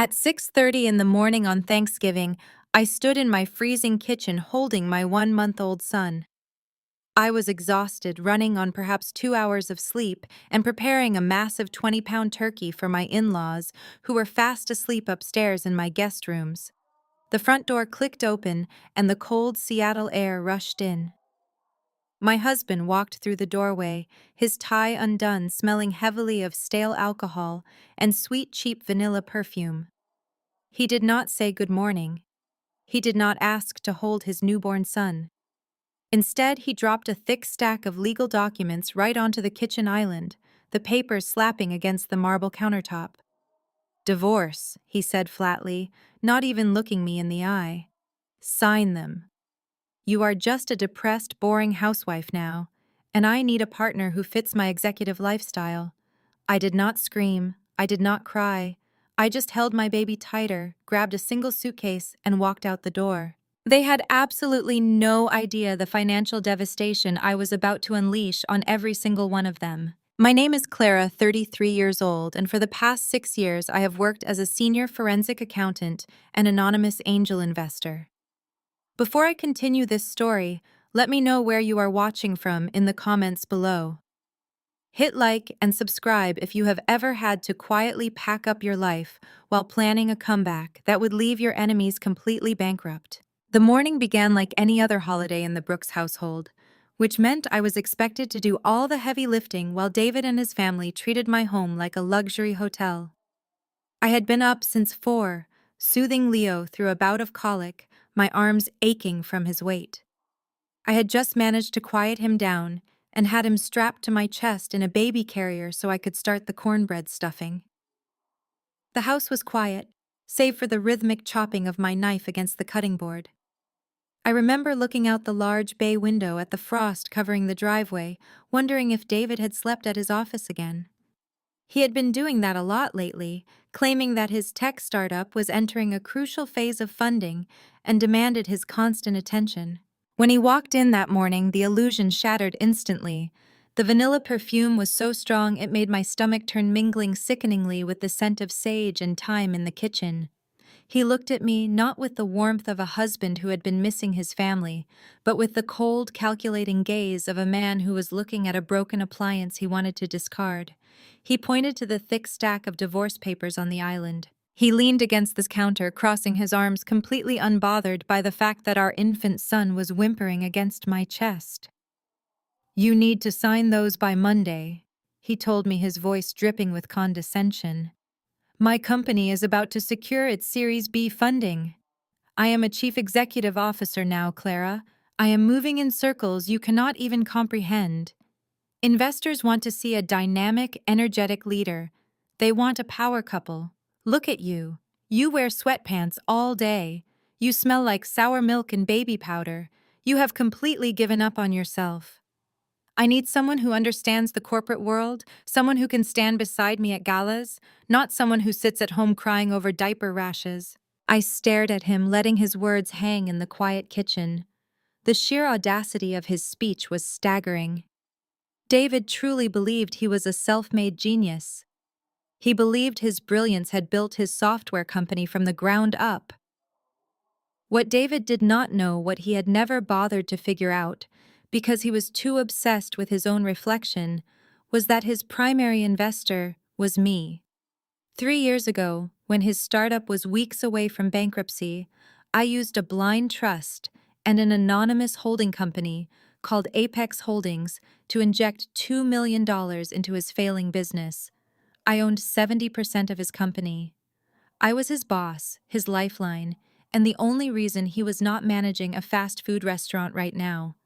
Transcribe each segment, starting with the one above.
At 6:30 in the morning on Thanksgiving, I stood in my freezing kitchen holding my 1-month-old son. I was exhausted, running on perhaps 2 hours of sleep and preparing a massive 20-pound turkey for my in-laws, who were fast asleep upstairs in my guest rooms. The front door clicked open and the cold Seattle air rushed in. My husband walked through the doorway, his tie undone, smelling heavily of stale alcohol and sweet, cheap vanilla perfume. He did not say good morning. He did not ask to hold his newborn son. Instead, he dropped a thick stack of legal documents right onto the kitchen island, the papers slapping against the marble countertop. "Divorce," he said flatly, not even looking me in the eye. "Sign them. You are just a depressed, boring housewife now, and I need a partner who fits my executive lifestyle." I did not scream. I did not cry. I just held my baby tighter, grabbed a single suitcase, and walked out the door. They had absolutely no idea the financial devastation I was about to unleash on every single one of them. My name is Clara, 33 years old, and for the past 6 years I have worked as a senior forensic accountant and anonymous angel investor. Before I continue this story, let me know where you are watching from in the comments below. Hit like and subscribe if you have ever had to quietly pack up your life while planning a comeback that would leave your enemies completely bankrupt. The morning began like any other holiday in the Brooks household, which meant I was expected to do all the heavy lifting while David and his family treated my home like a luxury hotel. I had been up since 4, soothing Leo through a bout of colic, my arms aching from his weight. I had just managed to quiet him down and had him strapped to my chest in a baby carrier so I could start the cornbread stuffing. The house was quiet, save for the rhythmic chopping of my knife against the cutting board. I remember looking out the large bay window at the frost covering the driveway, wondering if David had slept at his office again. He had been doing that a lot lately, claiming that his tech startup was entering a crucial phase of funding and demanded his constant attention. When he walked in that morning, the illusion shattered instantly. The vanilla perfume was so strong it made my stomach turn, mingling sickeningly with the scent of sage and thyme in the kitchen. He looked at me not with the warmth of a husband who had been missing his family, but with the cold, calculating gaze of a man who was looking at a broken appliance he wanted to discard. He pointed to the thick stack of divorce papers on the island. He leaned against this counter, crossing his arms, completely unbothered by the fact that our infant son was whimpering against my chest. "You need to sign those by Monday," he told me, his voice dripping with condescension. "My company is about to secure its Series B funding. I am a chief executive officer now, Clara. I am moving in circles you cannot even comprehend. Investors want to see a dynamic, energetic leader. They want a power couple. Look at you. You wear sweatpants all day. You smell like sour milk and baby powder. You have completely given up on yourself. I need someone who understands the corporate world, someone who can stand beside me at galas, not someone who sits at home crying over diaper rashes." I stared at him, letting his words hang in the quiet kitchen. The sheer audacity of his speech was staggering. David truly believed he was a self-made genius. He believed his brilliance had built his software company from the ground up. What David did not know, what he had never bothered to figure out, because he was too obsessed with his own reflection, was that his primary investor was me. 3 years ago, when his startup was weeks away from bankruptcy, I used a blind trust and an anonymous holding company called Apex Holdings to inject $2 million into his failing business. I owned 70% of his company. I was his boss, his lifeline, and the only reason he was not managing a fast food restaurant right now.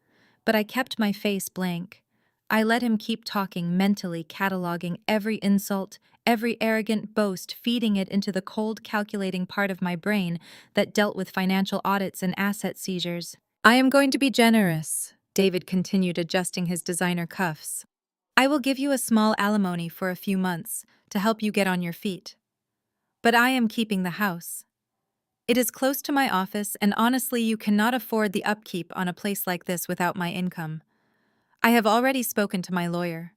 But I kept my face blank. I let him keep talking, mentally cataloging every insult, every arrogant boast, feeding it into the cold, calculating part of my brain that dealt with financial audits and asset seizures. "I am going to be generous," David continued, adjusting his designer cuffs. "I will give you a small alimony for a few months to help you get on your feet. But I am keeping the house. It is close to my office, and honestly, you cannot afford the upkeep on a place like this without my income. I have already spoken to my lawyer."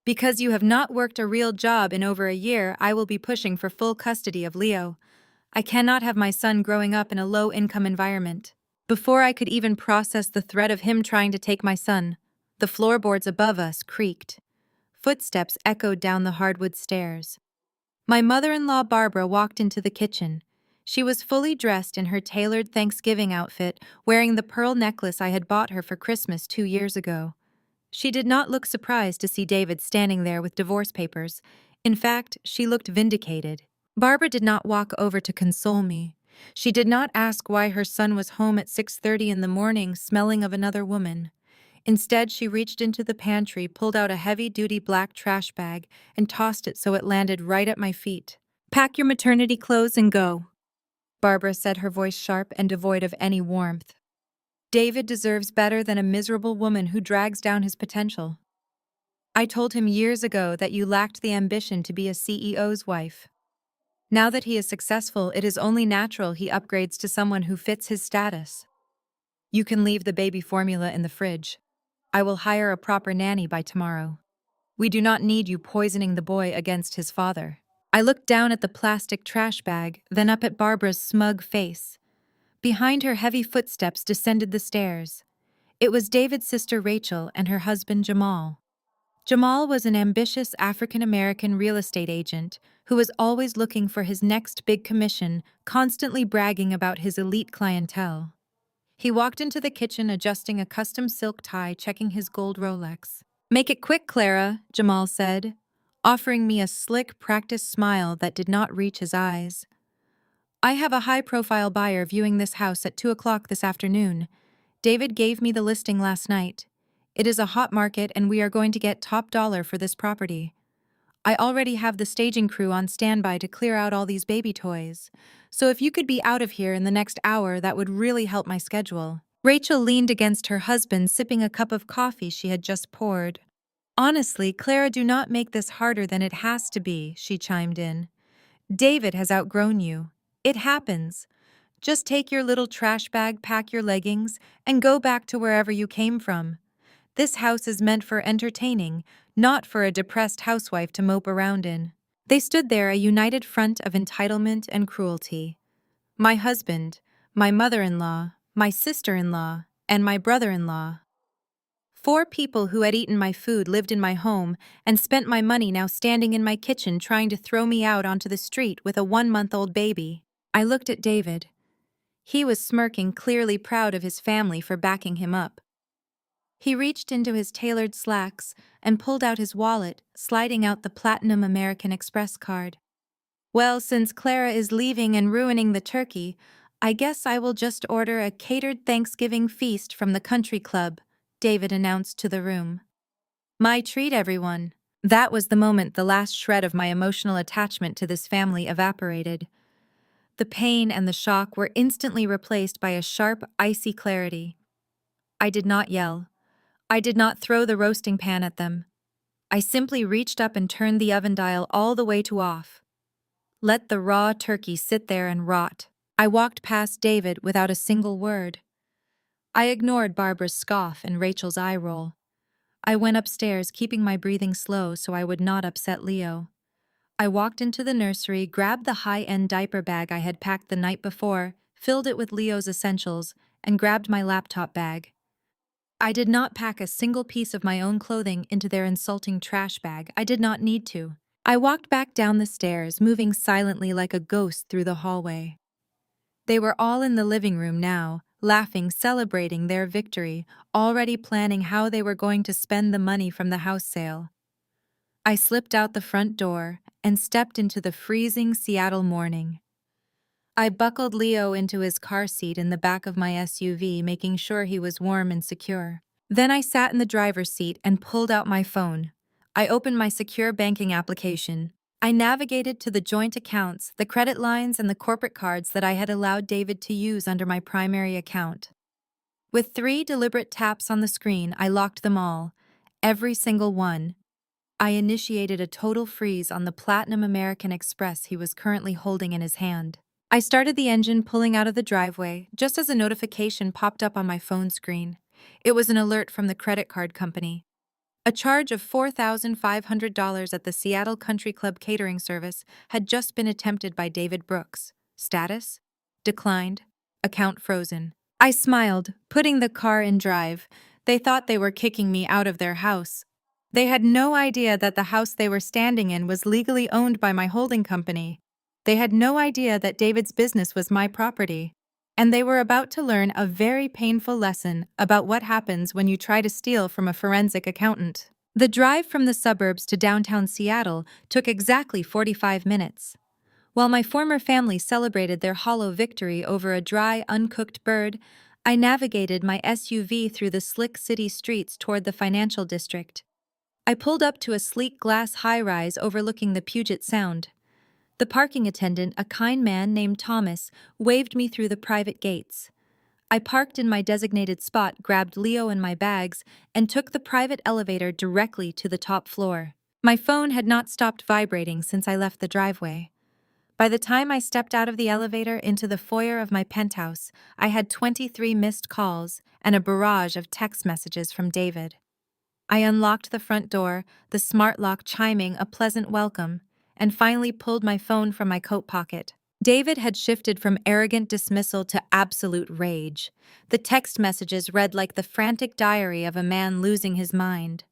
Because you have not worked a real job in over a year, I will be pushing for full custody of Leo. I cannot have my son growing up in a low-income environment. Before I could even process the threat of him trying to take my son, the floorboards above us creaked. Footsteps echoed down the hardwood stairs. My mother-in-law Barbara walked into the kitchen. She was fully dressed in her tailored Thanksgiving outfit, wearing the pearl necklace I had bought her for Christmas 2 years ago. She did not look surprised to see David standing there with divorce papers. In fact, she looked vindicated. Barbara did not walk over to console me. She did not ask why her son was home at 6:30 in the morning, smelling of another woman. Instead, she reached into the pantry, pulled out a heavy-duty black trash bag, and tossed it so it landed right at my feet. "Pack your maternity clothes and go," Barbara said, her voice sharp and devoid of any warmth. "David deserves better than a miserable woman who drags down his potential. I told him years ago that you lacked the ambition to be a CEO's wife. Now that he is successful, it is only natural he upgrades to someone who fits his status. You can leave the baby formula in the fridge. I will hire a proper nanny by tomorrow. We do not need you poisoning the boy against his father." I looked down at the plastic trash bag, then up at Barbara's smug face. Behind her, heavy footsteps descended the stairs. It was David's sister Rachel and her husband Jamal. Jamal was an ambitious African-American real estate agent who was always looking for his next big commission, constantly bragging about his elite clientele. He walked into the kitchen adjusting a custom silk tie, checking his gold Rolex. "Make it quick, Clara," Jamal said, offering me a slick, practiced smile that did not reach his eyes. "I have a high-profile buyer viewing this house at 2 o'clock this afternoon. David gave me the listing last night. It is a hot market and we are going to get top dollar for this property. I already have the staging crew on standby to clear out all these baby toys. So if you could be out of here in the next hour, that would really help my schedule." Rachel leaned against her husband, sipping a cup of coffee she had just poured. "Honestly, Clara, do not make this harder than it has to be," she chimed in. "David has outgrown you. It happens. Just take your little trash bag, pack your leggings, and go back to wherever you came from. This house is meant for entertaining, not for a depressed housewife to mope around in." They stood there, a united front of entitlement and cruelty. My husband, my mother-in-law, my sister-in-law, and my brother-in-law. 4 people who had eaten my food, lived in my home, and spent my money, now standing in my kitchen trying to throw me out onto the street with a 1-month-old baby. I looked at David. He was smirking, clearly proud of his family for backing him up. He reached into his tailored slacks and pulled out his wallet, sliding out the Platinum American Express card. "Well, since Clara is leaving and ruining the turkey, I guess I will just order a catered Thanksgiving feast from the country club," David announced to the room. "My treat, everyone." That was the moment the last shred of my emotional attachment to this family evaporated. The pain and the shock were instantly replaced by a sharp, icy clarity. I did not yell. I did not throw the roasting pan at them. I simply reached up and turned the oven dial all the way to off. Let the raw turkey sit there and rot. I walked past David without a single word. I ignored Barbara's scoff and Rachel's eye roll. I went upstairs, keeping my breathing slow so I would not upset Leo. I walked into the nursery, grabbed the high-end diaper bag I had packed the night before, filled it with Leo's essentials, and grabbed my laptop bag. I did not pack a single piece of my own clothing into their insulting trash bag. I did not need to. I walked back down the stairs, moving silently like a ghost through the hallway. They were all in the living room now, laughing, celebrating their victory, already planning how they were going to spend the money from the house sale. I slipped out the front door and stepped into the freezing Seattle morning. I buckled Leo into his car seat in the back of my SUV, making sure he was warm and secure. Then I sat in the driver's seat and pulled out my phone. I opened my secure banking application. I navigated to the joint accounts, the credit lines, and the corporate cards that I had allowed David to use under my primary account. With 3 deliberate taps on the screen, I locked them all, every single one. I initiated a total freeze on the Platinum American Express he was currently holding in his hand. I started the engine, pulling out of the driveway, just as a notification popped up on my phone screen. It was an alert from the credit card company. A charge of $4,500 at the Seattle Country Club catering service had just been attempted by David Brooks. Status? Declined. Account frozen. I smiled, putting the car in drive. They thought they were kicking me out of their house. They had no idea that the house they were standing in was legally owned by my holding company. They had no idea that David's business was my property. And they were about to learn a very painful lesson about what happens when you try to steal from a forensic accountant. The drive from the suburbs to downtown Seattle took exactly 45 minutes. While my former family celebrated their hollow victory over a dry, uncooked bird, I navigated my SUV through the slick city streets toward the financial district. I pulled up to a sleek glass high-rise overlooking the Puget Sound. The parking attendant, a kind man named Thomas, waved me through the private gates. I parked in my designated spot, grabbed Leo and my bags, and took the private elevator directly to the top floor. My phone had not stopped vibrating since I left the driveway. By the time I stepped out of the elevator into the foyer of my penthouse, I had 23 missed calls and a barrage of text messages from David. I unlocked the front door, the smart lock chiming a pleasant welcome, and finally pulled my phone from my coat pocket. David had shifted from arrogant dismissal to absolute rage. The text messages read like the frantic diary of a man losing his mind.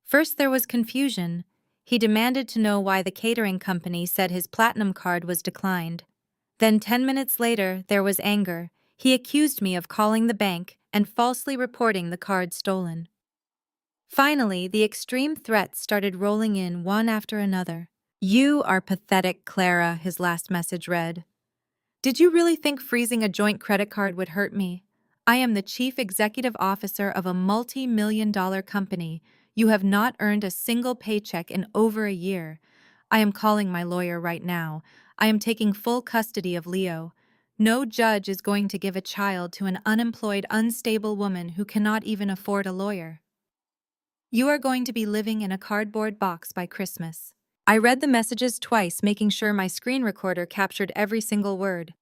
First there was confusion. He demanded to know why the catering company said his platinum card was declined. Then 10 minutes later, there was anger. He accused me of calling the bank and falsely reporting the card stolen. Finally, the extreme threats started rolling in one after another. "You are pathetic, Clara," his last message read. "Did you really think freezing a joint credit card would hurt me? I am the chief executive officer of a multi-million-dollar company. You have not earned a single paycheck in over a year. I am calling my lawyer right now. I am taking full custody of Leo. No judge is going to give a child to an unemployed, unstable woman who cannot even afford a lawyer. You are going to be living in a cardboard box by Christmas." I read the messages twice, making sure my screen recorder captured every single word.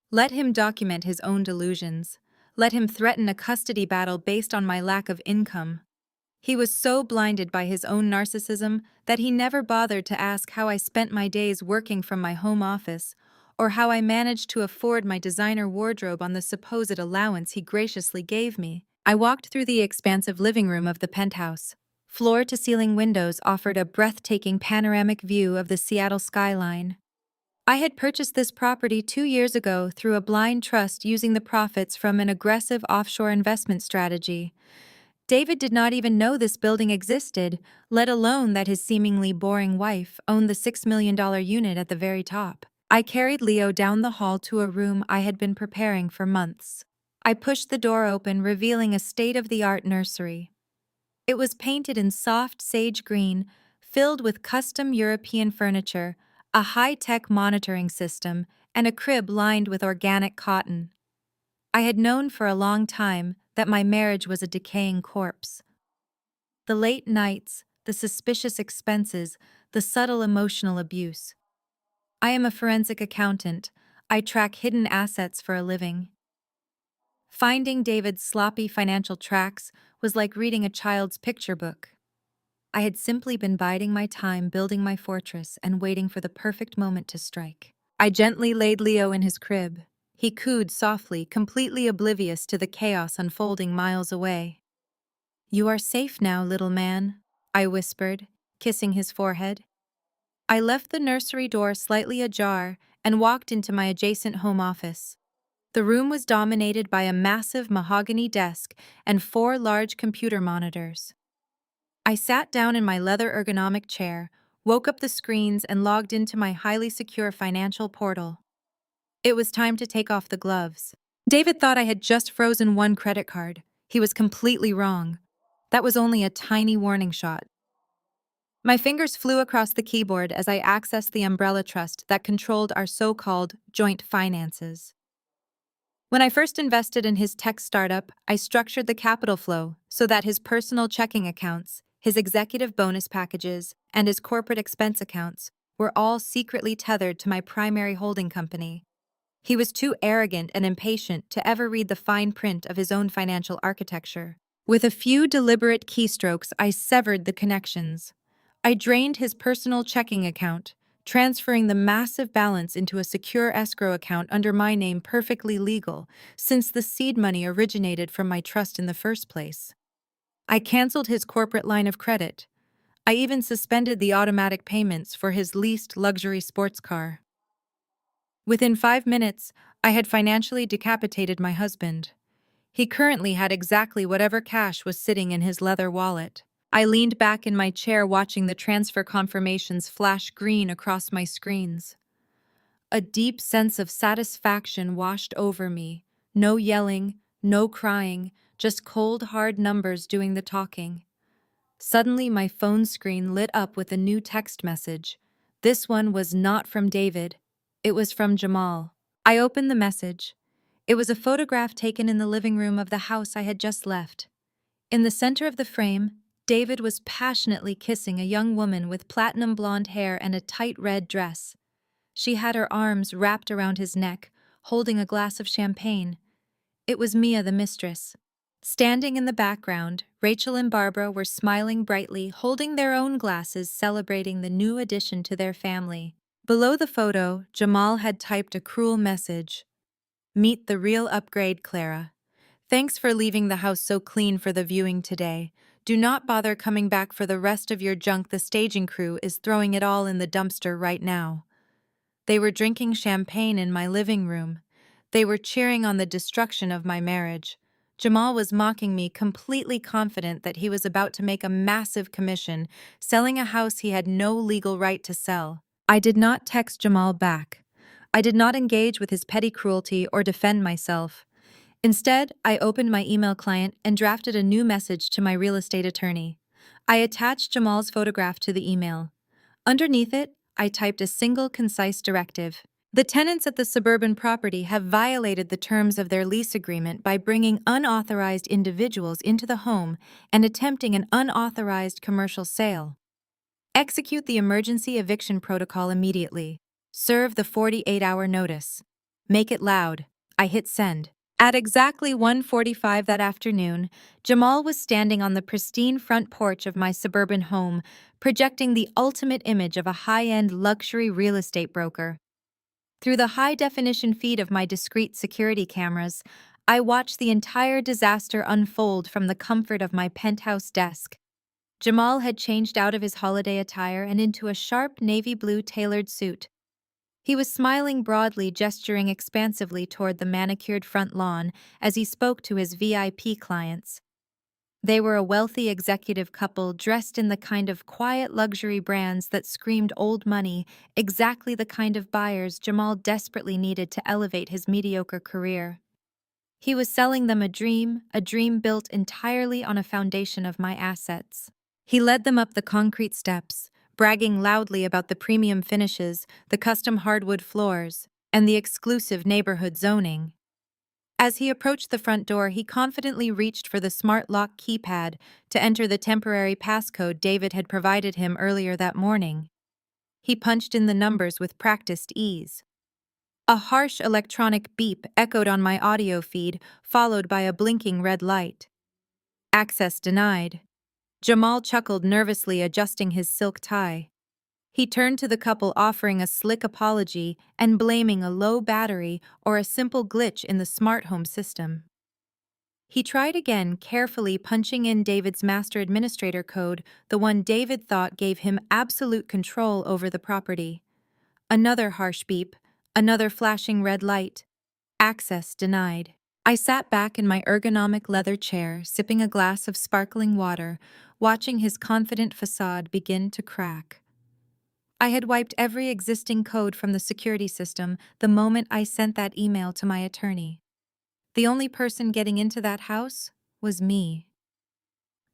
Let him document his own delusions. Let him threaten a custody battle based on my lack of income. He was so blinded by his own narcissism that he never bothered to ask how I spent my days working from my home office, or how I managed to afford my designer wardrobe on the supposed allowance he graciously gave me. I walked through the expansive living room of the penthouse. Floor-to-ceiling windows offered a breathtaking panoramic view of the Seattle skyline. I had purchased this property 2 years ago through a blind trust using the profits from an aggressive offshore investment strategy. David did not even know this building existed, let alone that his seemingly boring wife owned the $6 million unit at the very top. I carried Leo down the hall to a room I had been preparing for months. I pushed the door open, revealing a state-of-the-art nursery. It was painted in soft sage green, filled with custom European furniture, a high-tech monitoring system, and a crib lined with organic cotton. I had known for a long time that my marriage was a decaying corpse. The late nights, the suspicious expenses, the subtle emotional abuse. I am a forensic accountant. I track hidden assets for a living. Finding David's sloppy financial tracks was like reading a child's picture book. I had simply been biding my time building my fortress and waiting for the perfect moment to strike. I gently laid Leo in his crib. He cooed softly, completely oblivious to the chaos unfolding miles away. "You are safe now, little man," I whispered, kissing his forehead. I left the nursery door slightly ajar and walked into my adjacent home office. The room was dominated by a massive mahogany desk and 4 large computer monitors. I sat down in my leather ergonomic chair, woke up the screens, and logged into my highly secure financial portal. It was time to take off the gloves. David thought I had just frozen one credit card. He was completely wrong. That was only a tiny warning shot. My fingers flew across the keyboard as I accessed the umbrella trust that controlled our so-called joint finances. When I first invested in his tech startup, I structured the capital flow so that his personal checking accounts, his executive bonus packages, and his corporate expense accounts were all secretly tethered to my primary holding company. He was too arrogant and impatient to ever read the fine print of his own financial architecture. With a few deliberate keystrokes, I severed the connections. I drained his personal checking account, transferring the massive balance into a secure escrow account under my name, perfectly legal, since the seed money originated from my trust in the first place. I canceled his corporate line of credit. I even suspended the automatic payments for his leased luxury sports car. Within 5 minutes, I had financially decapitated my husband. He currently had exactly whatever cash was sitting in his leather wallet. I leaned back in my chair watching the transfer confirmations flash green across my screens. A deep sense of satisfaction washed over me. No yelling, no crying, just cold, hard numbers doing the talking. Suddenly, my phone screen lit up with a new text message. This one was not from David. It was from Jamal. I opened the message. It was a photograph taken in the living room of the house I had just left. In the center of the frame, David was passionately kissing a young woman with platinum blonde hair and a tight red dress. She had her arms wrapped around his neck, holding a glass of champagne. It was Mia, the mistress. Standing in the background, Rachel and Barbara were smiling brightly, holding their own glasses, celebrating the new addition to their family. Below the photo, Jamal had typed a cruel message. "Meet the real upgrade, Clara. Thanks for leaving the house so clean for the viewing today. Do not bother coming back for the rest of your junk. The staging crew is throwing it all in the dumpster right now." They were drinking champagne in my living room. They were cheering on the destruction of my marriage. Jamal was mocking me, completely confident that he was about to make a massive commission, selling a house he had no legal right to sell. I did not text Jamal back. I did not engage with his petty cruelty or defend myself. Instead, I opened my email client and drafted a new message to my real estate attorney. I attached Jamal's photograph to the email. Underneath it, I typed a single concise directive. The tenants at the suburban property have violated the terms of their lease agreement by bringing unauthorized individuals into the home and attempting an unauthorized commercial sale. Execute the emergency eviction protocol immediately. Serve the 48-hour notice. Make it loud. I hit send. At exactly 1:45 that afternoon, Jamal was standing on the pristine front porch of my suburban home, projecting the ultimate image of a high-end luxury real estate broker. Through the high-definition feed of my discreet security cameras, I watched the entire disaster unfold from the comfort of my penthouse desk. Jamal had changed out of his holiday attire and into a sharp navy blue tailored suit. He was smiling broadly, gesturing expansively toward the manicured front lawn as he spoke to his VIP clients. They were a wealthy executive couple dressed in the kind of quiet luxury brands that screamed old money, exactly the kind of buyers Jamal desperately needed to elevate his mediocre career. He was selling them a dream built entirely on a foundation of my assets. He led them up the concrete steps, bragging loudly about the premium finishes, the custom hardwood floors, and the exclusive neighborhood zoning. As he approached the front door, he confidently reached for the smart lock keypad to enter the temporary passcode David had provided him earlier that morning. He punched in the numbers with practiced ease. A harsh electronic beep echoed on my audio feed, followed by a blinking red light. Access denied. Jamal chuckled nervously, adjusting his silk tie. He turned to the couple, offering a slick apology and blaming a low battery or a simple glitch in the smart home system. He tried again, carefully punching in David's master administrator code, the one David thought gave him absolute control over the property. Another harsh beep, another flashing red light. Access denied. I sat back in my ergonomic leather chair, sipping a glass of sparkling water, watching his confident facade begin to crack. I had wiped every existing code from the security system the moment I sent that email to my attorney. The only person getting into that house was me.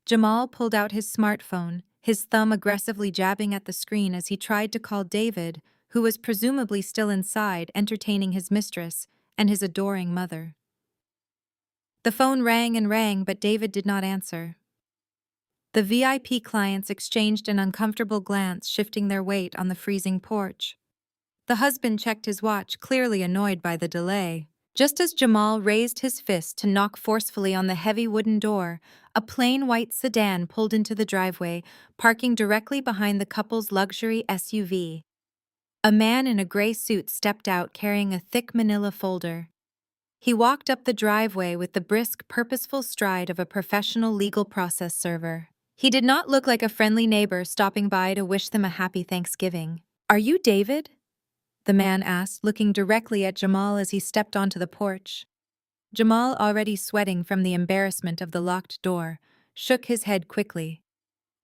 Jamal pulled out his smartphone, his thumb aggressively jabbing at the screen as he tried to call David, who was presumably still inside, entertaining his mistress and his adoring mother. The phone rang and rang, but David did not answer. The VIP clients exchanged an uncomfortable glance, shifting their weight on the freezing porch. The husband checked his watch, clearly annoyed by the delay. Just as Jamal raised his fist to knock forcefully on the heavy wooden door, a plain white sedan pulled into the driveway, parking directly behind the couple's luxury SUV. A man in a gray suit stepped out carrying a thick manila folder. He walked up the driveway with the brisk, purposeful stride of a professional legal process server. He did not look like a friendly neighbor stopping by to wish them a happy Thanksgiving. "Are you David?" the man asked, looking directly at Jamal as he stepped onto the porch. Jamal, already sweating from the embarrassment of the locked door, shook his head quickly.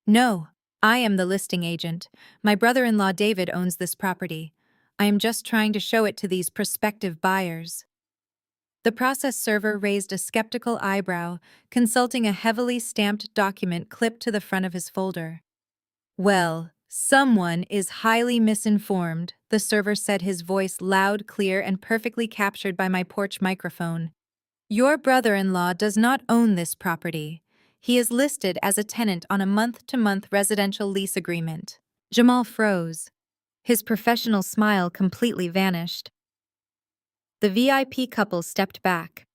"No, I am the listing agent. My brother-in-law David owns this property. I am just trying to show it to these prospective buyers." The process server raised a skeptical eyebrow, consulting a heavily stamped document clipped to the front of his folder. "Well, someone is highly misinformed," the server said, his voice loud, clear, and perfectly captured by my porch microphone. "Your brother-in-law does not own this property. He is listed as a tenant on a month-to-month residential lease agreement." Jamal froze. His professional smile completely vanished. The VIP couple stepped back,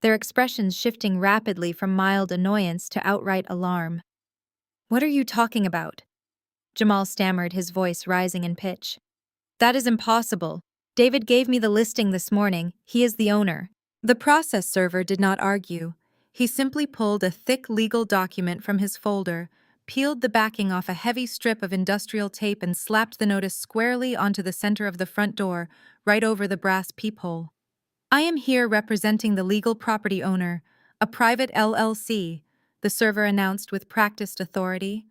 their expressions shifting rapidly from mild annoyance to outright alarm. "What are you talking about?" Jamal stammered, his voice rising in pitch. "That is impossible. David gave me the listing this morning. He is the owner." The process server did not argue. He simply pulled a thick legal document from his folder, peeled the backing off a heavy strip of industrial tape, and slapped the notice squarely onto the center of the front door, right over the brass peephole. "I am here representing the legal property owner, a private LLC," the server announced with practiced authority.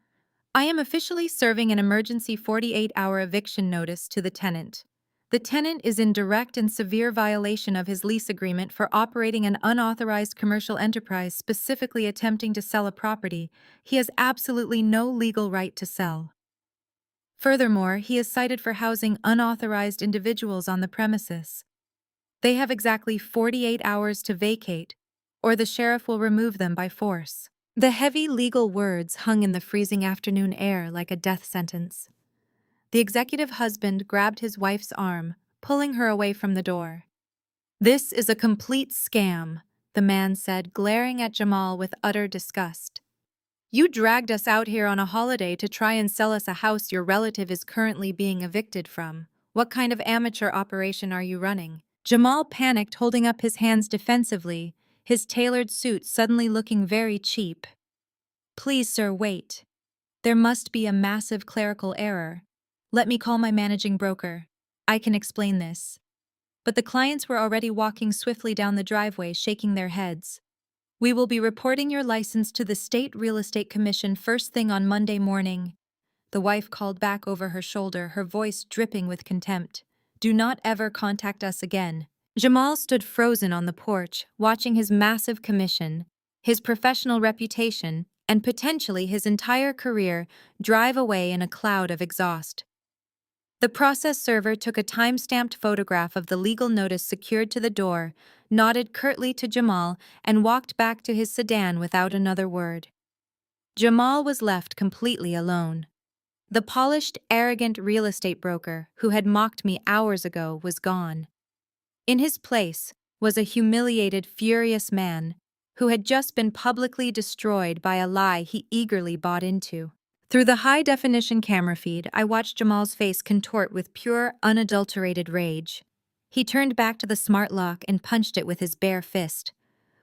"I am officially serving an emergency 48-hour eviction notice to the tenant. The tenant is in direct and severe violation of his lease agreement for operating an unauthorized commercial enterprise, specifically attempting to sell a property he has absolutely no legal right to sell. Furthermore, he is cited for housing unauthorized individuals on the premises. They have exactly 48 hours to vacate, or the sheriff will remove them by force." The heavy legal words hung in the freezing afternoon air like a death sentence. The executive husband grabbed his wife's arm, pulling her away from the door. "This is a complete scam," the man said, glaring at Jamal with utter disgust. "You dragged us out here on a holiday to try and sell us a house your relative is currently being evicted from. What kind of amateur operation are you running?" Jamal panicked, holding up his hands defensively, his tailored suit suddenly looking very cheap. "Please, sir, wait. There must be a massive clerical error. Let me call my managing broker. I can explain this." But the clients were already walking swiftly down the driveway, shaking their heads. "We will be reporting your license to the State Real Estate Commission first thing on Monday morning," the wife called back over her shoulder, her voice dripping with contempt. "Do not ever contact us again." Jamal stood frozen on the porch, watching his massive commission, his professional reputation, and potentially his entire career drive away in a cloud of exhaust. The process server took a time-stamped photograph of the legal notice secured to the door, nodded curtly to Jamal, and walked back to his sedan without another word. Jamal was left completely alone. The polished, arrogant real estate broker who had mocked me hours ago was gone. In his place was a humiliated, furious man who had just been publicly destroyed by a lie he eagerly bought into. Through the high-definition camera feed, I watched Jamal's face contort with pure, unadulterated rage. He turned back to the smart lock and punched it with his bare fist.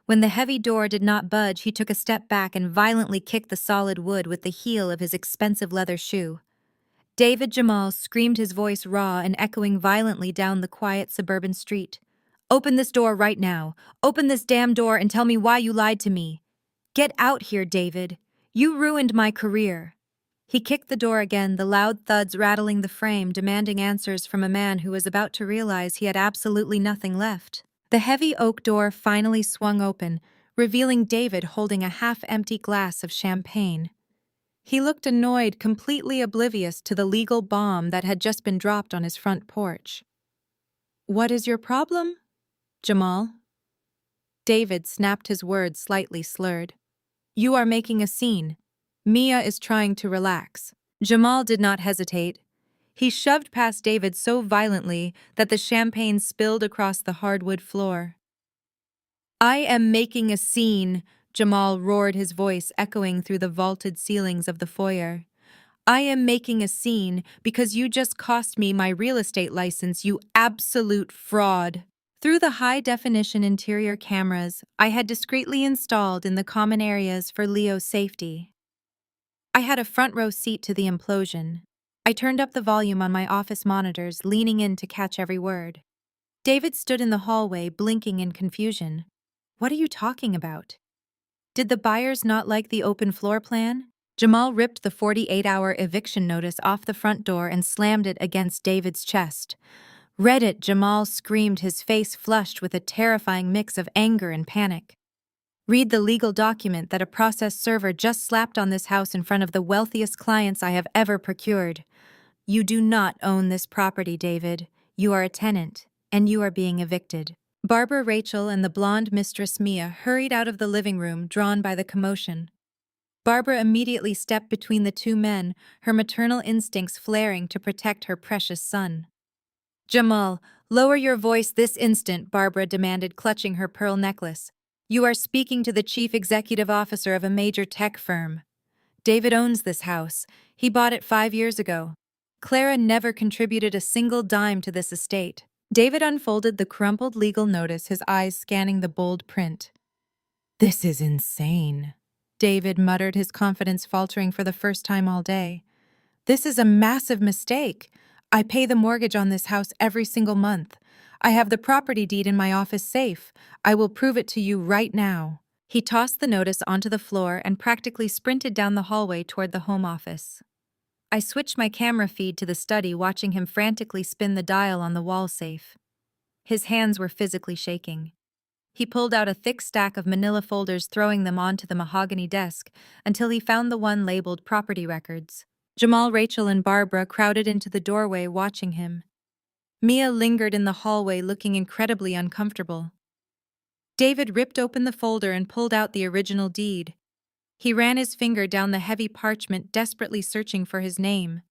When the heavy door did not budge, he took a step back and violently kicked the solid wood with the heel of his expensive leather shoe. David Jamal screamed, his voice raw and echoing violently down the quiet suburban street. "Open this door right now. Open this damn door and tell me why you lied to me. Get out here, David. You ruined my career." He kicked the door again, the loud thuds rattling the frame, demanding answers from a man who was about to realize he had absolutely nothing left. The heavy oak door finally swung open, revealing David holding a half-empty glass of champagne. He looked annoyed, completely oblivious to the legal bomb that had just been dropped on his front porch. "What is your problem, Jamal?" David snapped, his words slightly slurred. "You are making a scene. Mia is trying to relax." Jamal did not hesitate. He shoved past David so violently that the champagne spilled across the hardwood floor. I am making a scene, Jamal roared, his voice echoing through the vaulted ceilings of the foyer. I am making a scene because you just cost me my real estate license, you absolute fraud. Through the high-definition interior cameras I had discreetly installed in the common areas for Leo's safety, I had a front-row seat to the implosion. I turned up the volume on my office monitors, leaning in to catch every word. David stood in the hallway, blinking in confusion. What are you talking about? Did the buyers not like the open floor plan? Jamal ripped the 48-hour eviction notice off the front door and slammed it against David's chest. Read it, Jamal screamed, his face flushed with a terrifying mix of anger and panic. Read the legal document that a process server just slapped on this house in front of the wealthiest clients I have ever procured. You do not own this property, David. You are a tenant, and you are being evicted. Barbara Rachel and the blonde Mistress Mia hurried out of the living room, drawn by the commotion. Barbara immediately stepped between the two men, her maternal instincts flaring to protect her precious son. Jamal, lower your voice this instant, Barbara demanded, clutching her pearl necklace. You are speaking to the chief executive officer of a major tech firm. David owns this house. He bought it 5 years ago. Clara never contributed a single dime to this estate. David unfolded the crumpled legal notice, his eyes scanning the bold print. This is insane, David muttered, his confidence faltering for the first time all day. This is a massive mistake. I pay the mortgage on this house every single month. I have the property deed in my office safe. I will prove it to you right now. He tossed the notice onto the floor and practically sprinted down the hallway toward the home office. I switched my camera feed to the study, watching him frantically spin the dial on the wall safe. His hands were physically shaking. He pulled out a thick stack of manila folders, throwing them onto the mahogany desk until he found the one labeled Property Records. Jamal, Rachel, and Barbara crowded into the doorway, watching him. Mia lingered in the hallway, looking incredibly uncomfortable. David ripped open the folder and pulled out the original deed. He ran his finger down the heavy parchment, desperately searching for his name.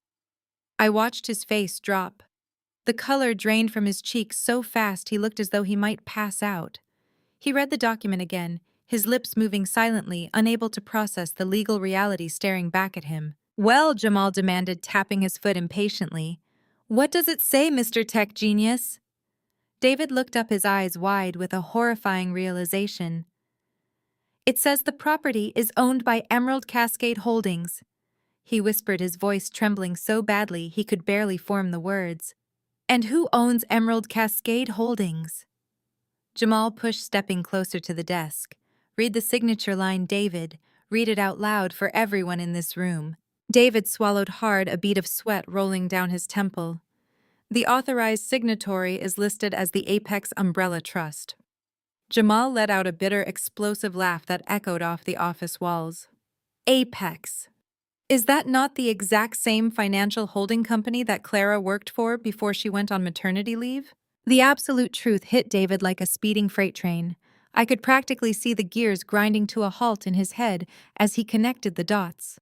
I watched his face drop. The color drained from his cheeks so fast he looked as though he might pass out. He read the document again, his lips moving silently, unable to process the legal reality staring back at him. Well, Jamal demanded, tapping his foot impatiently. What does it say, Mr. Tech Genius? David looked up, his eyes wide with a horrifying realization. It says the property is owned by Emerald Cascade Holdings, he whispered, his voice trembling so badly he could barely form the words. And who owns Emerald Cascade Holdings? Jamal pushed, stepping closer to the desk. Read the signature line, David. Read it out loud for everyone in this room. David swallowed hard, a bead of sweat rolling down his temple. The authorized signatory is listed as the Apex Umbrella Trust. Jamal let out a bitter, explosive laugh that echoed off the office walls. Apex. Is that not the exact same financial holding company that Clara worked for before she went on maternity leave? The absolute truth hit David like a speeding freight train. I could practically see the gears grinding to a halt in his head as he connected the dots.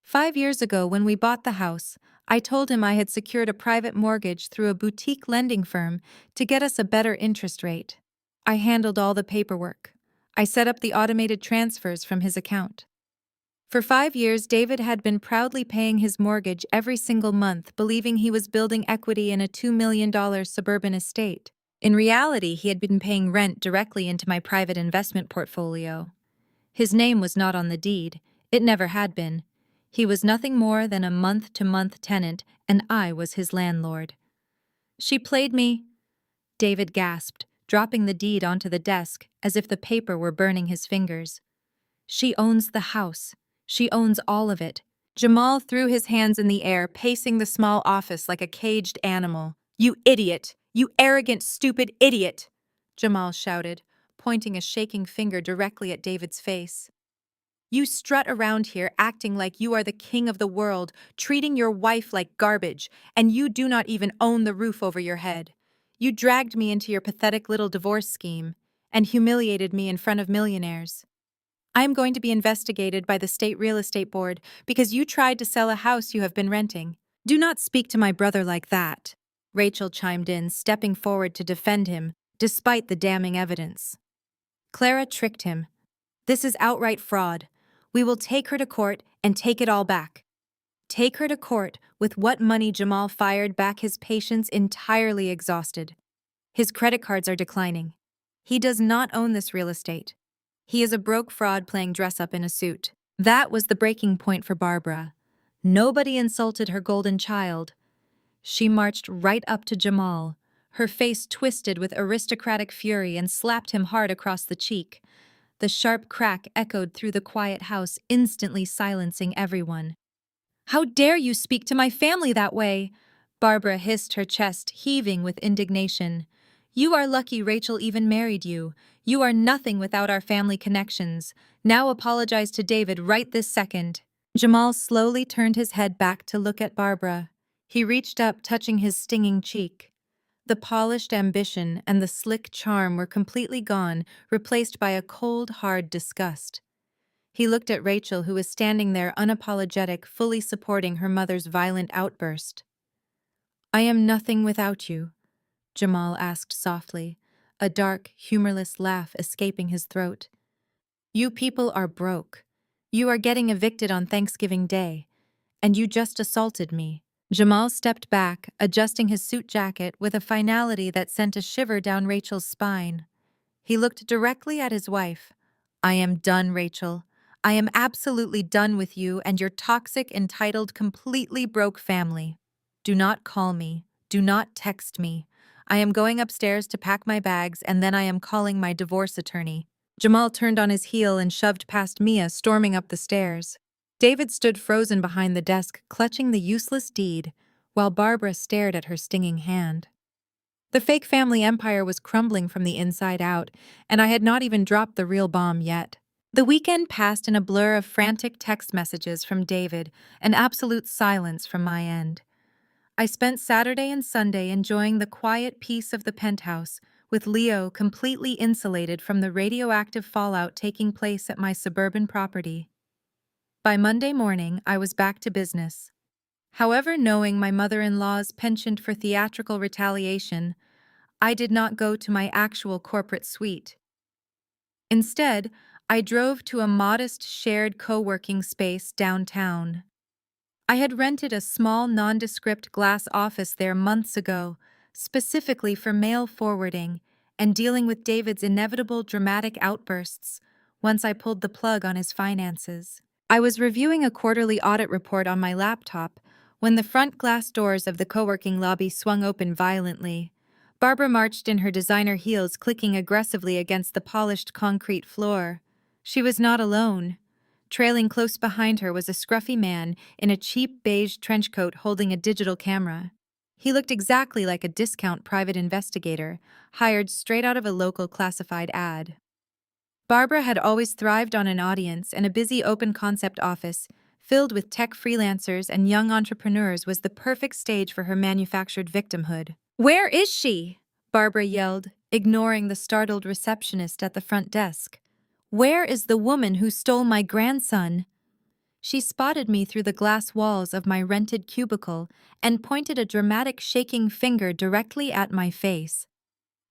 5 years ago, when we bought the house, I told him I had secured a private mortgage through a boutique lending firm to get us a better interest rate. I handled all the paperwork. I set up the automated transfers from his account. For 5 years, David had been proudly paying his mortgage every single month, believing he was building equity in a $2 million suburban estate. In reality, he had been paying rent directly into my private investment portfolio. His name was not on the deed. It never had been. He was nothing more than a month-to-month tenant, and I was his landlord. She played me, David gasped, dropping the deed onto the desk as if the paper were burning his fingers. She owns the house. She owns all of it. Jamal threw his hands in the air, pacing the small office like a caged animal. You idiot! You arrogant, stupid idiot! Jamal shouted, pointing a shaking finger directly at David's face. You strut around here acting like you are the king of the world, treating your wife like garbage, and you do not even own the roof over your head. You dragged me into your pathetic little divorce scheme and humiliated me in front of millionaires. I am going to be investigated by the State Real Estate Board because you tried to sell a house you have been renting. Do not speak to my brother like that, Rachel chimed in, stepping forward to defend him, despite the damning evidence. Clara tricked him. This is outright fraud. We will take her to court and take it all back. Take her to court with what money? Jamal fired back, his patience entirely exhausted. His credit cards are declining. He does not own this real estate. He is a broke fraud playing dress-up in a suit. That was the breaking point for Barbara. Nobody insulted her golden child. She marched right up to Jamal, her face twisted with aristocratic fury, and slapped him hard across the cheek. The sharp crack echoed through the quiet house, instantly silencing everyone. "How dare you speak to my family that way?" Barbara hissed, her chest heaving with indignation. "You are lucky Rachel even married you. You are nothing without our family connections. Now apologize to David right this second." Jamal slowly turned his head back to look at Barbara. He reached up, touching his stinging cheek. The polished ambition and the slick charm were completely gone, replaced by a cold, hard disgust. He looked at Rachel, who was standing there unapologetic, fully supporting her mother's violent outburst. "I am nothing without you," Jamal asked softly, a dark, humorless laugh escaping his throat. "You people are broke. You are getting evicted on Thanksgiving Day, and you just assaulted me." Jamal stepped back, adjusting his suit jacket with a finality that sent a shiver down Rachel's spine. He looked directly at his wife. "I am done, Rachel. I am absolutely done with you and your toxic, entitled, completely broke family. Do not call me. Do not text me. I am going upstairs to pack my bags, and then I am calling my divorce attorney." Jamal turned on his heel and shoved past Mia, storming up the stairs. David stood frozen behind the desk, clutching the useless deed, while Barbara stared at her stinging hand. The fake family empire was crumbling from the inside out, and I had not even dropped the real bomb yet. The weekend passed in a blur of frantic text messages from David and absolute silence from my end. I spent Saturday and Sunday enjoying the quiet peace of the penthouse, with Leo completely insulated from the radioactive fallout taking place at my suburban property. By Monday morning, I was back to business. However, knowing my mother-in-law's penchant for theatrical retaliation, I did not go to my actual corporate suite. Instead, I drove to a modest shared co-working space downtown. I had rented a small nondescript glass office there months ago, specifically for mail forwarding and dealing with David's inevitable dramatic outbursts once I pulled the plug on his finances. I was reviewing a quarterly audit report on my laptop when the front glass doors of the co-working lobby swung open violently. Barbara marched in, her designer heels clicking aggressively against the polished concrete floor. She was not alone. Trailing close behind her was a scruffy man in a cheap beige trench coat holding a digital camera. He looked exactly like a discount private investigator, hired straight out of a local classified ad. Barbara had always thrived on an audience, and a busy open-concept office filled with tech freelancers and young entrepreneurs was the perfect stage for her manufactured victimhood. "Where is she?" Barbara yelled, ignoring the startled receptionist at the front desk. "Where is the woman who stole my grandson?" She spotted me through the glass walls of my rented cubicle and pointed a dramatic shaking finger directly at my face.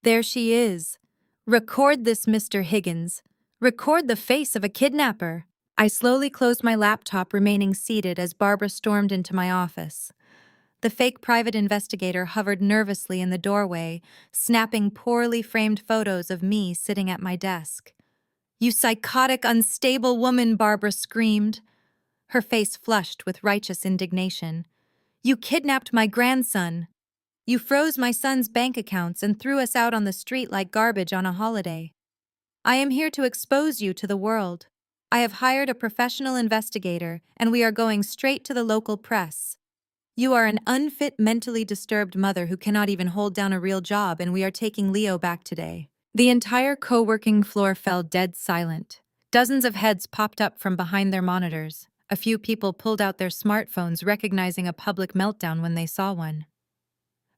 "There she is. Record this, Mr. Higgins. Record the face of a kidnapper." I slowly closed my laptop, remaining seated as Barbara stormed into my office. The fake private investigator hovered nervously in the doorway, snapping poorly framed photos of me sitting at my desk. "You psychotic, unstable woman," Barbara screamed, her face flushed with righteous indignation. "You kidnapped my grandson. You froze my son's bank accounts and threw us out on the street like garbage on a holiday. I am here to expose you to the world. I have hired a professional investigator, and we are going straight to the local press. You are an unfit, mentally disturbed mother who cannot even hold down a real job, and we are taking Leo back today." The entire co-working floor fell dead silent. Dozens of heads popped up from behind their monitors. A few people pulled out their smartphones, recognizing a public meltdown when they saw one.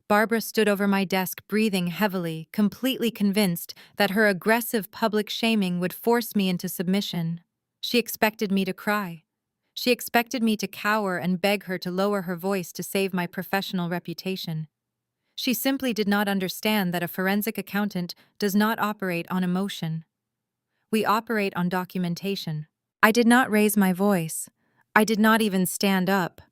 Barbara stood over my desk, breathing heavily, completely convinced that her aggressive public shaming would force me into submission. She expected me to cry. She expected me to cower and beg her to lower her voice to save my professional reputation. She simply did not understand that a forensic accountant does not operate on emotion. We operate on documentation. I did not raise my voice. I did not even stand up.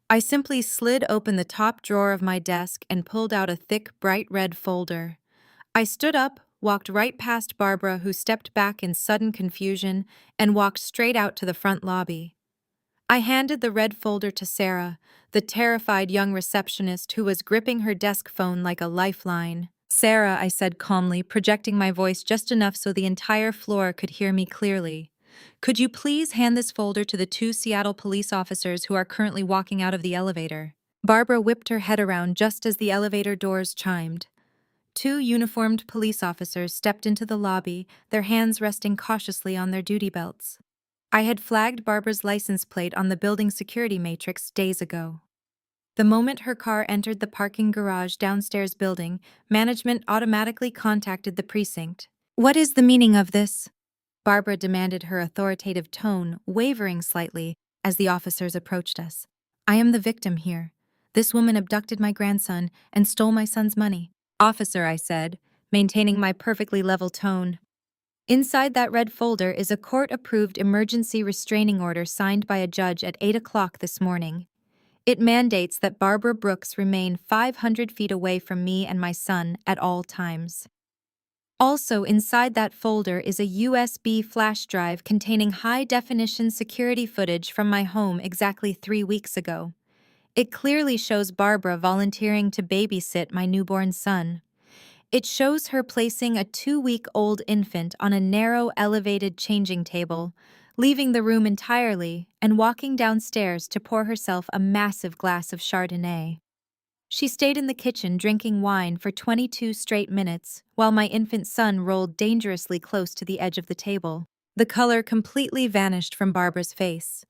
I simply slid open the top drawer of my desk and pulled out a thick, bright red folder. I stood up, walked right past Barbara, who stepped back in sudden confusion, and walked straight out to the front lobby. I handed the red folder to Sarah, the terrified young receptionist who was gripping her desk phone like a lifeline. "Sarah," I said calmly, projecting my voice just enough so the entire floor could hear me clearly. "Could you please hand this folder to the two Seattle police officers who are currently walking out of the elevator?" Barbara whipped her head around just as the elevator doors chimed. Two uniformed police officers stepped into the lobby, their hands resting cautiously on their duty belts. I had flagged Barbara's license plate on the building security matrix days ago. The moment her car entered the parking garage downstairs building, management automatically contacted the precinct. "What is the meaning of this?" Barbara demanded, her authoritative tone wavering slightly as the officers approached us. "I am the victim here. This woman abducted my grandson and stole my son's money." "Officer," I said, maintaining my perfectly level tone. "Inside that red folder is a court-approved emergency restraining order signed by a judge at 8 o'clock this morning. It mandates that Barbara Brooks remain 500 feet away from me and my son at all times. Also, inside that folder is a USB flash drive containing high-definition security footage from my home exactly 3 weeks ago. It clearly shows Barbara volunteering to babysit my newborn son. It shows her placing a 2-week-old infant on a narrow, elevated changing table, leaving the room entirely, and walking downstairs to pour herself a massive glass of Chardonnay. She stayed in the kitchen drinking wine for 22 straight minutes, while my infant son rolled dangerously close to the edge of the table. The color completely vanished from Barbara's face.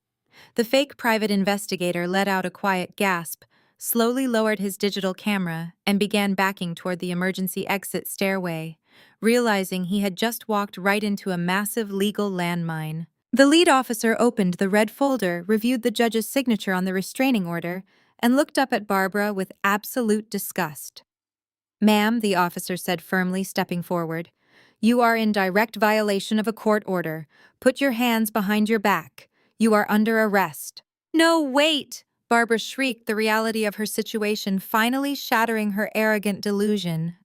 The fake private investigator let out a quiet gasp, slowly lowered his digital camera, and began backing toward the emergency exit stairway, realizing he had just walked right into a massive legal landmine. The lead officer opened the red folder, reviewed the judge's signature on the restraining order, and looked up at Barbara with absolute disgust. "Ma'am," the officer said firmly, stepping forward, "you are in direct violation of a court order. Put your hands behind your back. You are under arrest." "No, wait!" Barbara shrieked, the reality of her situation finally shattering her arrogant delusion.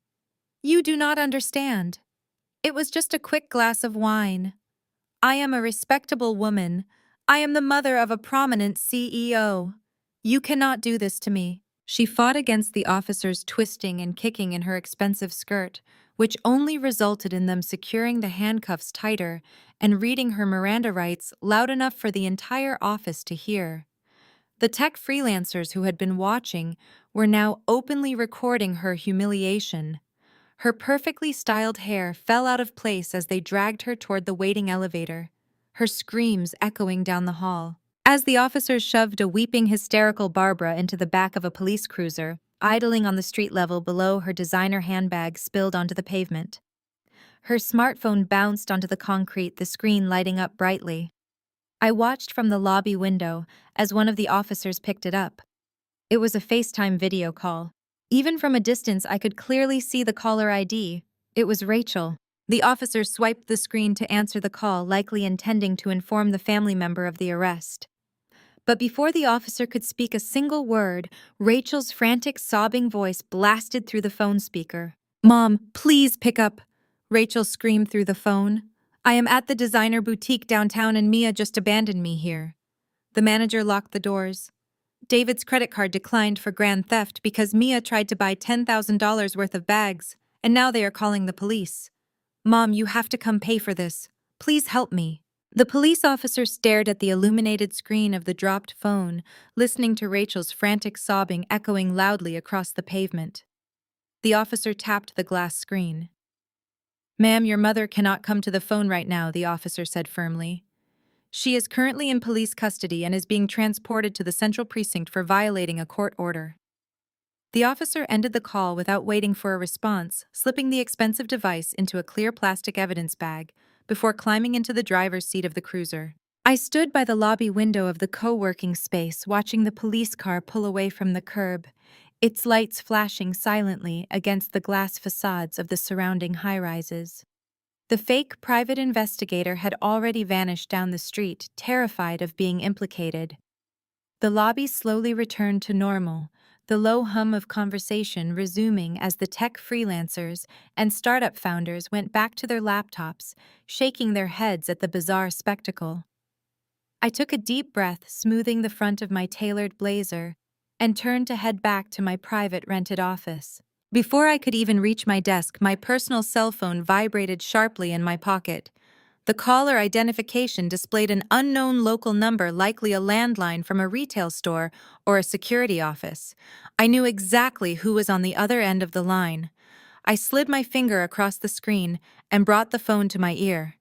"You do not understand. It was just a quick glass of wine. I am a respectable woman. I am the mother of a prominent CEO. You cannot do this to me." She fought against the officers twisting and kicking in her expensive skirt, which only resulted in them securing the handcuffs tighter and reading her Miranda rights loud enough for the entire office to hear. The tech freelancers who had been watching were now openly recording her humiliation. Her perfectly styled hair fell out of place as they dragged her toward the waiting elevator, her screams echoing down the hall. As the officers shoved a weeping, hysterical Barbara into the back of a police cruiser, idling on the street level below, her designer handbag spilled onto the pavement. Her smartphone bounced onto the concrete, the screen lighting up brightly. I watched from the lobby window as one of the officers picked it up. It was a FaceTime video call. Even from a distance, I could clearly see the caller ID. It was Rachel. The officer swiped the screen to answer the call, likely intending to inform the family member of the arrest. But before the officer could speak a single word, Rachel's frantic, sobbing voice blasted through the phone speaker. "Mom, please pick up!" Rachel screamed through the phone. "I am at the designer boutique downtown and Mia just abandoned me here." The manager locked the doors. David's credit card declined for grand theft because Mia tried to buy $10,000 worth of bags, and now they are calling the police. "Mom, you have to come pay for this. Please help me." The police officer stared at the illuminated screen of the dropped phone, listening to Rachel's frantic sobbing echoing loudly across the pavement. The officer tapped the glass screen. "Ma'am, your mother cannot come to the phone right now," the officer said firmly. "She is currently in police custody and is being transported to the central precinct for violating a court order." The officer ended the call without waiting for a response, slipping the expensive device into a clear plastic evidence bag before climbing into the driver's seat of the cruiser. I stood by the lobby window of the co-working space, watching the police car pull away from the curb, its lights flashing silently against the glass facades of the surrounding high-rises. The fake private investigator had already vanished down the street, terrified of being implicated. The lobby slowly returned to normal, the low hum of conversation resuming as the tech freelancers and startup founders went back to their laptops, shaking their heads at the bizarre spectacle. I took a deep breath, smoothing the front of my tailored blazer, and turned to head back to my private rented office. Before I could even reach my desk, my personal cell phone vibrated sharply in my pocket. The caller identification displayed an unknown local number, likely a landline from a retail store or a security office. I knew exactly who was on the other end of the line. I slid my finger across the screen and brought the phone to my ear.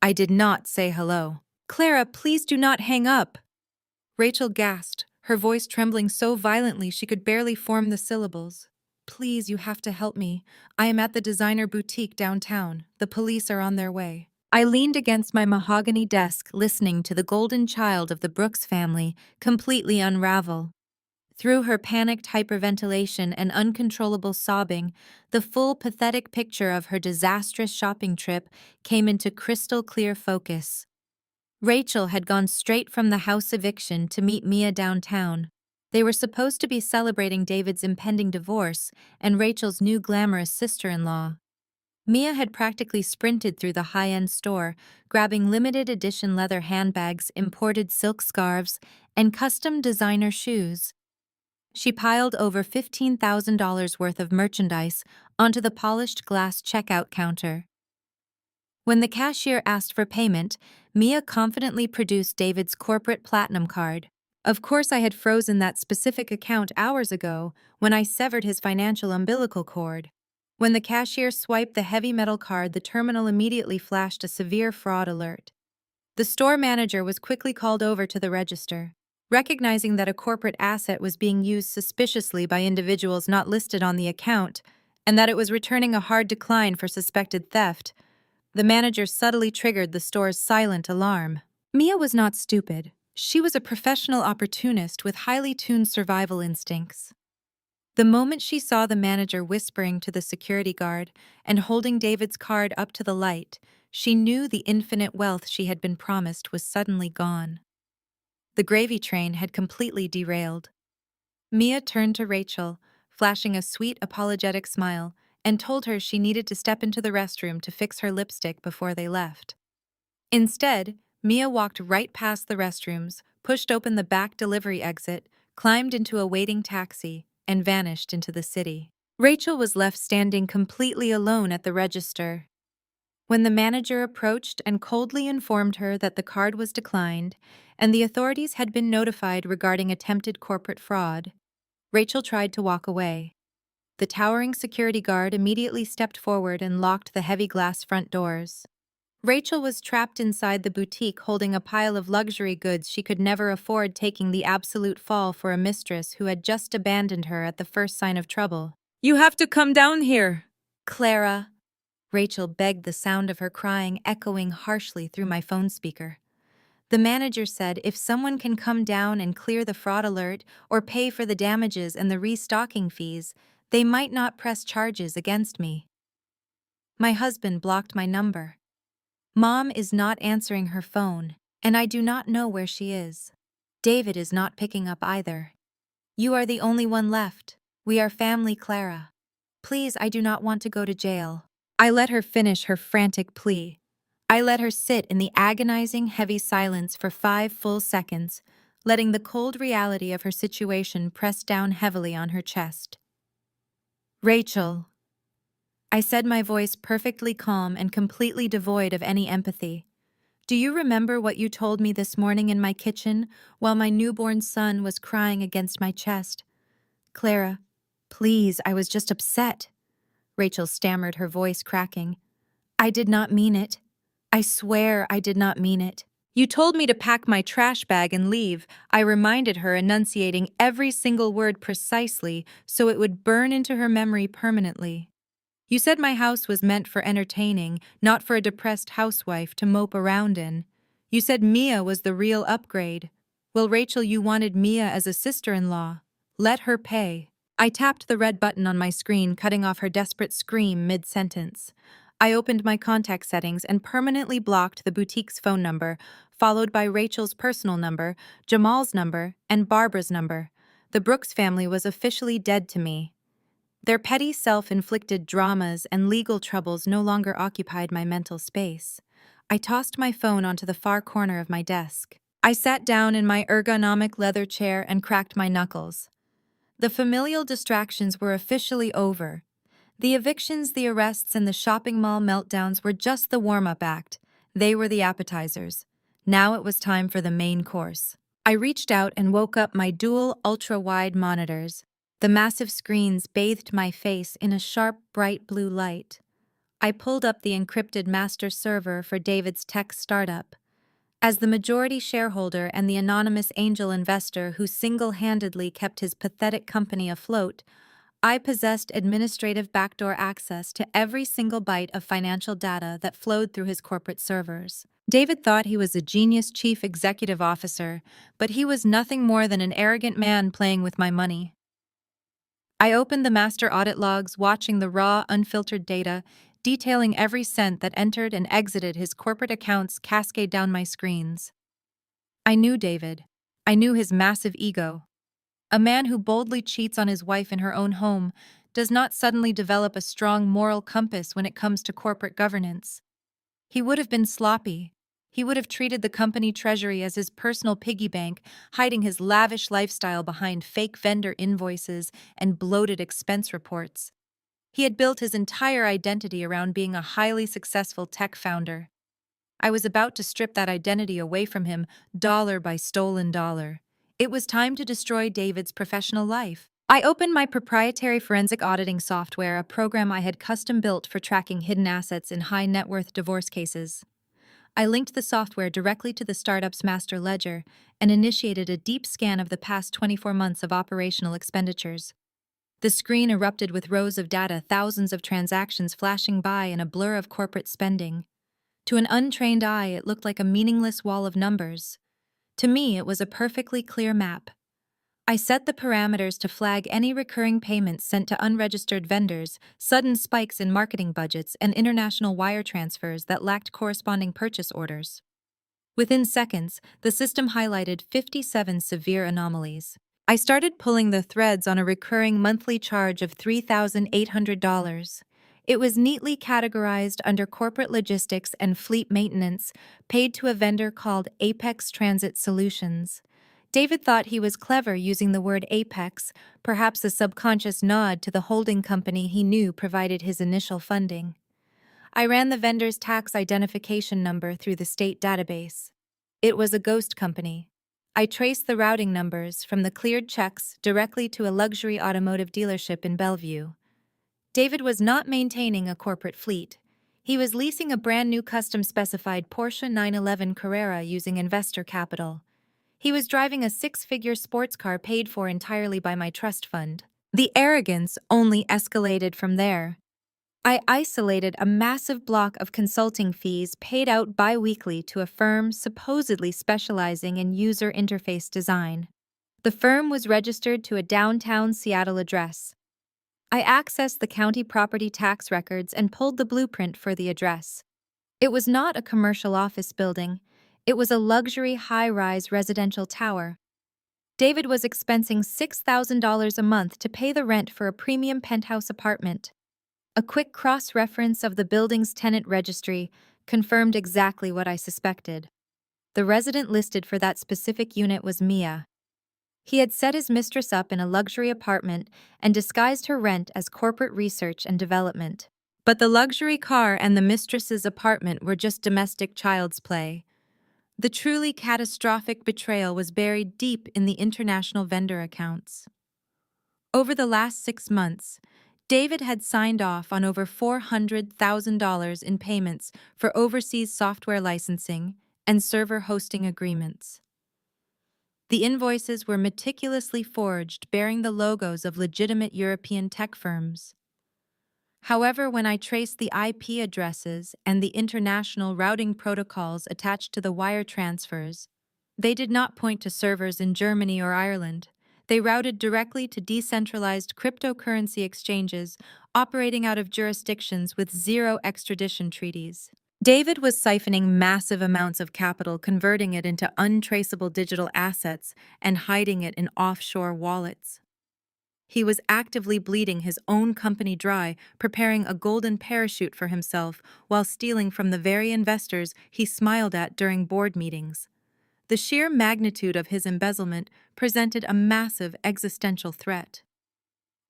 I did not say hello. "Clara, please do not hang up." Rachel gasped, her voice trembling so violently she could barely form the syllables. "Please, you have to help me. I am at the designer boutique downtown. The police are on their way." I leaned against my mahogany desk, listening to the golden child of the Brooks family completely unravel. Through her panicked hyperventilation and uncontrollable sobbing, the full pathetic picture of her disastrous shopping trip came into crystal clear focus. Rachel had gone straight from the house eviction to meet Mia downtown. They were supposed to be celebrating David's impending divorce and Rachel's new glamorous sister-in-law. Mia had practically sprinted through the high-end store, grabbing limited edition leather handbags, imported silk scarves, and custom designer shoes. She piled over $15,000 worth of merchandise onto the polished glass checkout counter. When the cashier asked for payment, Mia confidently produced David's corporate platinum card. Of course, I had frozen that specific account hours ago when I severed his financial umbilical cord. When the cashier swiped the heavy metal card, the terminal immediately flashed a severe fraud alert. The store manager was quickly called over to the register. Recognizing that a corporate asset was being used suspiciously by individuals not listed on the account, and that it was returning a hard decline for suspected theft, the manager subtly triggered the store's silent alarm. Mia was not stupid. She was a professional opportunist with highly tuned survival instincts. The moment she saw the manager whispering to the security guard and holding David's card up to the light, she knew the infinite wealth she had been promised was suddenly gone. The gravy train had completely derailed. Mia turned to Rachel, flashing a sweet, apologetic smile, and told her she needed to step into the restroom to fix her lipstick before they left. Instead, Mia walked right past the restrooms, pushed open the back delivery exit, climbed into a waiting taxi, and vanished into the city. Rachel was left standing completely alone at the register. When the manager approached and coldly informed her that the card was declined and the authorities had been notified regarding attempted corporate fraud, Rachel tried to walk away. The towering security guard immediately stepped forward and locked the heavy glass front doors. Rachel was trapped inside the boutique holding a pile of luxury goods she could never afford, taking the absolute fall for a mistress who had just abandoned her at the first sign of trouble. "You have to come down here!" "Clara," Rachel begged, the sound of her crying echoing harshly through my phone speaker. The manager said if someone can come down and clear the fraud alert or pay for the damages and the restocking fees, they might not press charges against me. My husband blocked my number. Mom is not answering her phone, and I do not know where she is. David is not picking up either. You are the only one left. We are family, Clara. Please, I do not want to go to jail. I let her finish her frantic plea. I let her sit in the agonizing, heavy silence for 5 full seconds, letting the cold reality of her situation press down heavily on her chest. "Rachel," I said, my voice perfectly calm and completely devoid of any empathy. "Do you remember what you told me this morning in my kitchen while my newborn son was crying against my chest?" "Clara, please, I was just upset," Rachel stammered, her voice cracking. "I did not mean it. I swear I did not mean it." "You told me to pack my trash bag and leave," I reminded her, enunciating every single word precisely so it would burn into her memory permanently. "You said my house was meant for entertaining, not for a depressed housewife to mope around in. You said Mia was the real upgrade. Well, Rachel, you wanted Mia as a sister-in-law. Let her pay." I tapped the red button on my screen, cutting off her desperate scream mid-sentence. I opened my contact settings and permanently blocked the boutique's phone number, followed by Rachel's personal number, Jamal's number, and Barbara's number. The Brooks family was officially dead to me. Their petty self-inflicted dramas and legal troubles no longer occupied my mental space. I tossed my phone onto the far corner of my desk. I sat down in my ergonomic leather chair and cracked my knuckles. The familial distractions were officially over. The evictions, the arrests, and the shopping mall meltdowns were just the warm-up act. They were the appetizers. Now it was time for the main course. I reached out and woke up my dual ultra-wide monitors. The massive screens bathed my face in a sharp, bright blue light. I pulled up the encrypted master server for David's tech startup. As the majority shareholder and the anonymous angel investor who single-handedly kept his pathetic company afloat, I possessed administrative backdoor access to every single byte of financial data that flowed through his corporate servers. David thought he was a genius chief executive officer, but he was nothing more than an arrogant man playing with my money. I opened the master audit logs, watching the raw, unfiltered data, detailing every cent that entered and exited his corporate accounts cascade down my screens. I knew David. I knew his massive ego. A man who boldly cheats on his wife in her own home does not suddenly develop a strong moral compass when it comes to corporate governance. He would have been sloppy. He would have treated the company treasury as his personal piggy bank, hiding his lavish lifestyle behind fake vendor invoices and bloated expense reports. He had built his entire identity around being a highly successful tech founder. I was about to strip that identity away from him, dollar by stolen dollar. It was time to destroy David's professional life. I opened my proprietary forensic auditing software, a program I had custom-built for tracking hidden assets in high-net-worth divorce cases. I linked the software directly to the startup's master ledger and initiated a deep scan of the past 24 months of operational expenditures. The screen erupted with rows of data, thousands of transactions flashing by in a blur of corporate spending. To an untrained eye, it looked like a meaningless wall of numbers. To me, it was a perfectly clear map. I set the parameters to flag any recurring payments sent to unregistered vendors, sudden spikes in marketing budgets, and international wire transfers that lacked corresponding purchase orders. Within seconds, the system highlighted 57 severe anomalies. I started pulling the threads on a recurring monthly charge of $3,800. It was neatly categorized under corporate logistics and fleet maintenance, paid to a vendor called Apex Transit Solutions. David thought he was clever using the word Apex, perhaps a subconscious nod to the holding company he knew provided his initial funding. I ran the vendor's tax identification number through the state database. It was a ghost company. I traced the routing numbers from the cleared checks directly to a luxury automotive dealership in Bellevue. David was not maintaining a corporate fleet. He was leasing a brand new custom-specified Porsche 911 Carrera using investor capital. He was driving a six-figure sports car paid for entirely by my trust fund. The arrogance only escalated from there. I isolated a massive block of consulting fees paid out bi-weekly to a firm supposedly specializing in user interface design. The firm was registered to a downtown Seattle address. I accessed the county property tax records and pulled the blueprint for the address. It was not a commercial office building. It was a luxury high-rise residential tower. David was expensing $6,000 a month to pay the rent for a premium penthouse apartment. A quick cross-reference of the building's tenant registry confirmed exactly what I suspected. The resident listed for that specific unit was Mia. He had set his mistress up in a luxury apartment and disguised her rent as corporate research and development. But the luxury car and the mistress's apartment were just domestic child's play. The truly catastrophic betrayal was buried deep in the international vendor accounts. Over the last 6 months, David had signed off on over $400,000 in payments for overseas software licensing and server hosting agreements. The invoices were meticulously forged, bearing the logos of legitimate European tech firms. However, when I traced the IP addresses and the international routing protocols attached to the wire transfers, they did not point to servers in Germany or Ireland. They routed directly to decentralized cryptocurrency exchanges operating out of jurisdictions with zero extradition treaties. David was siphoning massive amounts of capital, converting it into untraceable digital assets and hiding it in offshore wallets. He was actively bleeding his own company dry, preparing a golden parachute for himself while stealing from the very investors he smiled at during board meetings. The sheer magnitude of his embezzlement presented a massive existential threat.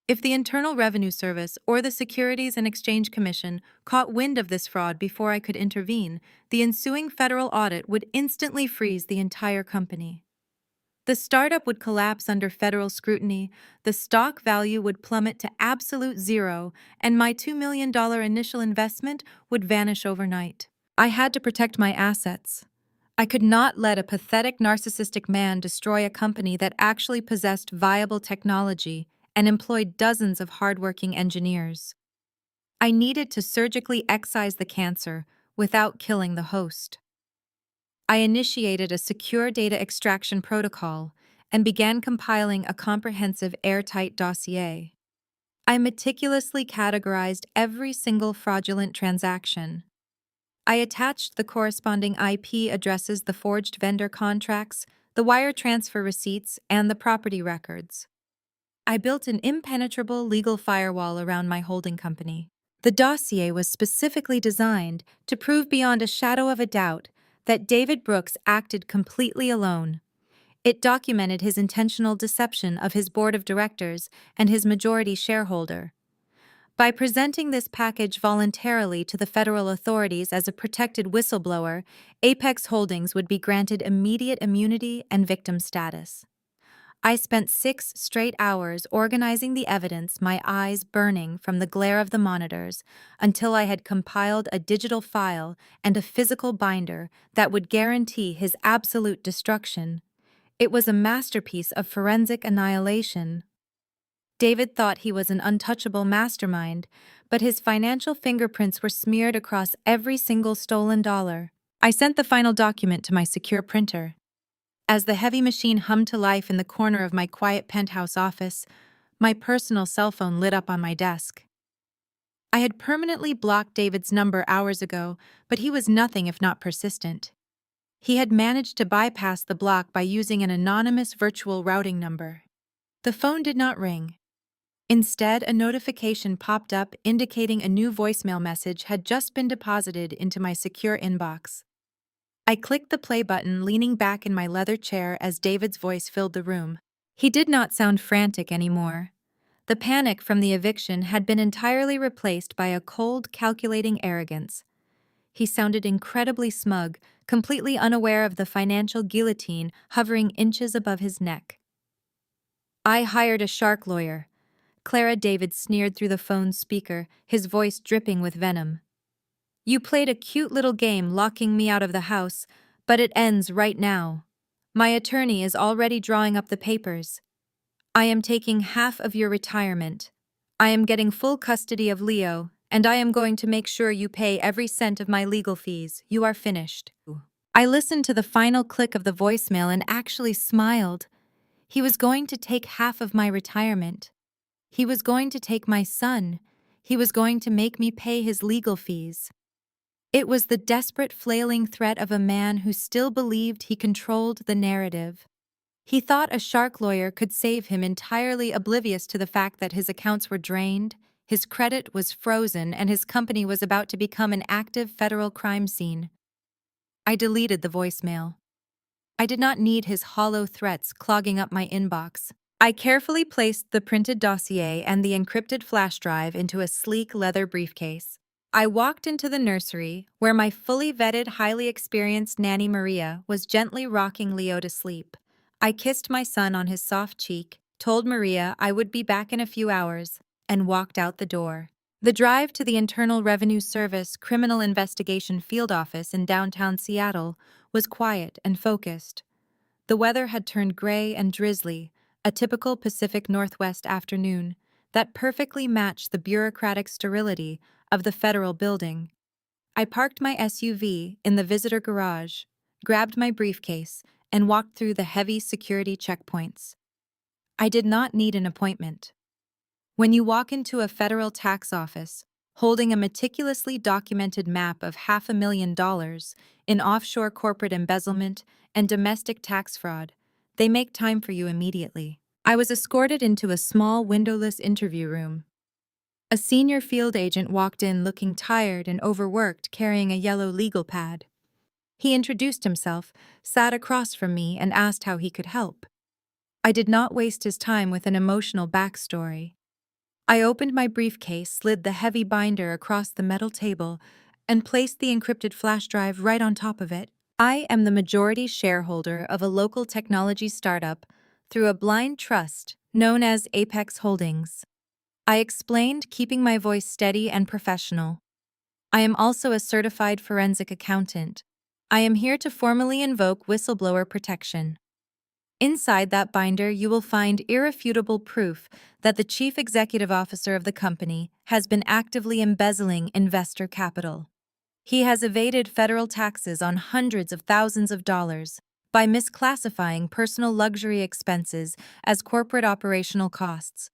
If the Internal Revenue Service or the Securities and Exchange Commission caught wind of this fraud before I could intervene, the ensuing federal audit would instantly freeze the entire company. The startup would collapse under federal scrutiny, the stock value would plummet to absolute zero, and my $2 million initial investment would vanish overnight. I had to protect my assets. I could not let a pathetic narcissistic man destroy a company that actually possessed viable technology and employed dozens of hardworking engineers. I needed to surgically excise the cancer without killing the host. I initiated a secure data extraction protocol and began compiling a comprehensive airtight dossier. I meticulously categorized every single fraudulent transaction. I attached the corresponding IP addresses, the forged vendor contracts, the wire transfer receipts, and the property records. I built an impenetrable legal firewall around my holding company. The dossier was specifically designed to prove beyond a shadow of a doubt that David Brooks acted completely alone. It documented his intentional deception of his board of directors and his majority shareholder. By presenting this package voluntarily to the federal authorities as a protected whistleblower, Apex Holdings would be granted immediate immunity and victim status. I spent 6 straight hours organizing the evidence, my eyes burning from the glare of the monitors, until I had compiled a digital file and a physical binder that would guarantee his absolute destruction. It was a masterpiece of forensic annihilation. David thought he was an untouchable mastermind, but his financial fingerprints were smeared across every single stolen dollar. I sent the final document to my secure printer. As the heavy machine hummed to life in the corner of my quiet penthouse office, my personal cell phone lit up on my desk. I had permanently blocked David's number hours ago, but he was nothing if not persistent. He had managed to bypass the block by using an anonymous virtual routing number. The phone did not ring. Instead, a notification popped up indicating a new voicemail message had just been deposited into my secure inbox. I clicked the play button, leaning back in my leather chair as David's voice filled the room. He did not sound frantic anymore. The panic from the eviction had been entirely replaced by a cold, calculating arrogance. He sounded incredibly smug, completely unaware of the financial guillotine hovering inches above his neck. "I hired a shark lawyer," Clara David sneered through the phone's speaker, his voice dripping with venom. "You played a cute little game locking me out of the house, but it ends right now. My attorney is already drawing up the papers. I am taking half of your retirement. I am getting full custody of Leo, and I am going to make sure you pay every cent of my legal fees. You are finished." I listened to the final click of the voicemail and actually smiled. He was going to take half of my retirement. He was going to take my son. He was going to make me pay his legal fees. It was the desperate, flailing threat of a man who still believed he controlled the narrative. He thought a shark lawyer could save him, entirely oblivious to the fact that his accounts were drained, his credit was frozen, and his company was about to become an active federal crime scene. I deleted the voicemail. I did not need his hollow threats clogging up my inbox. I carefully placed the printed dossier and the encrypted flash drive into a sleek leather briefcase. I walked into the nursery, where my fully vetted, highly experienced nanny Maria was gently rocking Leo to sleep. I kissed my son on his soft cheek, told Maria I would be back in a few hours, and walked out the door. The drive to the Internal Revenue Service Criminal Investigation Field Office in downtown Seattle was quiet and focused. The weather had turned gray and drizzly, a typical Pacific Northwest afternoon that perfectly matched the bureaucratic sterility of the federal building. I parked my SUV in the visitor garage, grabbed my briefcase, and walked through the heavy security checkpoints. I did not need an appointment. When you walk into a federal tax office, holding a meticulously documented map of $500,000 in offshore corporate embezzlement and domestic tax fraud, they make time for you immediately. I was escorted into a small windowless interview room. A senior field agent walked in looking tired and overworked, carrying a yellow legal pad. He introduced himself, sat across from me, and asked how he could help. I did not waste his time with an emotional backstory. I opened my briefcase, slid the heavy binder across the metal table, and placed the encrypted flash drive right on top of it. I am the majority shareholder of a local technology startup through a blind trust known as Apex Holdings. I explained, keeping my voice steady and professional. I am also a certified forensic accountant. I am here to formally invoke whistleblower protection. Inside that binder, you will find irrefutable proof that the chief executive officer of the company has been actively embezzling investor capital. He has evaded federal taxes on hundreds of thousands of dollars by misclassifying personal luxury expenses as corporate operational costs.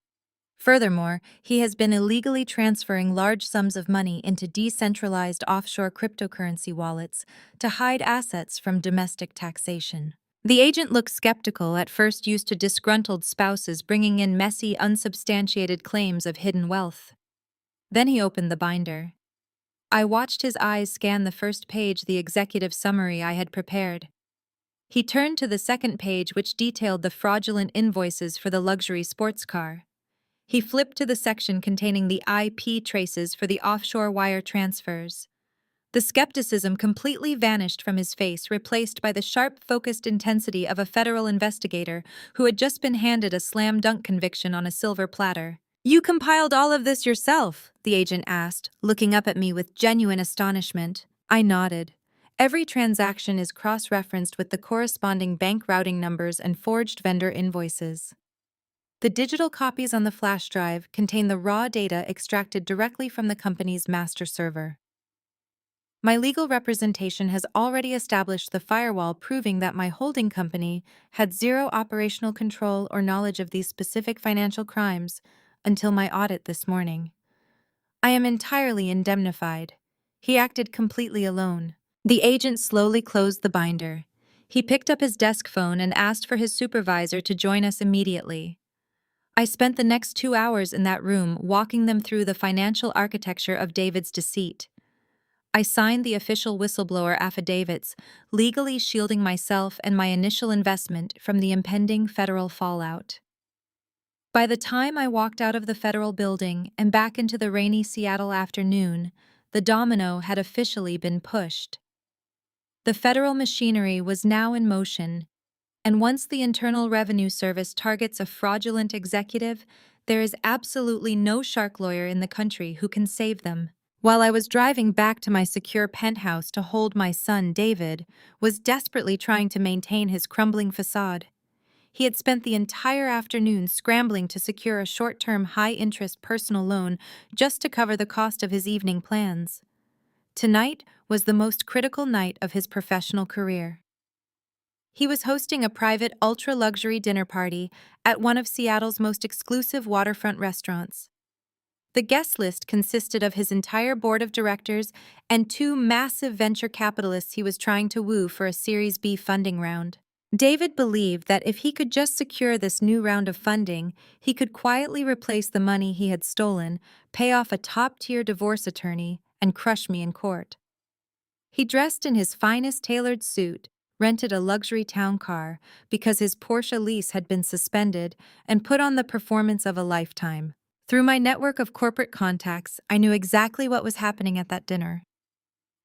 Furthermore, he has been illegally transferring large sums of money into decentralized offshore cryptocurrency wallets to hide assets from domestic taxation. The agent looked skeptical, at first used to disgruntled spouses bringing in messy, unsubstantiated claims of hidden wealth. Then he opened the binder. I watched his eyes scan the first page, the executive summary I had prepared. He turned to the second page, which detailed the fraudulent invoices for the luxury sports car. He flipped to the section containing the IP traces for the offshore wire transfers. The skepticism completely vanished from his face, replaced by the sharp, focused intensity of a federal investigator who had just been handed a slam-dunk conviction on a silver platter. "You compiled all of this yourself?" the agent asked, looking up at me with genuine astonishment. I nodded. Every transaction is cross-referenced with the corresponding bank routing numbers and forged vendor invoices. The digital copies on the flash drive contain the raw data extracted directly from the company's master server. My legal representation has already established the firewall, proving that my holding company had zero operational control or knowledge of these specific financial crimes until my audit this morning. I am entirely indemnified. He acted completely alone. The agent slowly closed the binder. He picked up his desk phone and asked for his supervisor to join us immediately. I spent the next 2 hours in that room walking them through the financial architecture of David's deceit. I signed the official whistleblower affidavits, legally shielding myself and my initial investment from the impending federal fallout. By the time I walked out of the federal building and back into the rainy Seattle afternoon, the domino had officially been pushed. The federal machinery was now in motion, and once the Internal Revenue Service targets a fraudulent executive, there is absolutely no shark lawyer in the country who can save them. While I was driving back to my secure penthouse to hold my son, David was desperately trying to maintain his crumbling facade. He had spent the entire afternoon scrambling to secure a short-term, high-interest personal loan just to cover the cost of his evening plans. Tonight was the most critical night of his professional career. He was hosting a private, ultra-luxury dinner party at one of Seattle's most exclusive waterfront restaurants. The guest list consisted of his entire board of directors and 2 massive venture capitalists he was trying to woo for a Series B funding round. David believed that if he could just secure this new round of funding, he could quietly replace the money he had stolen, pay off a top-tier divorce attorney, and crush me in court. He dressed in his finest tailored suit, rented a luxury town car because his Porsche lease had been suspended, and put on the performance of a lifetime. Through my network of corporate contacts, I knew exactly what was happening at that dinner.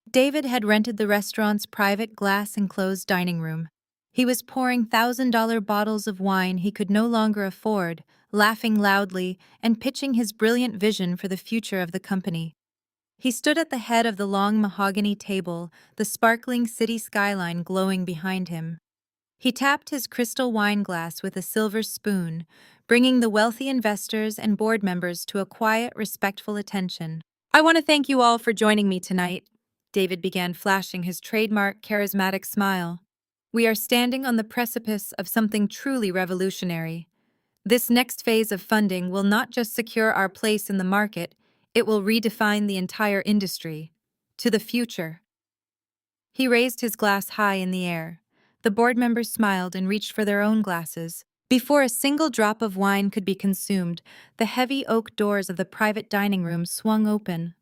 David had rented the restaurant's private glass-enclosed dining room. He was pouring $1,000 bottles of wine he could no longer afford, laughing loudly, and pitching his brilliant vision for the future of the company. He stood at the head of the long mahogany table, the sparkling city skyline glowing behind him. He tapped his crystal wine glass with a silver spoon, bringing the wealthy investors and board members to a quiet, respectful attention. "I want to thank you all for joining me tonight," David began, flashing his trademark charismatic smile. "We are standing on the precipice of something truly revolutionary. This next phase of funding will not just secure our place in the market, it will redefine the entire industry. To the future. He raised his glass high in the air. The board members smiled and reached for their own glasses. Before a single drop of wine could be consumed, the heavy oak doors of the private dining room swung open.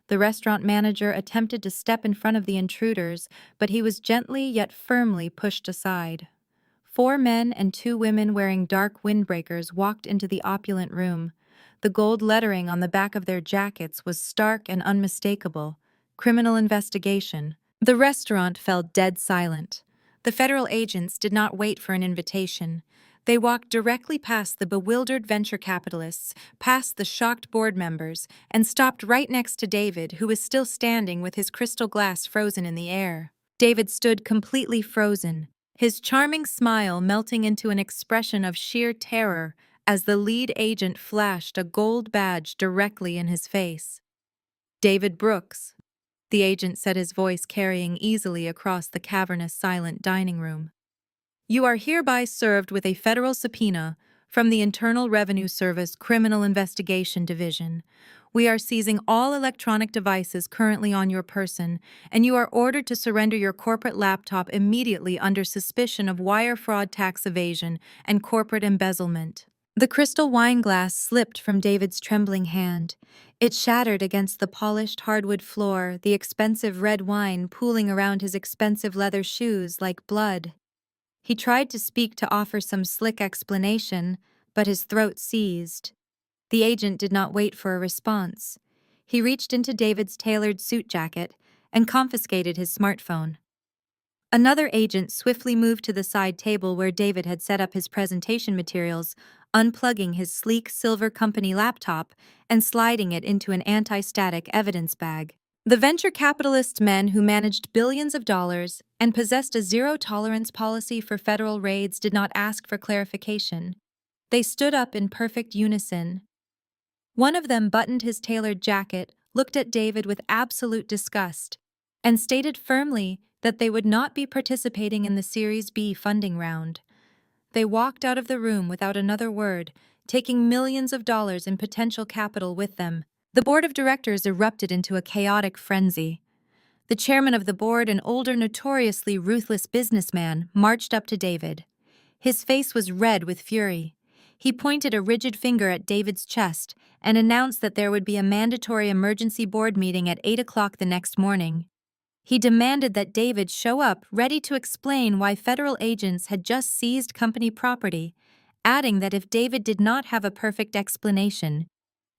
The restaurant manager attempted to step in front of the intruders, but he was gently yet firmly pushed aside. 4 men and 2 women wearing dark windbreakers walked into the opulent room. The gold lettering on the back of their jackets was stark and unmistakable. Criminal investigation. The restaurant fell dead silent. The federal agents did not wait for an invitation. They walked directly past the bewildered venture capitalists, past the shocked board members, and stopped right next to David, who was still standing with his crystal glass frozen in the air. David stood completely frozen, his charming smile melting into an expression of sheer terror as the lead agent flashed a gold badge directly in his face. David Brooks, the agent said, his voice carrying easily across the cavernous, silent dining room. You are hereby served with a federal subpoena from the Internal Revenue Service Criminal Investigation Division. We are seizing all electronic devices currently on your person, and you are ordered to surrender your corporate laptop immediately under suspicion of wire fraud, tax evasion, and corporate embezzlement. The crystal wine glass slipped from David's trembling hand. It shattered against the polished hardwood floor, the expensive red wine pooling around his expensive leather shoes like blood. He tried to speak to offer some slick explanation, but his throat seized. The agent did not wait for a response. He reached into David's tailored suit jacket and confiscated his smartphone. Another agent swiftly moved to the side table where David had set up his presentation materials, unplugging his sleek silver company laptop and sliding it into an anti-static evidence bag. The venture capitalist men who managed billions of dollars and possessed a zero-tolerance policy for federal raids did not ask for clarification. They stood up in perfect unison. One of them buttoned his tailored jacket, looked at David with absolute disgust, and stated firmly that they would not be participating in the Series B funding round. They walked out of the room without another word, taking millions of dollars in potential capital with them. The board of directors erupted into a chaotic frenzy. The chairman of the board, an older, notoriously ruthless businessman, marched up to David. His face was red with fury. He pointed a rigid finger at David's chest and announced that there would be a mandatory emergency board meeting at 8 o'clock the next morning. He demanded that David show up ready to explain why federal agents had just seized company property, adding that if David did not have a perfect explanation,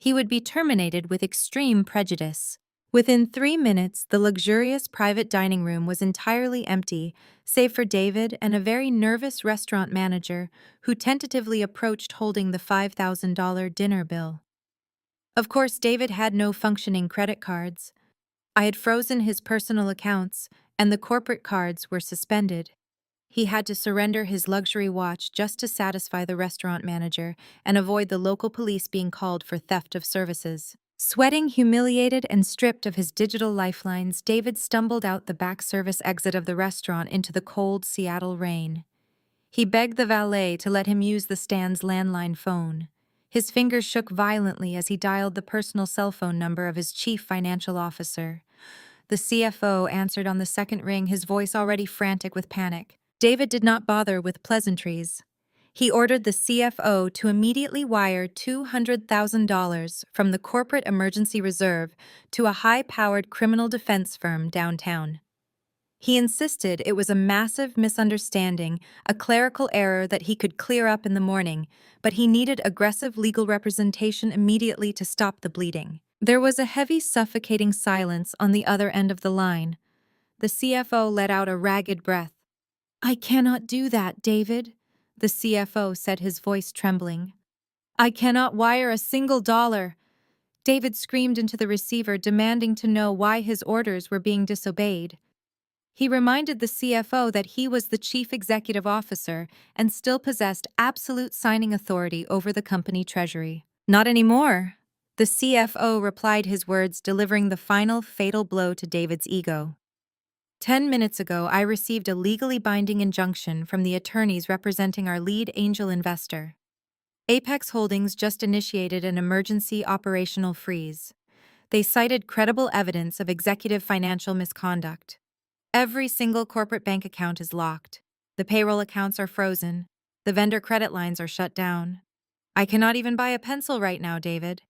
he would be terminated with extreme prejudice. Within 3 minutes, the luxurious private dining room was entirely empty, save for David and a very nervous restaurant manager who tentatively approached holding the $5,000 dinner bill. Of course, David had no functioning credit cards. I had frozen his personal accounts, and the corporate cards were suspended. He had to surrender his luxury watch just to satisfy the restaurant manager and avoid the local police being called for theft of services. Sweating, humiliated, and stripped of his digital lifelines, David stumbled out the back service exit of the restaurant into the cold Seattle rain. He begged the valet to let him use the stand's landline phone. His fingers shook violently as he dialed the personal cell phone number of his chief financial officer. The CFO answered on the second ring, his voice already frantic with panic. David did not bother with pleasantries. He ordered the CFO to immediately wire $200,000 from the corporate emergency reserve to a high-powered criminal defense firm downtown. He insisted it was a massive misunderstanding, a clerical error that he could clear up in the morning, but he needed aggressive legal representation immediately to stop the bleeding. There was a heavy, suffocating silence on the other end of the line. The CFO let out a ragged breath. "I cannot do that, David," the CFO said, his voice trembling. "I cannot wire a single dollar." David screamed into the receiver, demanding to know why his orders were being disobeyed. He reminded the CFO that he was the chief executive officer and still possessed absolute signing authority over the company treasury. "Not anymore," the CFO replied, his words delivering the final fatal blow to David's ego. 10 minutes ago, I received a legally binding injunction from the attorneys representing our lead angel investor. Apex Holdings just initiated an emergency operational freeze. They cited credible evidence of executive financial misconduct. Every single corporate bank account is locked. The payroll accounts are frozen. The vendor credit lines are shut down. I cannot even buy a pencil right now, David.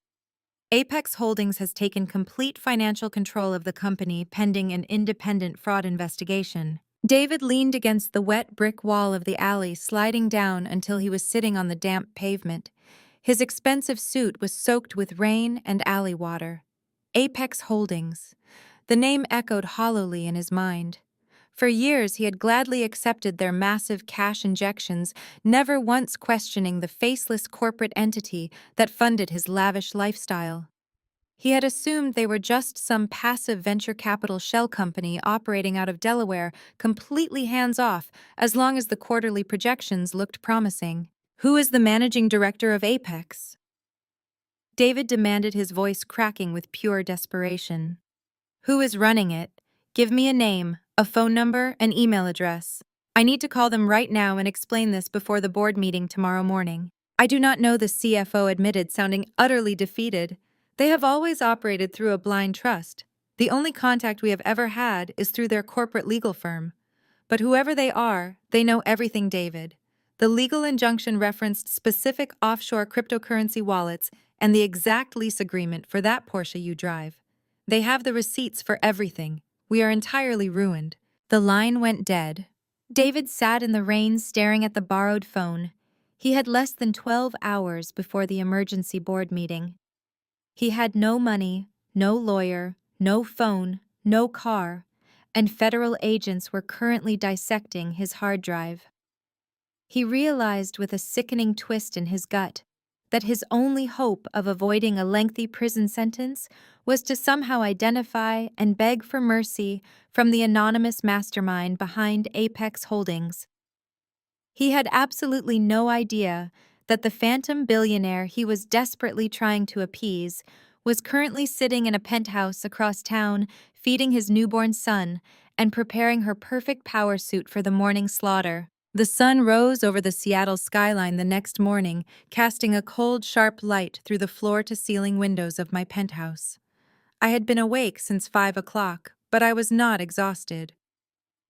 Apex Holdings has taken complete financial control of the company pending an independent fraud investigation. David leaned against the wet brick wall of the alley, sliding down until he was sitting on the damp pavement. His expensive suit was soaked with rain and alley water. Apex Holdings. The name echoed hollowly in his mind. For years, he had gladly accepted their massive cash injections, never once questioning the faceless corporate entity that funded his lavish lifestyle. He had assumed they were just some passive venture capital shell company operating out of Delaware, completely hands-off, as long as the quarterly projections looked promising. Who is the managing director of Apex? David demanded, his voice cracking with pure desperation. Who is running it? Give me a name, a phone number, an email address. I need to call them right now and explain this before the board meeting tomorrow morning. I do not know, the CFO admitted, sounding utterly defeated. They have always operated through a blind trust. The only contact we have ever had is through their corporate legal firm. But whoever they are, they know everything, David. The legal injunction referenced specific offshore cryptocurrency wallets and the exact lease agreement for that Porsche you drive. They have the receipts for everything. We are entirely ruined. The line went dead. David sat in the rain staring at the borrowed phone. He had less than 12 hours before the emergency board meeting. He had no money, no lawyer, no phone, no car, and federal agents were currently dissecting his hard drive. He realized with a sickening twist in his gut that his only hope of avoiding a lengthy prison sentence was to somehow identify and beg for mercy from the anonymous mastermind behind Apex Holdings. He had absolutely no idea that the phantom billionaire he was desperately trying to appease was currently sitting in a penthouse across town, feeding his newborn son and preparing her perfect power suit for the morning slaughter. The sun rose over the Seattle skyline the next morning, casting a cold, sharp light through the floor-to-ceiling windows of my penthouse. I had been awake since 5 o'clock, but I was not exhausted.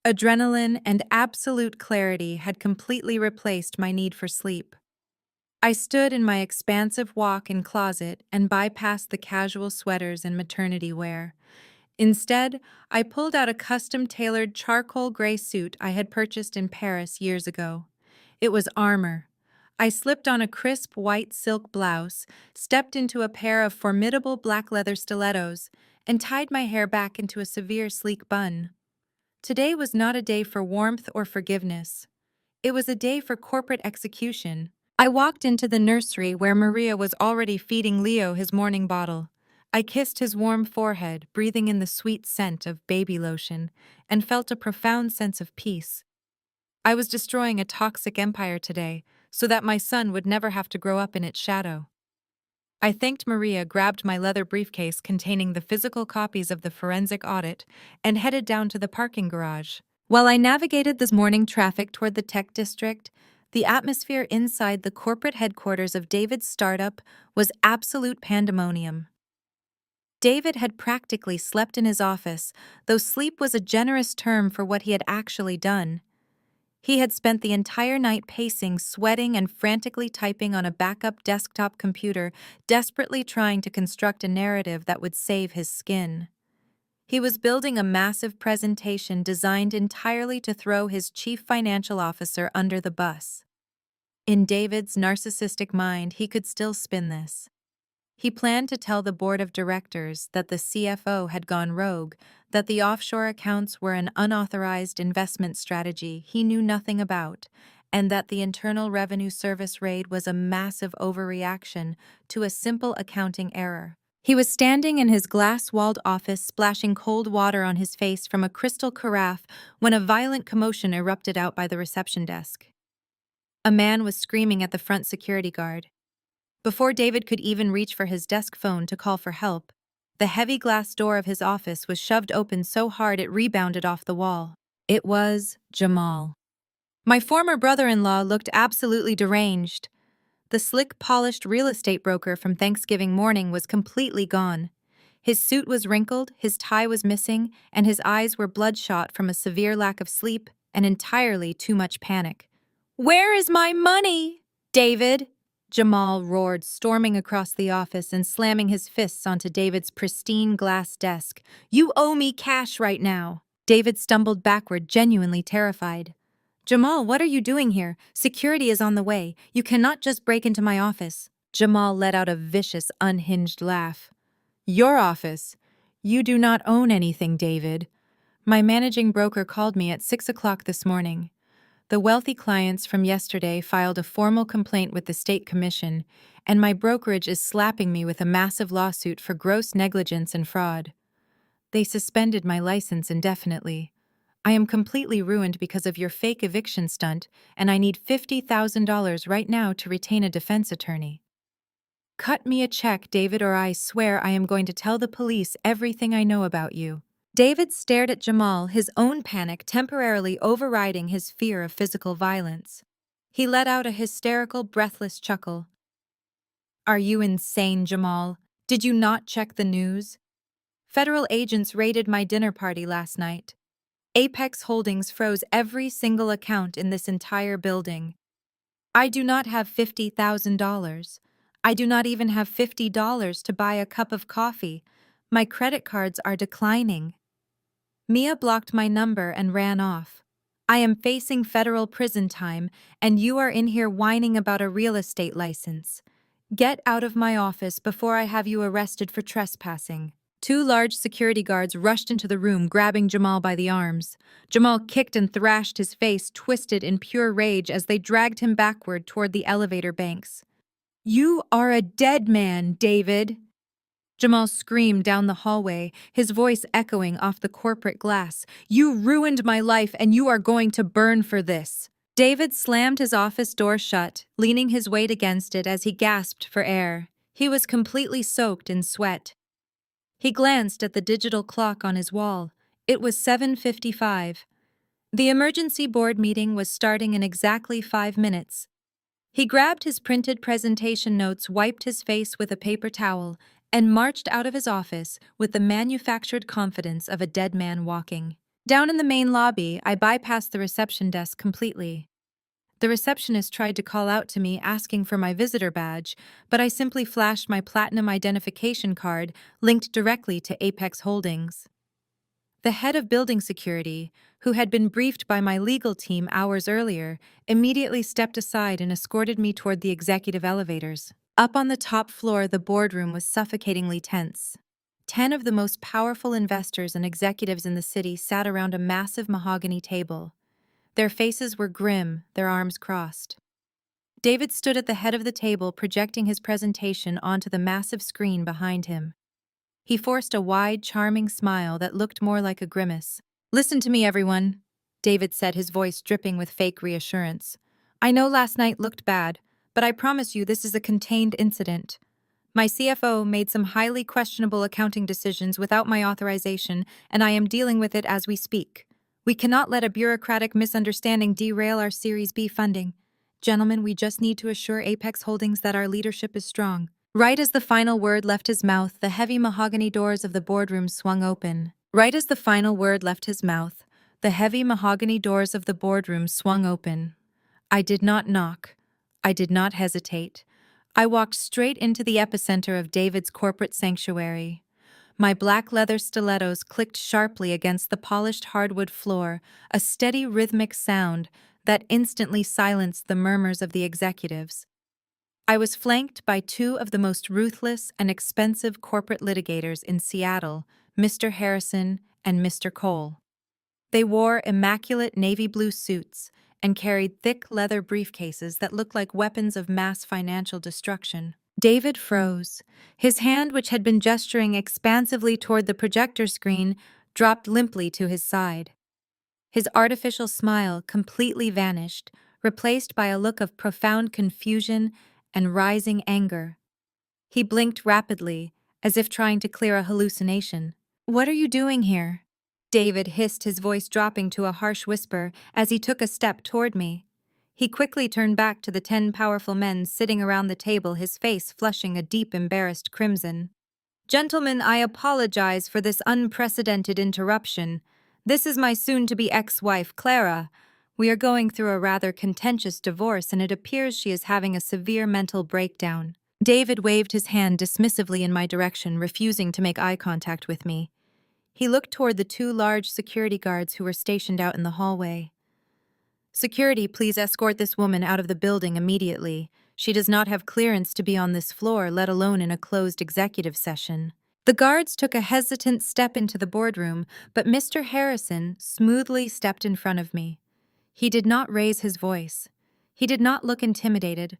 Adrenaline and absolute clarity had completely replaced my need for sleep. I stood in my expansive walk-in closet and bypassed the casual sweaters and maternity wear. Instead, I pulled out a custom-tailored charcoal gray suit I had purchased in Paris years ago. It was armor. I slipped on a crisp white silk blouse, stepped into a pair of formidable black leather stilettos, and tied my hair back into a severe sleek bun. Today was not a day for warmth or forgiveness. It was a day for corporate execution. I walked into the nursery where Maria was already feeding Leo his morning bottle. I kissed his warm forehead, breathing in the sweet scent of baby lotion, and felt a profound sense of peace. I was destroying a toxic empire today, so that my son would never have to grow up in its shadow. I thanked Maria, grabbed my leather briefcase containing the physical copies of the forensic audit, and headed down to the parking garage. While I navigated this morning traffic toward the tech district, the atmosphere inside the corporate headquarters of David's startup was absolute pandemonium. David had practically slept in his office, though sleep was a generous term for what he had actually done. He had spent the entire night pacing, sweating, and frantically typing on a backup desktop computer, desperately trying to construct a narrative that would save his skin. He was building a massive presentation designed entirely to throw his chief financial officer under the bus. In David's narcissistic mind, he could still spin this. He planned to tell the board of directors that the CFO had gone rogue, that the offshore accounts were an unauthorized investment strategy he knew nothing about, and that the Internal Revenue Service raid was a massive overreaction to a simple accounting error. He was standing in his glass-walled office, splashing cold water on his face from a crystal carafe, when a violent commotion erupted out by the reception desk. A man was screaming at the front security guard. Before David could even reach for his desk phone to call for help, the heavy glass door of his office was shoved open so hard it rebounded off the wall. It was Jamal. My former brother-in-law looked absolutely deranged. The slick, polished real estate broker from Thanksgiving morning was completely gone. His suit was wrinkled, his tie was missing, and his eyes were bloodshot from a severe lack of sleep and entirely too much panic. "Where is my money, David?" Jamal roared, storming across the office and slamming his fists onto David's pristine glass desk. "You owe me cash right now." David stumbled backward, genuinely terrified. "Jamal, what are you doing here? Security is on the way. You cannot just break into my office." Jamal let out a vicious, unhinged laugh. "Your office? You do not own anything, David. My managing broker called me at 6 o'clock this morning. The wealthy clients from yesterday filed a formal complaint with the state commission, and my brokerage is slapping me with a massive lawsuit for gross negligence and fraud. They suspended my license indefinitely. I am completely ruined because of your fake eviction stunt, and I need $50,000 right now to retain a defense attorney. Cut me a check, David, or I swear I am going to tell the police everything I know about you." David stared at Jamal, his own panic temporarily overriding his fear of physical violence. He let out a hysterical, breathless chuckle. "Are you insane, Jamal? Did you not check the news? Federal agents raided my dinner party last night. Apex Holdings froze every single account in this entire building. I do not have $50,000. I do not even have $50 to buy a cup of coffee. My credit cards are declining. Mia blocked my number and ran off. I am facing federal prison time, and you are in here whining about a real estate license. Get out of my office before I have you arrested for trespassing." Two large security guards rushed into the room, grabbing Jamal by the arms. Jamal kicked and thrashed, his face twisted in pure rage as they dragged him backward toward the elevator banks. "You are a dead man, David!" Jamal screamed down the hallway, his voice echoing off the corporate glass. "You ruined my life, and you are going to burn for this." David slammed his office door shut, leaning his weight against it as he gasped for air. He was completely soaked in sweat. He glanced at the digital clock on his wall. It was 7:55. The emergency board meeting was starting in exactly 5 minutes. He grabbed his printed presentation notes, wiped his face with a paper towel, and marched out of his office with the manufactured confidence of a dead man walking. Down in the main lobby, I bypassed the reception desk completely. The receptionist tried to call out to me asking for my visitor badge, but I simply flashed my platinum identification card linked directly to Apex Holdings. The head of building security, who had been briefed by my legal team hours earlier, immediately stepped aside and escorted me toward the executive elevators. Up on the top floor, the boardroom was suffocatingly tense. 10 of the most powerful investors and executives in the city sat around a massive mahogany table. Their faces were grim, their arms crossed. David stood at the head of the table, projecting his presentation onto the massive screen behind him. He forced a wide, charming smile that looked more like a grimace. "Listen to me, everyone," David said, his voice dripping with fake reassurance. "I know last night looked bad, but I promise you this is a contained incident. My CFO made some highly questionable accounting decisions without my authorization, and I am dealing with it as we speak. We cannot let a bureaucratic misunderstanding derail our Series B funding. Gentlemen, we just need to assure Apex Holdings that our leadership is strong." Right as the final word left his mouth, the heavy mahogany doors of the boardroom swung open. Right as the final word left his mouth, the heavy mahogany doors of the boardroom swung open. I did not knock. I did not hesitate. I walked straight into the epicenter of David's corporate sanctuary. My black leather stilettos clicked sharply against the polished hardwood floor, a steady rhythmic sound that instantly silenced the murmurs of the executives. I was flanked by two of the most ruthless and expensive corporate litigators in Seattle, Mr. Harrison and Mr. Cole. They wore immaculate navy blue suits and carried thick leather briefcases that looked like weapons of mass financial destruction. David froze. His hand, which had been gesturing expansively toward the projector screen, dropped limply to his side. His artificial smile completely vanished, replaced by a look of profound confusion and rising anger. He blinked rapidly, as if trying to clear a hallucination. "What are you doing here?" David hissed, his voice dropping to a harsh whisper as he took a step toward me. He quickly turned back to the 10 powerful men sitting around the table, his face flushing a deep, embarrassed crimson. "Gentlemen, I apologize for this unprecedented interruption. This is my soon-to-be ex-wife, Clara. We are going through a rather contentious divorce, and it appears she is having a severe mental breakdown." David waved his hand dismissively in my direction, refusing to make eye contact with me. He looked toward the 2 large security guards who were stationed out in the hallway. "Security, please escort this woman out of the building immediately. She does not have clearance to be on this floor, let alone in a closed executive session." The guards took a hesitant step into the boardroom, but Mr. Harrison smoothly stepped in front of me. He did not raise his voice. He did not look intimidated.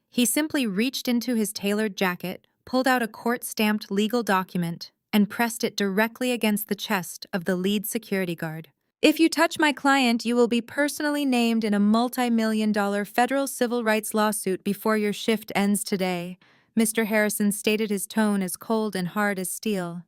He simply reached into his tailored jacket, pulled out a court-stamped legal document, and pressed it directly against the chest of the lead security guard. "If you touch my client, you will be personally named in a multi-million-dollar federal civil rights lawsuit before your shift ends today." Mr. Harrison stated, his tone as cold and hard as steel.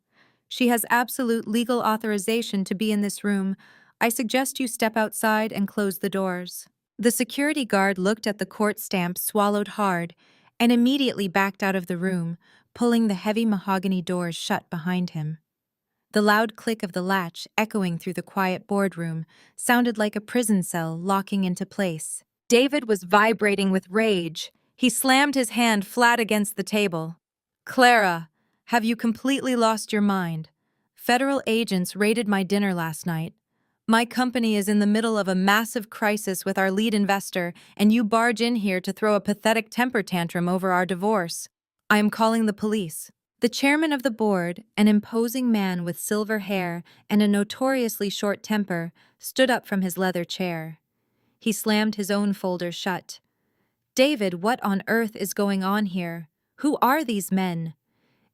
"She has absolute legal authorization to be in this room. I suggest you step outside and close the doors." The security guard looked at the court stamp, swallowed hard, and immediately backed out of the room, pulling the heavy mahogany doors shut behind him. The loud click of the latch, echoing through the quiet boardroom, sounded like a prison cell locking into place. David was vibrating with rage. He slammed his hand flat against the table. "Clara, have you completely lost your mind? Federal agents raided my dinner last night. My company is in the middle of a massive crisis with our lead investor, and you barge in here to throw a pathetic temper tantrum over our divorce. I am calling the police." The chairman of the board, an imposing man with silver hair and a notoriously short temper, stood up from his leather chair. He slammed his own folder shut. "David, what on earth is going on here? Who are these men?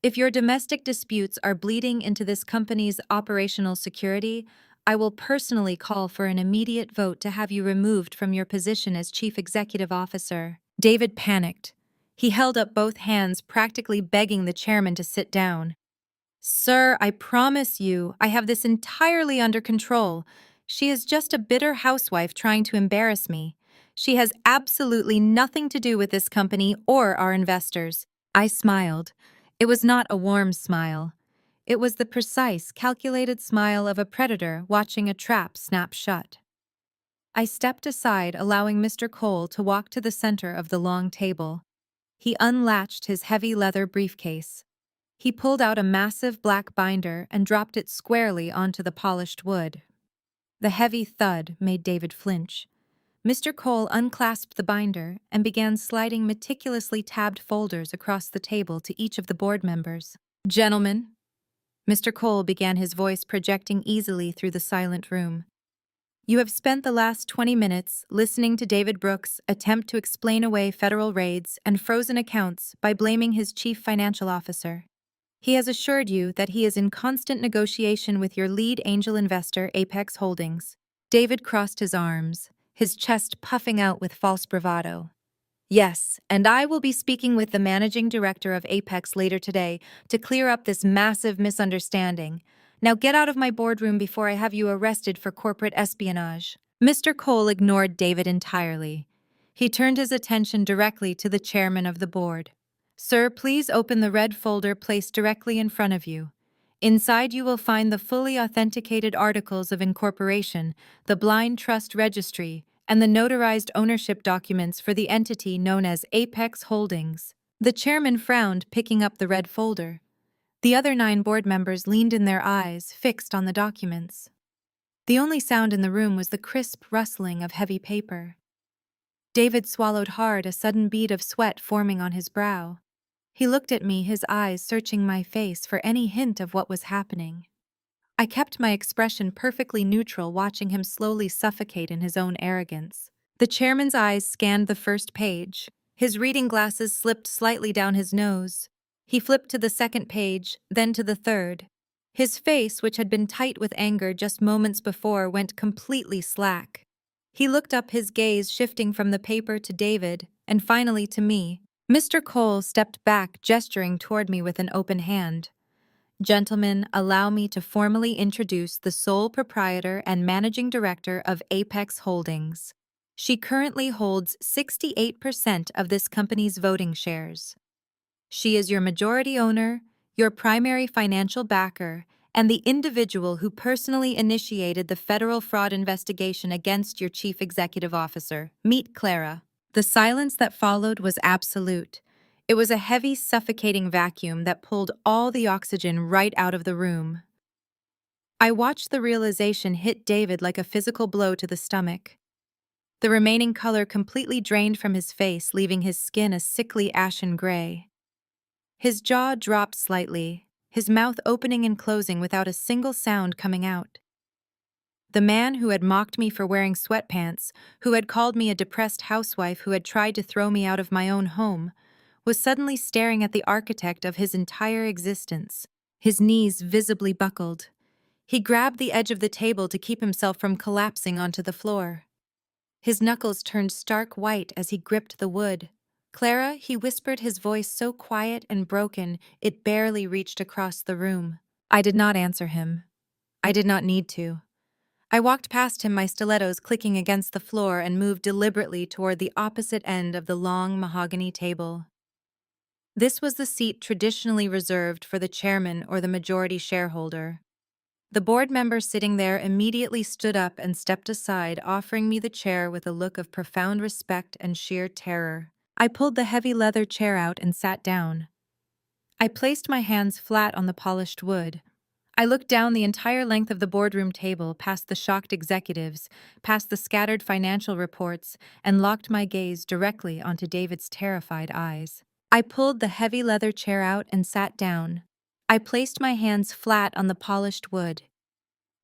If your domestic disputes are bleeding into this company's operational security, I will personally call for an immediate vote to have you removed from your position as chief executive officer." David panicked. He held up both hands, practically begging the chairman to sit down. "Sir, I promise you, I have this entirely under control. She is just a bitter housewife trying to embarrass me. She has absolutely nothing to do with this company or our investors." I smiled. It was not a warm smile. It was the precise, calculated smile of a predator watching a trap snap shut. I stepped aside, allowing Mr. Cole to walk to the center of the long table. He unlatched his heavy leather briefcase. He pulled out a massive black binder and dropped it squarely onto the polished wood. The heavy thud made David flinch. Mr. Cole unclasped the binder and began sliding meticulously tabbed folders across the table to each of the board members. "Gentlemen," Mr. Cole began, his voice projecting easily through the silent room, "you have spent the last 20 minutes listening to David Brooks attempt to explain away federal raids and frozen accounts by blaming his chief financial officer. He has assured you that he is in constant negotiation with your lead angel investor, Apex Holdings." David crossed his arms, his chest puffing out with false bravado. "Yes, and I will be speaking with the managing director of Apex later today to clear up this massive misunderstanding. Now get out of my boardroom before I have you arrested for corporate espionage." Mr. Cole ignored David entirely. He turned his attention directly to the chairman of the board. "Sir, please open the red folder placed directly in front of you. Inside you will find the fully authenticated articles of incorporation, the blind trust registry, and the notarized ownership documents for the entity known as Apex Holdings." The chairman frowned, picking up the red folder. The other 9 board members leaned in, their eyes fixed on the documents. The only sound in the room was the crisp rustling of heavy paper. David swallowed hard, a sudden bead of sweat forming on his brow. He looked at me, his eyes searching my face for any hint of what was happening. I kept my expression perfectly neutral, watching him slowly suffocate in his own arrogance. The chairman's eyes scanned the first page. His reading glasses slipped slightly down his nose. He flipped to the second page, then to the third. His face, which had been tight with anger just moments before, went completely slack. He looked up, his gaze shifting from the paper to David, and finally to me. Mr. Cole stepped back, gesturing toward me with an open hand. "Gentlemen, allow me to formally introduce the sole proprietor and managing director of Apex Holdings." She currently holds 68% of this company's voting shares. She is your majority owner, your primary financial backer, and the individual who personally initiated the federal fraud investigation against your chief executive officer. Meet Clara. The silence that followed was absolute. It was a heavy, suffocating vacuum that pulled all the oxygen right out of the room. I watched the realization hit David like a physical blow to the stomach. The remaining color completely drained from his face, leaving his skin a sickly ashen gray. His jaw dropped slightly, his mouth opening and closing without a single sound coming out. The man who had mocked me for wearing sweatpants, who had called me a depressed housewife who had tried to throw me out of my own home, was suddenly staring at the architect of his entire existence. His knees visibly buckled. He grabbed the edge of the table to keep himself from collapsing onto the floor. His knuckles turned stark white as he gripped the wood. "Clara," he whispered, his voice so quiet and broken it barely reached across the room. I did not answer him. I did not need to. I walked past him, my stilettos clicking against the floor, and moved deliberately toward the opposite end of the long mahogany table. This was the seat traditionally reserved for the chairman or the majority shareholder. The board member sitting there immediately stood up and stepped aside, offering me the chair with a look of profound respect and sheer terror. I pulled the heavy leather chair out and sat down. I placed my hands flat on the polished wood. I looked down the entire length of the boardroom table, past the shocked executives, past the scattered financial reports, and locked my gaze directly onto David's terrified eyes. I pulled the heavy leather chair out and sat down. I placed my hands flat on the polished wood.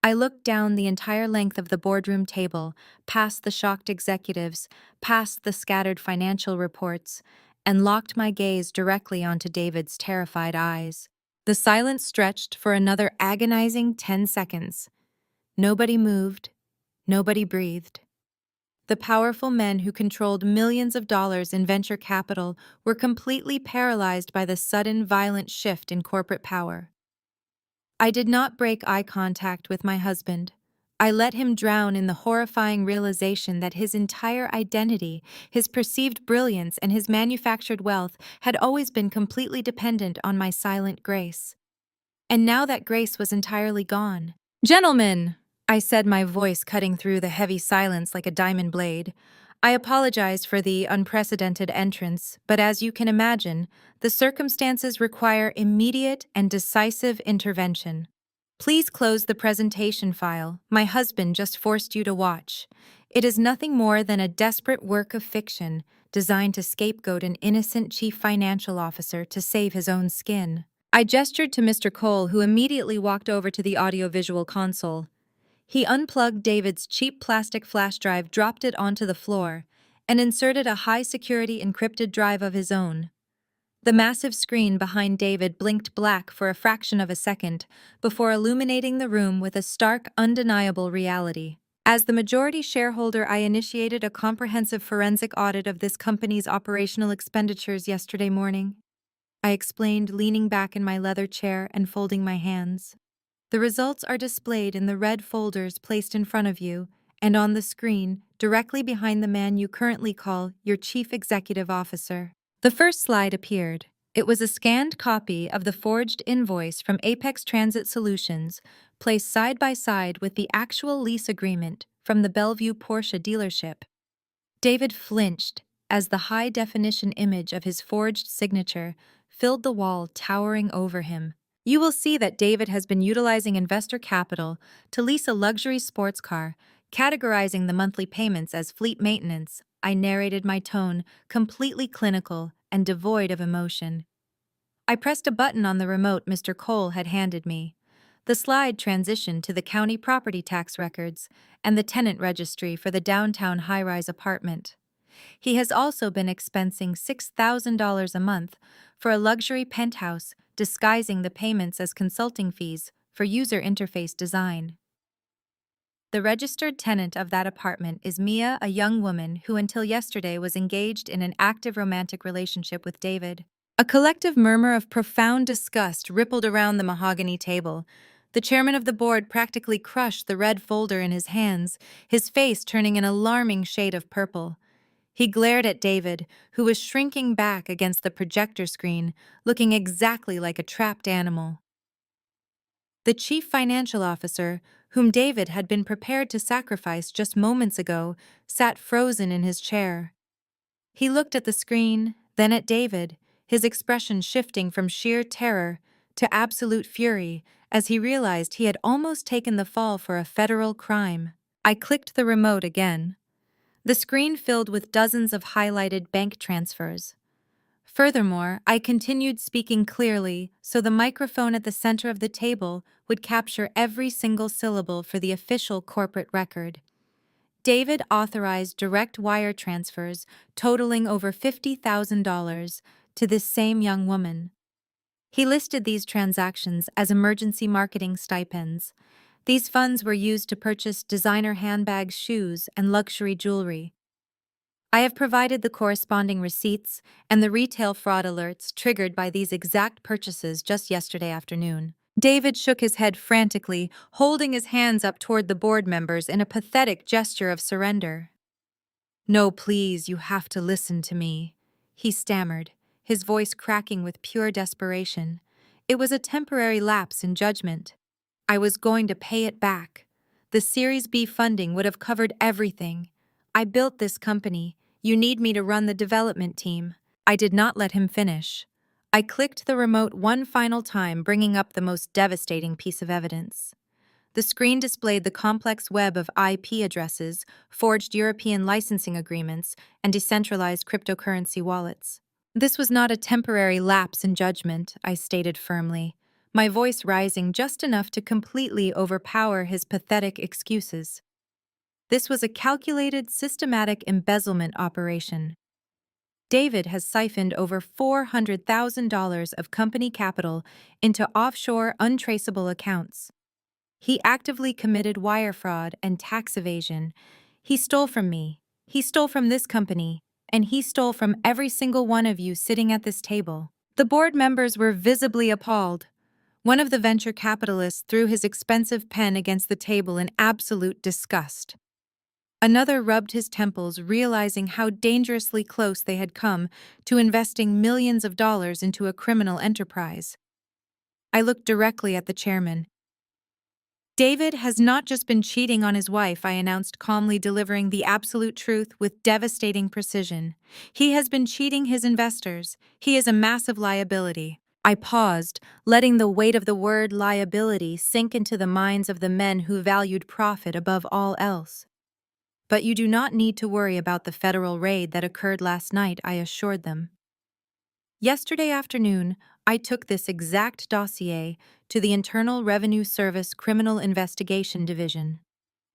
I looked down the entire length of the boardroom table, past the shocked executives, past the scattered financial reports, and locked my gaze directly onto David's terrified eyes. The silence stretched for another agonizing 10 seconds. Nobody moved. Nobody breathed. The powerful men who controlled millions of dollars in venture capital were completely paralyzed by the sudden, violent shift in corporate power. I did not break eye contact with my husband. I let him drown in the horrifying realization that his entire identity, his perceived brilliance, and his manufactured wealth had always been completely dependent on my silent grace. And now that grace was entirely gone. "Gentlemen," I said, my voice cutting through the heavy silence like a diamond blade. "I apologize for the unprecedented entrance, but as you can imagine, the circumstances require immediate and decisive intervention. Please close the presentation file my husband just forced you to watch. It is nothing more than a desperate work of fiction designed to scapegoat an innocent chief financial officer to save his own skin." I gestured to Mr. Cole, who immediately walked over to the audiovisual console. He unplugged David's cheap plastic flash drive, dropped it onto the floor, and inserted a high-security encrypted drive of his own. The massive screen behind David blinked black for a fraction of a second before illuminating the room with a stark, undeniable reality. As the majority shareholder, I initiated a comprehensive forensic audit of this company's operational expenditures yesterday morning. I explained, leaning back in my leather chair and folding my hands. The results are displayed in the red folders placed in front of you and on the screen directly behind the man you currently call your chief executive officer. The first slide appeared. It was a scanned copy of the forged invoice from Apex Transit Solutions, placed side by side with the actual lease agreement from the Bellevue Porsche dealership. David flinched as the high-definition image of his forged signature filled the wall, towering over him. You will see that David has been utilizing investor capital to lease a luxury sports car, categorizing the monthly payments as fleet maintenance. I narrated, my tone completely clinical and devoid of emotion. I pressed a button on the remote Mr. Cole had handed me. The slide transitioned to the county property tax records and the tenant registry for the downtown high-rise apartment. He has also been expensing $6,000 a month for a luxury penthouse, disguising the payments as consulting fees for user interface design. The registered tenant of that apartment is Mia, a young woman who until yesterday was engaged in an active romantic relationship with David. A collective murmur of profound disgust rippled around the mahogany table. The chairman of the board practically crushed the red folder in his hands, his face turning an alarming shade of purple. He glared at David, who was shrinking back against the projector screen, looking exactly like a trapped animal. The chief financial officer, whom David had been prepared to sacrifice just moments ago, sat frozen in his chair. He looked at the screen, then at David, his expression shifting from sheer terror to absolute fury as he realized he had almost taken the fall for a federal crime. I clicked the remote again. The screen filled with dozens of highlighted bank transfers. Furthermore, I continued speaking clearly so the microphone at the center of the table would capture every single syllable for the official corporate record. David authorized direct wire transfers totaling over $50,000 to this same young woman. He listed these transactions as emergency marketing stipends. These funds were used to purchase designer handbags, shoes, and luxury jewelry. I have provided the corresponding receipts and the retail fraud alerts triggered by these exact purchases just yesterday afternoon. David shook his head frantically, holding his hands up toward the board members in a pathetic gesture of surrender. "No, please, you have to listen to me," he stammered, his voice cracking with pure desperation. It was a temporary lapse in judgment. I was going to pay it back. The Series B funding would have covered everything. I built this company. You need me to run the development team. I did not let him finish. I clicked the remote one final time, bringing up the most devastating piece of evidence. The screen displayed the complex web of IP addresses, forged European licensing agreements, and decentralized cryptocurrency wallets. This was not a temporary lapse in judgment, I stated firmly, my voice rising just enough to completely overpower his pathetic excuses. This was a calculated, systematic embezzlement operation. David has siphoned over $400,000 of company capital into offshore, untraceable accounts. He actively committed wire fraud and tax evasion. He stole from me. He stole from this company. And he stole from every single one of you sitting at this table. The board members were visibly appalled. One of the venture capitalists threw his expensive pen against the table in absolute disgust. Another rubbed his temples, realizing how dangerously close they had come to investing millions of dollars into a criminal enterprise. I looked directly at the chairman. "David has not just been cheating on his wife," I announced, calmly delivering the absolute truth with devastating precision. "He has been cheating his investors. He is a massive liability." I paused, letting the weight of the word liability sink into the minds of the men who valued profit above all else. "But you do not need to worry about the federal raid that occurred last night," I assured them. Yesterday afternoon, I took this exact dossier to the Internal Revenue Service Criminal Investigation Division.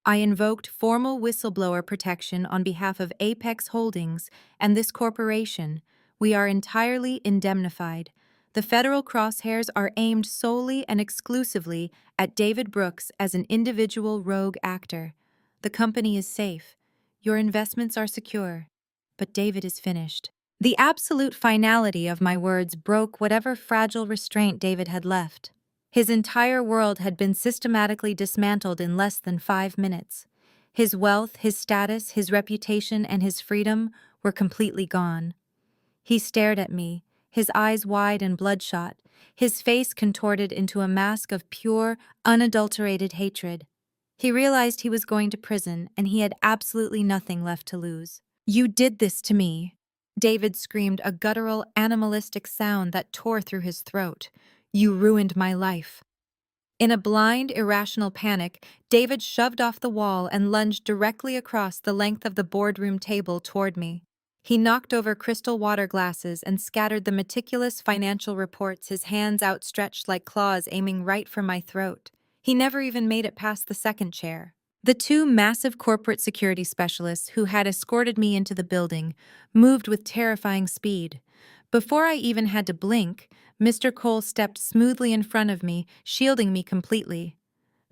I invoked formal whistleblower protection on behalf of Apex Holdings and this corporation. We are entirely indemnified. The federal crosshairs are aimed solely and exclusively at David Brooks as an individual rogue actor. The company is safe. Your investments are secure. But David is finished. The absolute finality of my words broke whatever fragile restraint David had left. His entire world had been systematically dismantled in less than 5 minutes. His wealth, his status, his reputation, and his freedom were completely gone. He stared at me, his eyes wide and bloodshot, his face contorted into a mask of pure, unadulterated hatred. He realized he was going to prison, and he had absolutely nothing left to lose. "You did this to me," David screamed, a guttural, animalistic sound that tore through his throat. "You ruined my life." In a blind, irrational panic, David shoved off the wall and lunged directly across the length of the boardroom table toward me. He knocked over crystal water glasses and scattered the meticulous financial reports, his hands outstretched like claws aiming right for my throat. He never even made it past the second chair. The two massive corporate security specialists who had escorted me into the building moved with terrifying speed. Before I even had to blink, Mr. Cole stepped smoothly in front of me, shielding me completely.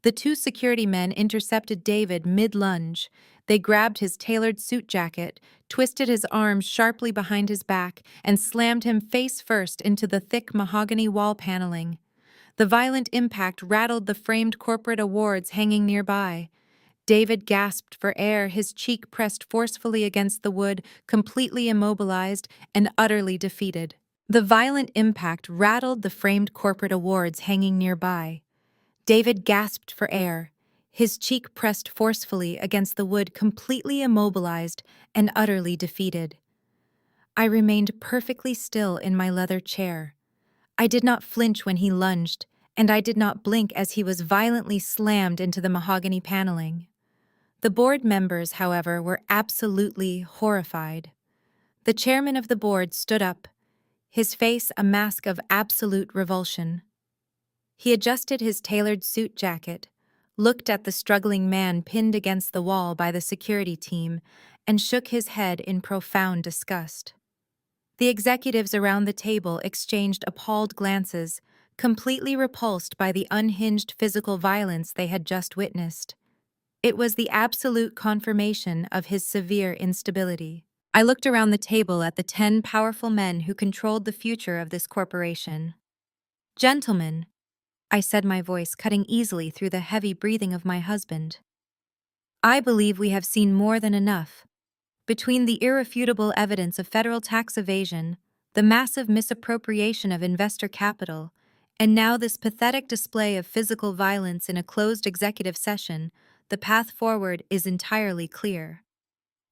The two security men intercepted David mid-lunge. They grabbed his tailored suit jacket, twisted his arms sharply behind his back, and slammed him face first into the thick mahogany wall paneling. The violent impact rattled the framed corporate awards hanging nearby. David gasped for air, his cheek pressed forcefully against the wood, completely immobilized and utterly defeated. The violent impact rattled the framed corporate awards hanging nearby. David gasped for air, his cheek pressed forcefully against the wood, completely immobilized and utterly defeated. I remained perfectly still in my leather chair. I did not flinch when he lunged, and I did not blink as he was violently slammed into the mahogany paneling. The board members, however, were absolutely horrified. The chairman of the board stood up, his face a mask of absolute revulsion. He adjusted his tailored suit jacket, looked at the struggling man pinned against the wall by the security team, and shook his head in profound disgust. The executives around the table exchanged appalled glances, completely repulsed by the unhinged physical violence they had just witnessed. It was the absolute confirmation of his severe instability. I looked around the table at the 10 powerful men who controlled the future of this corporation. "Gentlemen," I said, my voice cutting easily through the heavy breathing of my husband, "I believe we have seen more than enough. Between the irrefutable evidence of federal tax evasion, the massive misappropriation of investor capital, and now this pathetic display of physical violence in a closed executive session, the path forward is entirely clear.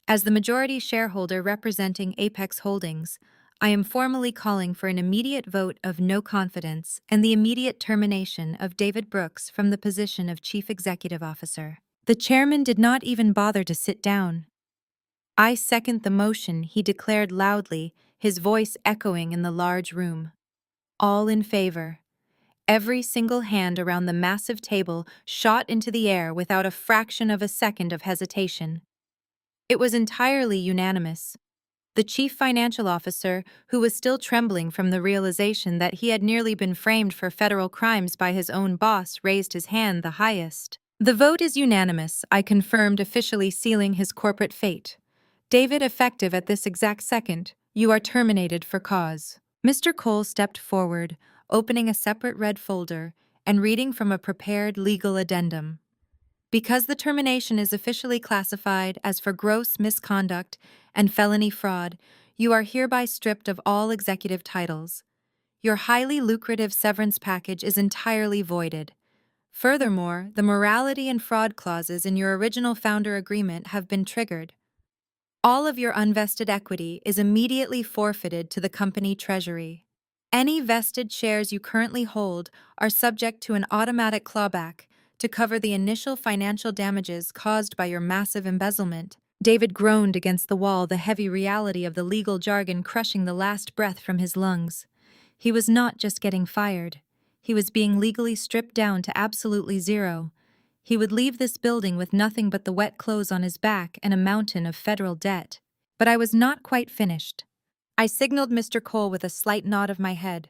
As the majority shareholder representing Apex Holdings, I am formally calling for an immediate vote of no confidence and the immediate termination of David Brooks from the position of Chief Executive Officer." The chairman did not even bother to sit down. "I second the motion," he declared loudly, his voice echoing in the large room. "All in favor." Every single hand around the massive table shot into the air without a fraction of a second of hesitation. It was entirely unanimous. The chief financial officer, who was still trembling from the realization that he had nearly been framed for federal crimes by his own boss, raised his hand the highest. "The vote is unanimous," I confirmed, officially sealing his corporate fate. "David, effective at this exact second, you are terminated for cause." Mr. Cole stepped forward, opening a separate red folder and reading from a prepared legal addendum. "Because the termination is officially classified as for gross misconduct and felony fraud, you are hereby stripped of all executive titles. Your highly lucrative severance package is entirely voided. Furthermore, the morality and fraud clauses in your original founder agreement have been triggered. All of your unvested equity is immediately forfeited to the company treasury. Any vested shares you currently hold are subject to an automatic clawback to cover the initial financial damages caused by your massive embezzlement." David groaned against the wall, the heavy reality of the legal jargon crushing the last breath from his lungs. He was not just getting fired. He was being legally stripped down to absolutely zero. He would leave this building with nothing but the wet clothes on his back and a mountain of federal debt. But I was not quite finished. I signaled Mr. Cole with a slight nod of my head.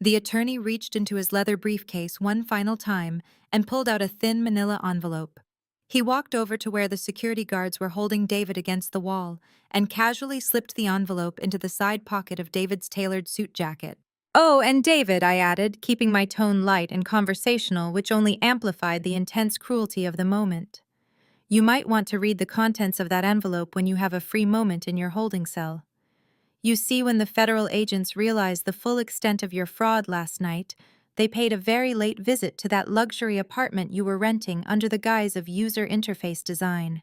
The attorney reached into his leather briefcase one final time and pulled out a thin manila envelope. He walked over to where the security guards were holding David against the wall and casually slipped the envelope into the side pocket of David's tailored suit jacket. "Oh, and David," I added, keeping my tone light and conversational, which only amplified the intense cruelty of the moment. "You might want to read the contents of that envelope when you have a free moment in your holding cell. You see, when the federal agents realized the full extent of your fraud last night, they paid a very late visit to that luxury apartment you were renting under the guise of user interface design.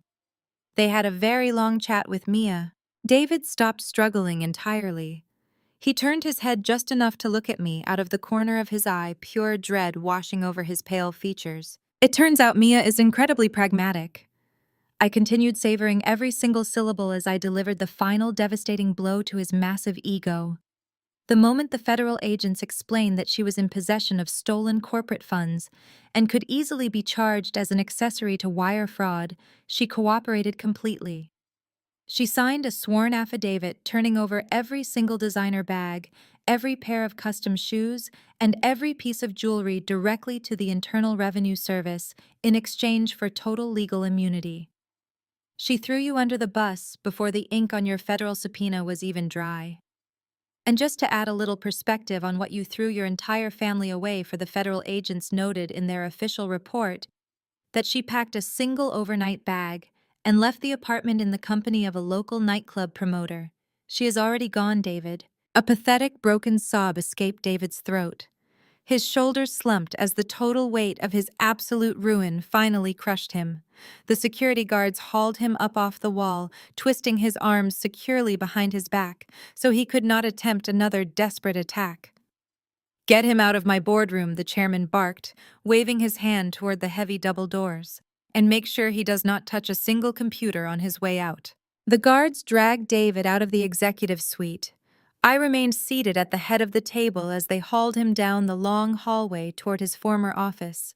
They had a very long chat with Mia." David stopped struggling entirely. He turned his head just enough to look at me, out of the corner of his eye, pure dread washing over his pale features. "It turns out Mia is incredibly pragmatic." I continued, savoring every single syllable as I delivered the final devastating blow to his massive ego. The moment the federal agents explained that she was in possession of stolen corporate funds and could easily be charged as an accessory to wire fraud, she cooperated completely. She signed a sworn affidavit turning over every single designer bag, every pair of custom shoes, and every piece of jewelry directly to the Internal Revenue Service in exchange for total legal immunity. She threw you under the bus before the ink on your federal subpoena was even dry. And just to add a little perspective on what you threw your entire family away for, the federal agents noted in their official report that she packed a single overnight bag and left the apartment in the company of a local nightclub promoter. She is already gone, David. A pathetic, broken sob escaped David's throat. His shoulders slumped as the total weight of his absolute ruin finally crushed him. The security guards hauled him up off the wall, twisting his arms securely behind his back so he could not attempt another desperate attack. "Get him out of my boardroom," the chairman barked, waving his hand toward the heavy double doors. "And make sure he does not touch a single computer on his way out." The guards dragged David out of the executive suite. I remained seated at the head of the table as they hauled him down the long hallway toward his former office.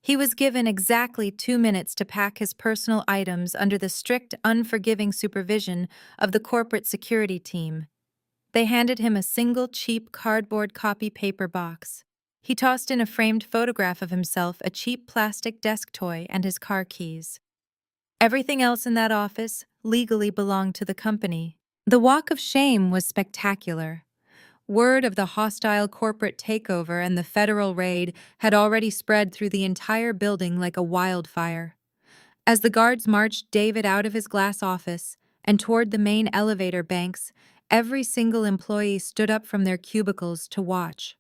He was given exactly 2 minutes to pack his personal items under the strict, unforgiving supervision of the corporate security team. They handed him a single cheap cardboard copy paper box. He tossed in a framed photograph of himself, a cheap plastic desk toy, and his car keys. Everything else in that office legally belonged to the company. The walk of shame was spectacular. Word of the hostile corporate takeover and the federal raid had already spread through the entire building like a wildfire. As the guards marched David out of his glass office and toward the main elevator banks, every single employee stood up from their cubicles to watch.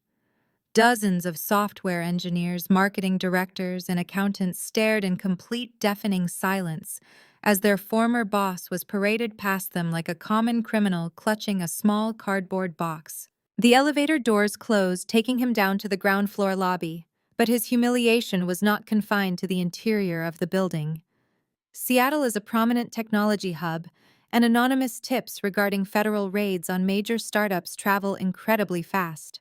Dozens of software engineers, marketing directors, and accountants stared in complete deafening silence as their former boss was paraded past them like a common criminal clutching a small cardboard box. The elevator doors closed, taking him down to the ground floor lobby, but his humiliation was not confined to the interior of the building. Seattle is a prominent technology hub, and anonymous tips regarding federal raids on major startups travel incredibly fast.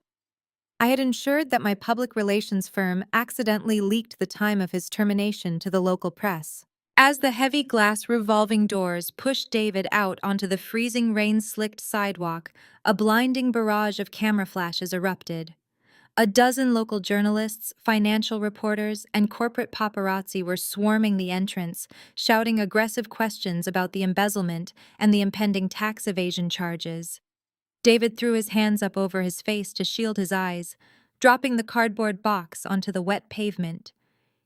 I had ensured that my public relations firm accidentally leaked the time of his termination to the local press. As the heavy glass revolving doors pushed David out onto the freezing rain-slicked sidewalk, a blinding barrage of camera flashes erupted. A dozen local journalists, financial reporters, and corporate paparazzi were swarming the entrance, shouting aggressive questions about the embezzlement and the impending tax evasion charges. David threw his hands up over his face to shield his eyes, dropping the cardboard box onto the wet pavement.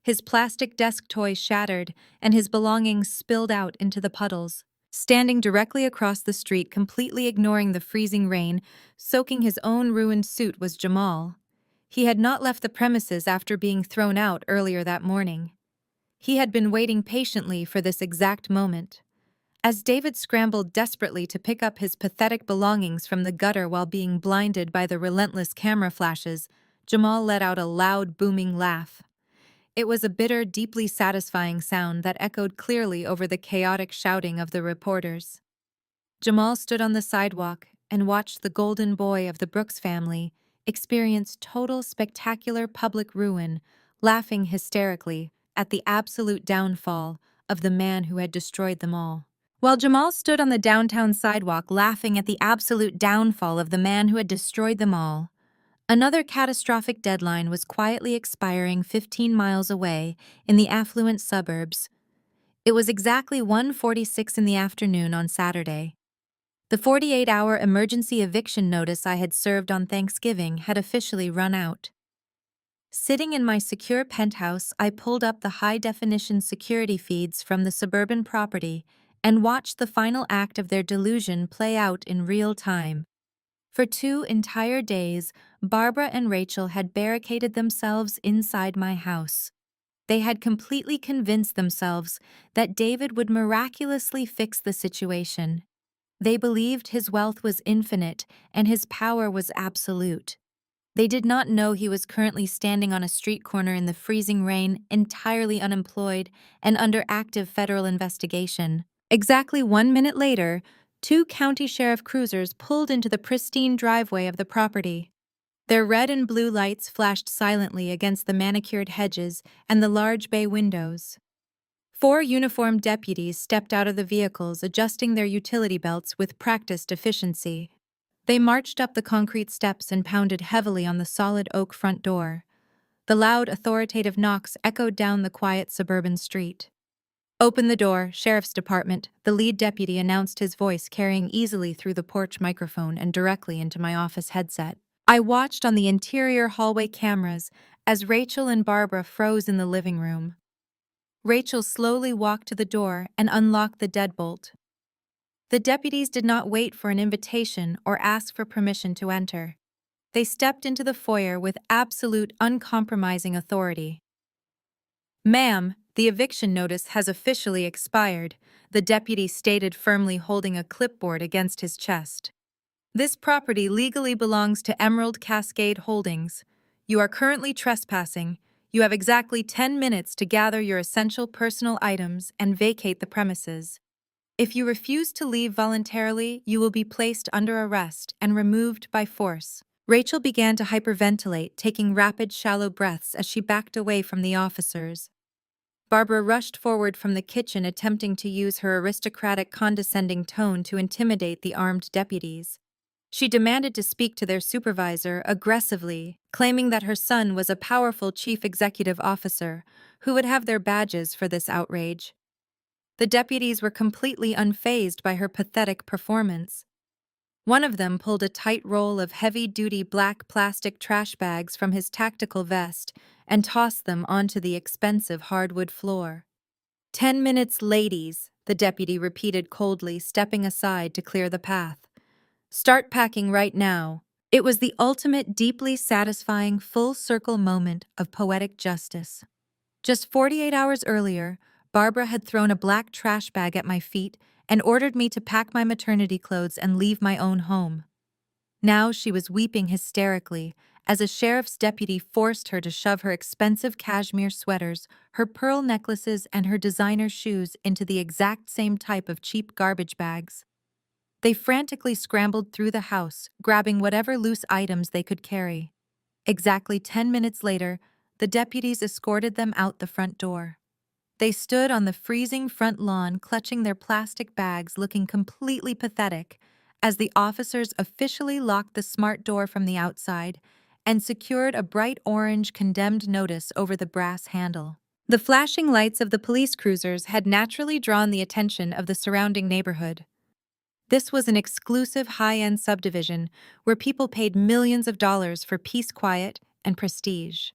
His plastic desk toy shattered, and his belongings spilled out into the puddles. Standing directly across the street, completely ignoring the freezing rain, soaking his own ruined suit, was Jamal. He had not left the premises after being thrown out earlier that morning. He had been waiting patiently for this exact moment. As David scrambled desperately to pick up his pathetic belongings from the gutter while being blinded by the relentless camera flashes, Jamal let out a loud, booming laugh. It was a bitter, deeply satisfying sound that echoed clearly over the chaotic shouting of the reporters. Jamal stood on the sidewalk and watched the golden boy of the Brooks family experience total, spectacular public ruin, laughing hysterically at the absolute downfall of the man who had destroyed them all. While Jamal stood on the downtown sidewalk laughing at the absolute downfall of the man who had destroyed them all, another catastrophic deadline was quietly expiring 15 miles away in the affluent suburbs. It was exactly 1:46 in the afternoon on Saturday. The 48-hour emergency eviction notice I had served on Thanksgiving had officially run out. Sitting in my secure penthouse, I pulled up the high-definition security feeds from the suburban property and watched the final act of their delusion play out in real time. For 2 entire days, Barbara and Rachel had barricaded themselves inside my house. They had completely convinced themselves that David would miraculously fix the situation. They believed his wealth was infinite and his power was absolute. They did not know he was currently standing on a street corner in the freezing rain, entirely unemployed and under active federal investigation. Exactly 1 minute later, 2 county sheriff cruisers pulled into the pristine driveway of the property. Their red and blue lights flashed silently against the manicured hedges and the large bay windows. 4 uniformed deputies stepped out of the vehicles, adjusting their utility belts with practiced efficiency. They marched up the concrete steps and pounded heavily on the solid oak front door. The loud, authoritative knocks echoed down the quiet suburban street. Open the door, Sheriff's Department, the lead deputy announced, his voice carrying easily through the porch microphone and directly into my office headset. I watched on the interior hallway cameras as Rachel and Barbara froze in the living room. Rachel slowly walked to the door and unlocked the deadbolt. The deputies did not wait for an invitation or ask for permission to enter. They stepped into the foyer with absolute, uncompromising authority. "Ma'am, the eviction notice has officially expired," the deputy stated, firmly holding a clipboard against his chest. "This property legally belongs to Emerald Cascade Holdings. You are currently trespassing. You have exactly 10 minutes to gather your essential personal items and vacate the premises. If you refuse to leave voluntarily, you will be placed under arrest and removed by force." Rachel began to hyperventilate, taking rapid, shallow breaths as she backed away from the officers. Barbara rushed forward from the kitchen, attempting to use her aristocratic, condescending tone to intimidate the armed deputies. She demanded to speak to their supervisor aggressively, claiming that her son was a powerful chief executive officer who would have their badges for this outrage. The deputies were completely unfazed by her pathetic performance. One of them pulled a tight roll of heavy-duty black plastic trash bags from his tactical vest and tossed them onto the expensive hardwood floor. 10 minutes, ladies," the deputy repeated coldly, stepping aside to clear the path. "Start packing right now." It was the ultimate, deeply satisfying, full-circle moment of poetic justice. Just 48 hours earlier, Barbara had thrown a black trash bag at my feet and ordered me to pack my maternity clothes and leave my own home. Now she was weeping hysterically as a sheriff's deputy forced her to shove her expensive cashmere sweaters, her pearl necklaces, and her designer shoes into the exact same type of cheap garbage bags. They frantically scrambled through the house, grabbing whatever loose items they could carry. Exactly 10 minutes later, the deputies escorted them out the front door. They stood on the freezing front lawn, clutching their plastic bags, looking completely pathetic, as the officers officially locked the smart door from the outside and secured a bright orange condemned notice over the brass handle. The flashing lights of the police cruisers had naturally drawn the attention of the surrounding neighborhood. This was an exclusive high-end subdivision where people paid millions of dollars for peace, quiet, and prestige.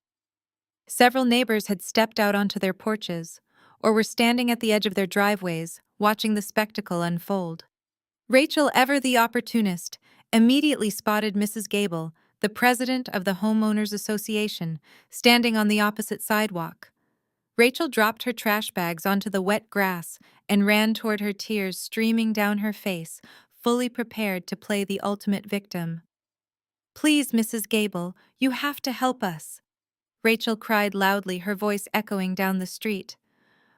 Several neighbors had stepped out onto their porches or were standing at the edge of their driveways, watching the spectacle unfold. Rachel, ever the opportunist, immediately spotted Mrs. Gable, the president of the Homeowners Association, standing on the opposite sidewalk. Rachel dropped her trash bags onto the wet grass and ran toward her, tears streaming down her face, fully prepared to play the ultimate victim. "Please, Mrs. Gable, you have to help us," Rachel cried loudly, her voice echoing down the street.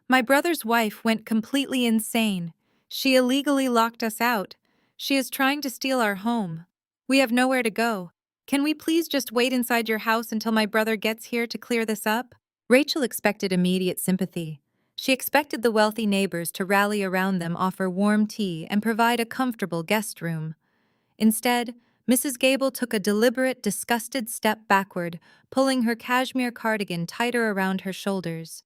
"My brother's wife went completely insane. She illegally locked us out. She is trying to steal our home. We have nowhere to go. Can we please just wait inside your house until my brother gets here to clear this up?" Rachel expected immediate sympathy. She expected the wealthy neighbors to rally around them, offer warm tea, and provide a comfortable guest room. Instead, Mrs. Gable took a deliberate, disgusted step backward, pulling her cashmere cardigan tighter around her shoulders.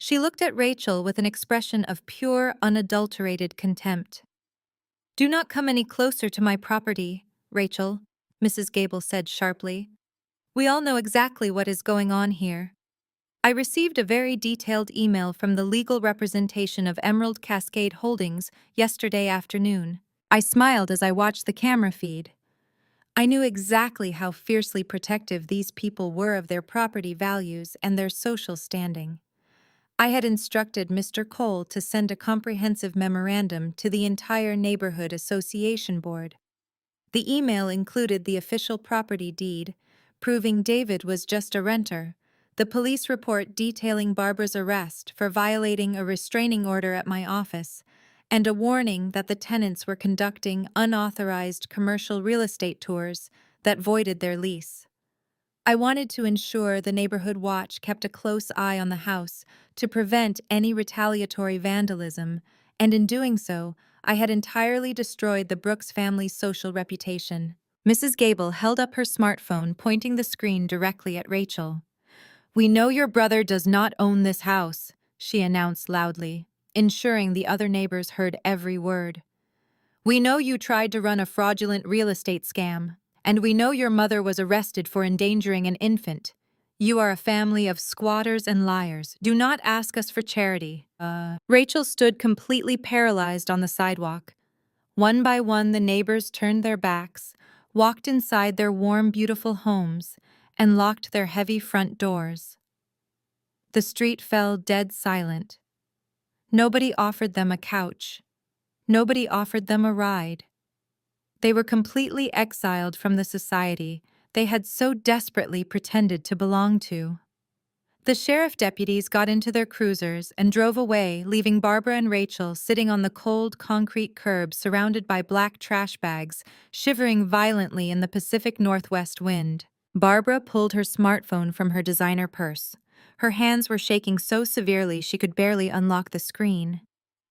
She looked at Rachel with an expression of pure, unadulterated contempt. "Do not come any closer to my property, Rachel," Mrs. Gable said sharply. "We all know exactly what is going on here. I received a very detailed email from the legal representation of Emerald Cascade Holdings yesterday afternoon." I smiled as I watched the camera feed. I knew exactly how fiercely protective these people were of their property values and their social standing. I had instructed Mr. Cole to send a comprehensive memorandum to the entire neighborhood association board. The email included the official property deed, proving David was just a renter, the police report detailing Barbara's arrest for violating a restraining order at my office, and a warning that the tenants were conducting unauthorized commercial real estate tours that voided their lease. I wanted to ensure the neighborhood watch kept a close eye on the house to prevent any retaliatory vandalism, and in doing so, I had entirely destroyed the Brooks family's social reputation. Mrs. Gable held up her smartphone, pointing the screen directly at Rachel. "We know your brother does not own this house," she announced loudly. ensuring the other neighbors heard every word. "We know you tried to run a fraudulent real estate scam, and we know your mother was arrested for endangering an infant. You are a family of squatters and liars. Do not ask us for charity." Rachel stood completely paralyzed on the sidewalk. One by one, the neighbors turned their backs, walked inside their warm, beautiful homes, and locked their heavy front doors. The street fell dead silent. Nobody offered them a couch. Nobody offered them a ride. They were completely exiled from the society they had so desperately pretended to belong to. The sheriff deputies got into their cruisers and drove away, leaving Barbara and Rachel sitting on the cold concrete curb surrounded by black trash bags, shivering violently in the Pacific Northwest wind. Barbara pulled her smartphone from her designer purse. Her hands were shaking so severely she could barely unlock the screen.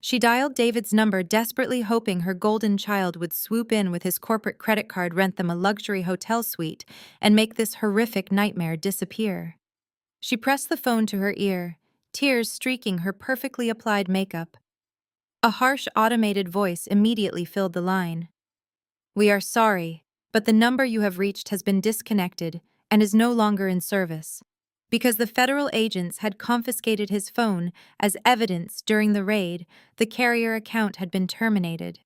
She dialed David's number, desperately hoping her golden child would swoop in with his corporate credit card, rent them a luxury hotel suite, and make this horrific nightmare disappear. She pressed the phone to her ear, tears streaking her perfectly applied makeup. A harsh automated voice immediately filled the line. "We are sorry, but the number you have reached has been disconnected and is no longer in service." Because the federal agents had confiscated his phone as evidence during the raid, the carrier account had been terminated.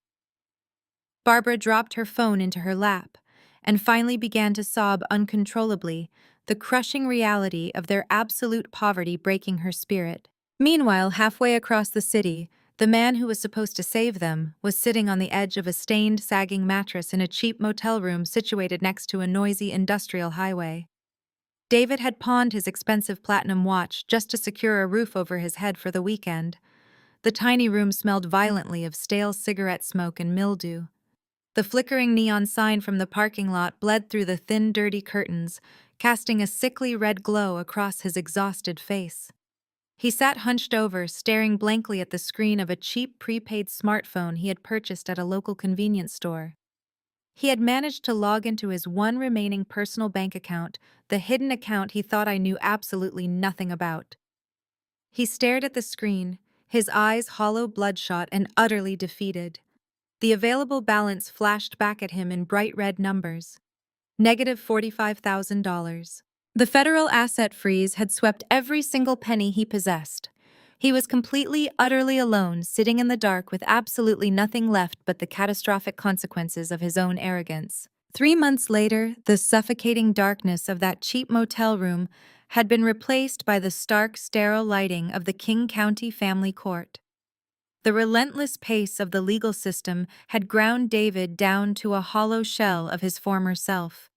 Barbara dropped her phone into her lap and finally began to sob uncontrollably, the crushing reality of their absolute poverty breaking her spirit. Meanwhile, halfway across the city, the man who was supposed to save them was sitting on the edge of a stained, sagging mattress in a cheap motel room situated next to a noisy industrial highway. David had pawned his expensive platinum watch just to secure a roof over his head for the weekend. The tiny room smelled violently of stale cigarette smoke and mildew. The flickering neon sign from the parking lot bled through the thin, dirty curtains, casting a sickly red glow across his exhausted face. He sat hunched over, staring blankly at the screen of a cheap prepaid smartphone he had purchased at a local convenience store. He had managed to log into his one remaining personal bank account, the hidden account he thought I knew absolutely nothing about. He stared at the screen, his eyes hollow, bloodshot, and utterly defeated. The available balance flashed back at him in bright red numbers. Negative $45,000. The federal asset freeze had swept every single penny he possessed. He was completely, utterly alone, sitting in the dark with absolutely nothing left but the catastrophic consequences of his own arrogance. 3 months later, the suffocating darkness of that cheap motel room had been replaced by the stark, sterile lighting of the King County Family Court. The relentless pace of the legal system had ground David down to a hollow shell of his former self.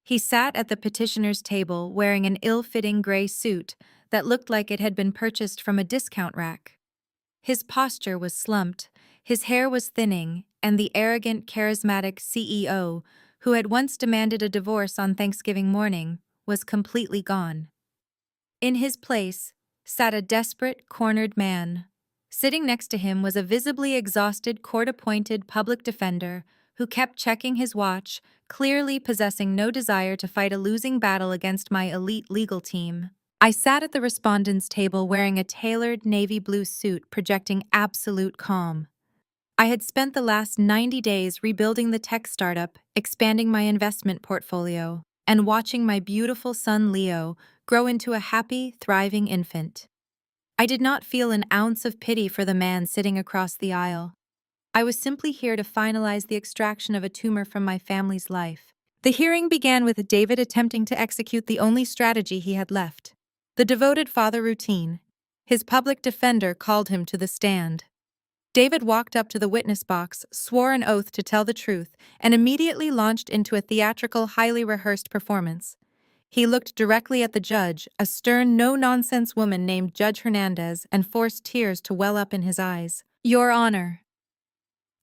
He sat at the petitioner's table wearing an ill-fitting gray suit that looked like it had been purchased from a discount rack. His posture was slumped, his hair was thinning, and the arrogant, charismatic CEO, who had once demanded a divorce on Thanksgiving morning, was completely gone. In his place sat a desperate, cornered man. Sitting next to him was a visibly exhausted court-appointed public defender who kept checking his watch, clearly possessing no desire to fight a losing battle against my elite legal team. I sat at the respondent's table wearing a tailored navy blue suit, projecting absolute calm. I had spent the last 90 days rebuilding the tech startup, expanding my investment portfolio, and watching my beautiful son Leo grow into a happy, thriving infant. I did not feel an ounce of pity for the man sitting across the aisle. I was simply here to finalize the extraction of a tumor from my family's life. The hearing began with David attempting to execute the only strategy he had left: the devoted father routine. His public defender called him to the stand. David walked up to the witness box, swore an oath to tell the truth, and immediately launched into a theatrical, highly rehearsed performance. He looked directly at the judge, a stern, no-nonsense woman named Judge Hernandez, and forced tears to well up in his eyes. "Your Honor,"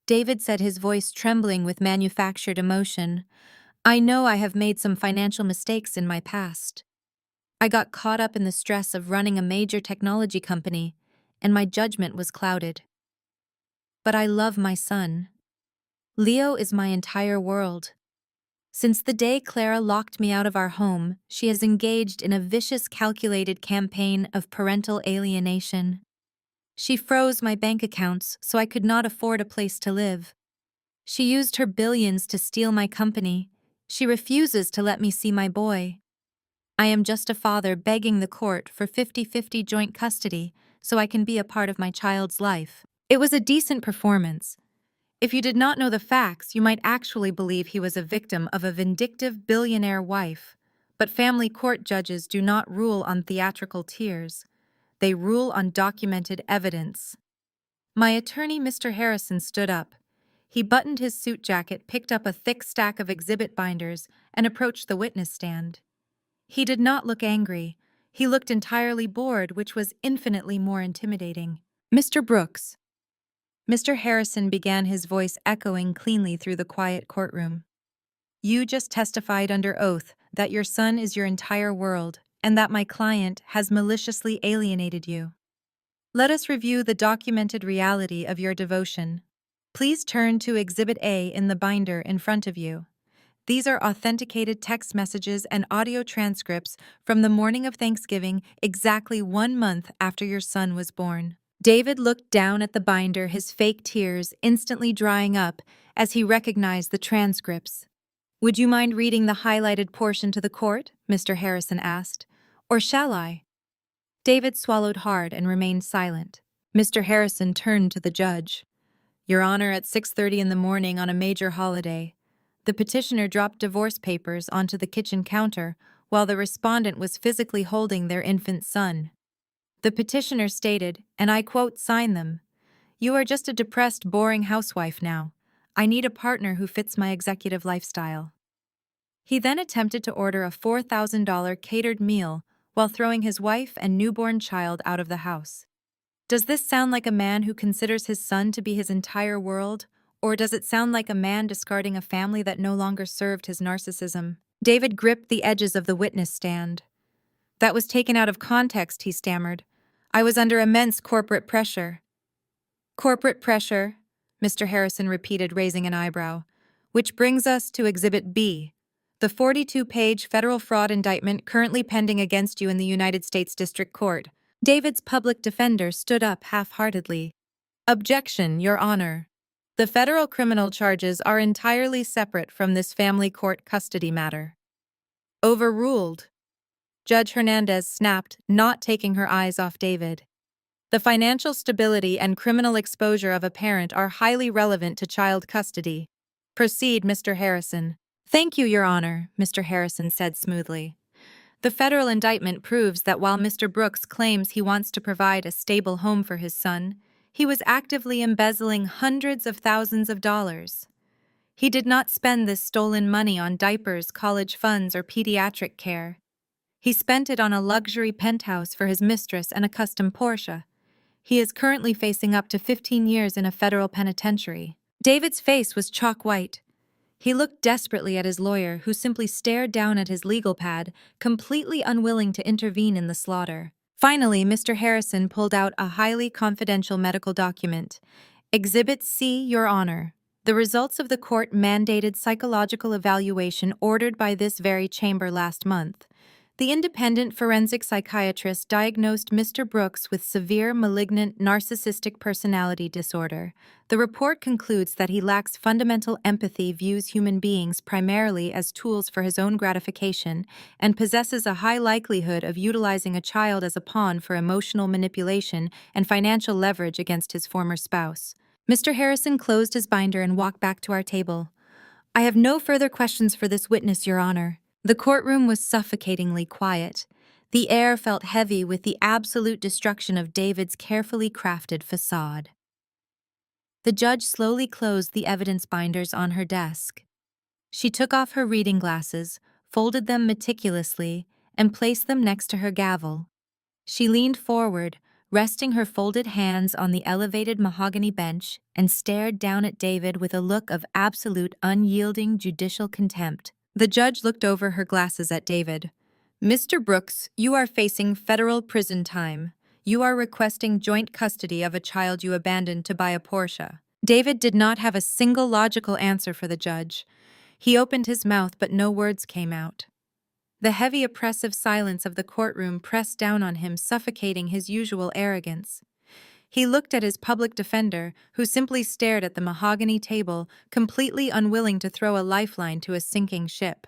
David said, his voice trembling with manufactured emotion, "I know I have made some financial mistakes in my past. I got caught up in the stress of running a major technology company, and my judgment was clouded. But I love my son. Leo is my entire world. Since the day Clara locked me out of our home, she has engaged in a vicious, calculated campaign of parental alienation. She froze my bank accounts so I could not afford a place to live. She used her billions to steal my company. She refuses to let me see my boy. I am just a father begging the court for 50-50 joint custody so I can be a part of my child's life. It was a decent performance. If you did not know the facts, you might actually believe he was a victim of a vindictive billionaire wife. But family court judges do not rule on theatrical tears. They rule on documented evidence. My attorney, Mr. Harrison, stood up. He buttoned his suit jacket, picked up a thick stack of exhibit binders, and approached the witness stand. He did not look angry. He looked entirely bored, which was infinitely more intimidating. Mr. Brooks. Mr. Harrison began, his voice echoing cleanly through the quiet courtroom. You just testified under oath that your son is your entire world and that my client has maliciously alienated you. Let us review the documented reality of your devotion. Please turn to Exhibit A in the binder in front of you. These are authenticated text messages and audio transcripts from the morning of Thanksgiving, exactly 1 month after your son was born. David looked down at the binder, his fake tears instantly drying up as he recognized the transcripts. Would you mind reading the highlighted portion to the court? Mr. Harrison asked. Or shall I? David swallowed hard and remained silent. Mr. Harrison turned to the judge. Your Honor, at 6:30 in the morning on a major holiday, the petitioner dropped divorce papers onto the kitchen counter while the respondent was physically holding their infant son. The petitioner stated, and I quote, "Sign them. You are just a depressed, boring housewife now. I need a partner who fits my executive lifestyle." He then attempted to order a $4,000 catered meal while throwing his wife and newborn child out of the house. Does this sound like a man who considers his son to be his entire world, or does it sound like a man discarding a family that no longer served his narcissism? David gripped the edges of the witness stand. That was taken out of context, he stammered. I was under immense corporate pressure. Corporate pressure, Mr. Harrison repeated, raising an eyebrow. Which brings us to Exhibit B, the 42-page federal fraud indictment currently pending against you in the United States District Court. David's public defender stood up half-heartedly. Objection, Your Honor. The federal criminal charges are entirely separate from this family court custody matter. Overruled. Judge Hernandez snapped, not taking her eyes off David. The financial stability and criminal exposure of a parent are highly relevant to child custody. Proceed, Mr. Harrison. Thank you, Your Honor, Mr. Harrison said smoothly. The federal indictment proves that while Mr. Brooks claims he wants to provide a stable home for his son, he was actively embezzling hundreds of thousands of dollars. He did not spend this stolen money on diapers, college funds, or pediatric care. He spent it on a luxury penthouse for his mistress and a custom Porsche. He is currently facing up to 15 years in a federal penitentiary. David's face was chalk white. He looked desperately at his lawyer, who simply stared down at his legal pad, completely unwilling to intervene in the slaughter. Finally, Mr. Harrison pulled out a highly confidential medical document. Exhibit C, Your Honor. The results of the court-mandated psychological evaluation ordered by this very chamber last month. The independent forensic psychiatrist diagnosed Mr. Brooks with severe malignant narcissistic personality disorder. The report concludes that he lacks fundamental empathy, views human beings primarily as tools for his own gratification, and possesses a high likelihood of utilizing a child as a pawn for emotional manipulation and financial leverage against his former spouse. Mr. Harrison closed his binder and walked back to our table. I have no further questions for this witness, Your Honor. The courtroom was suffocatingly quiet. The air felt heavy with the absolute destruction of David's carefully crafted facade. The judge slowly closed the evidence binders on her desk. She took off her reading glasses, folded them meticulously, and placed them next to her gavel. She leaned forward, resting her folded hands on the elevated mahogany bench, and stared down at David with a look of absolute unyielding judicial contempt. The judge looked over her glasses at David. Mr. Brooks, you are facing federal prison time. You are requesting joint custody of a child you abandoned to buy a Porsche. David did not have a single logical answer for the judge. He opened his mouth, but no words came out. The heavy, oppressive silence of the courtroom pressed down on him, suffocating his usual arrogance. He looked at his public defender, who simply stared at the mahogany table, completely unwilling to throw a lifeline to a sinking ship.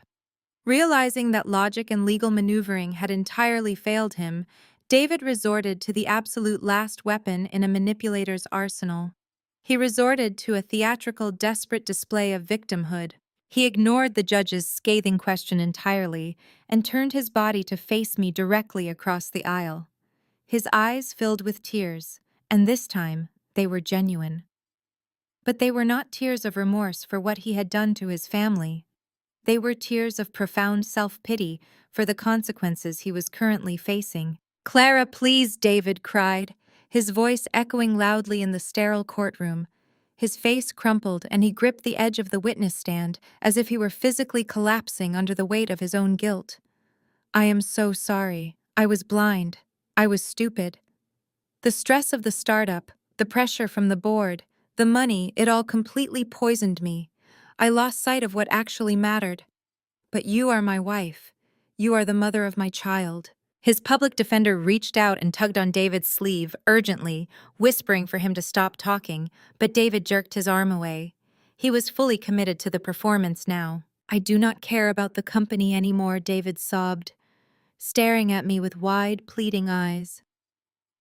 Realizing that logic and legal maneuvering had entirely failed him, David resorted to the absolute last weapon in a manipulator's arsenal. He resorted to a theatrical, desperate display of victimhood. He ignored the judge's scathing question entirely and turned his body to face me directly across the aisle. His eyes filled with tears, and this time they were genuine. But they were not tears of remorse for what he had done to his family. They were tears of profound self-pity for the consequences he was currently facing. "Clara, please," David cried, his voice echoing loudly in the sterile courtroom. His face crumpled and he gripped the edge of the witness stand as if he were physically collapsing under the weight of his own guilt. "I am so sorry. I was blind. I was stupid. The stress of the startup, the pressure from the board, the money, it all completely poisoned me. I lost sight of what actually mattered. But you are my wife. You are the mother of my child." His public defender reached out and tugged on David's sleeve urgently, whispering for him to stop talking, but David jerked his arm away. He was fully committed to the performance now. "I do not care about the company anymore," David sobbed, staring at me with wide, pleading eyes.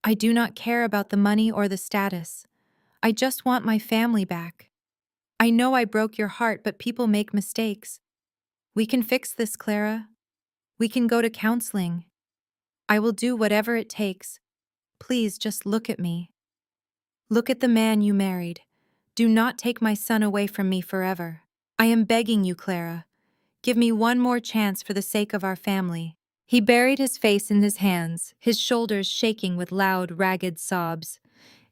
"I do not care about the money or the status. I just want my family back. I know I broke your heart, but people make mistakes. We can fix this, Clara. We can go to counseling. I will do whatever it takes. Please just look at me. Look at the man you married. Do not take my son away from me forever. I am begging you, Clara. Give me one more chance for the sake of our family." He buried his face in his hands, his shoulders shaking with loud, ragged sobs.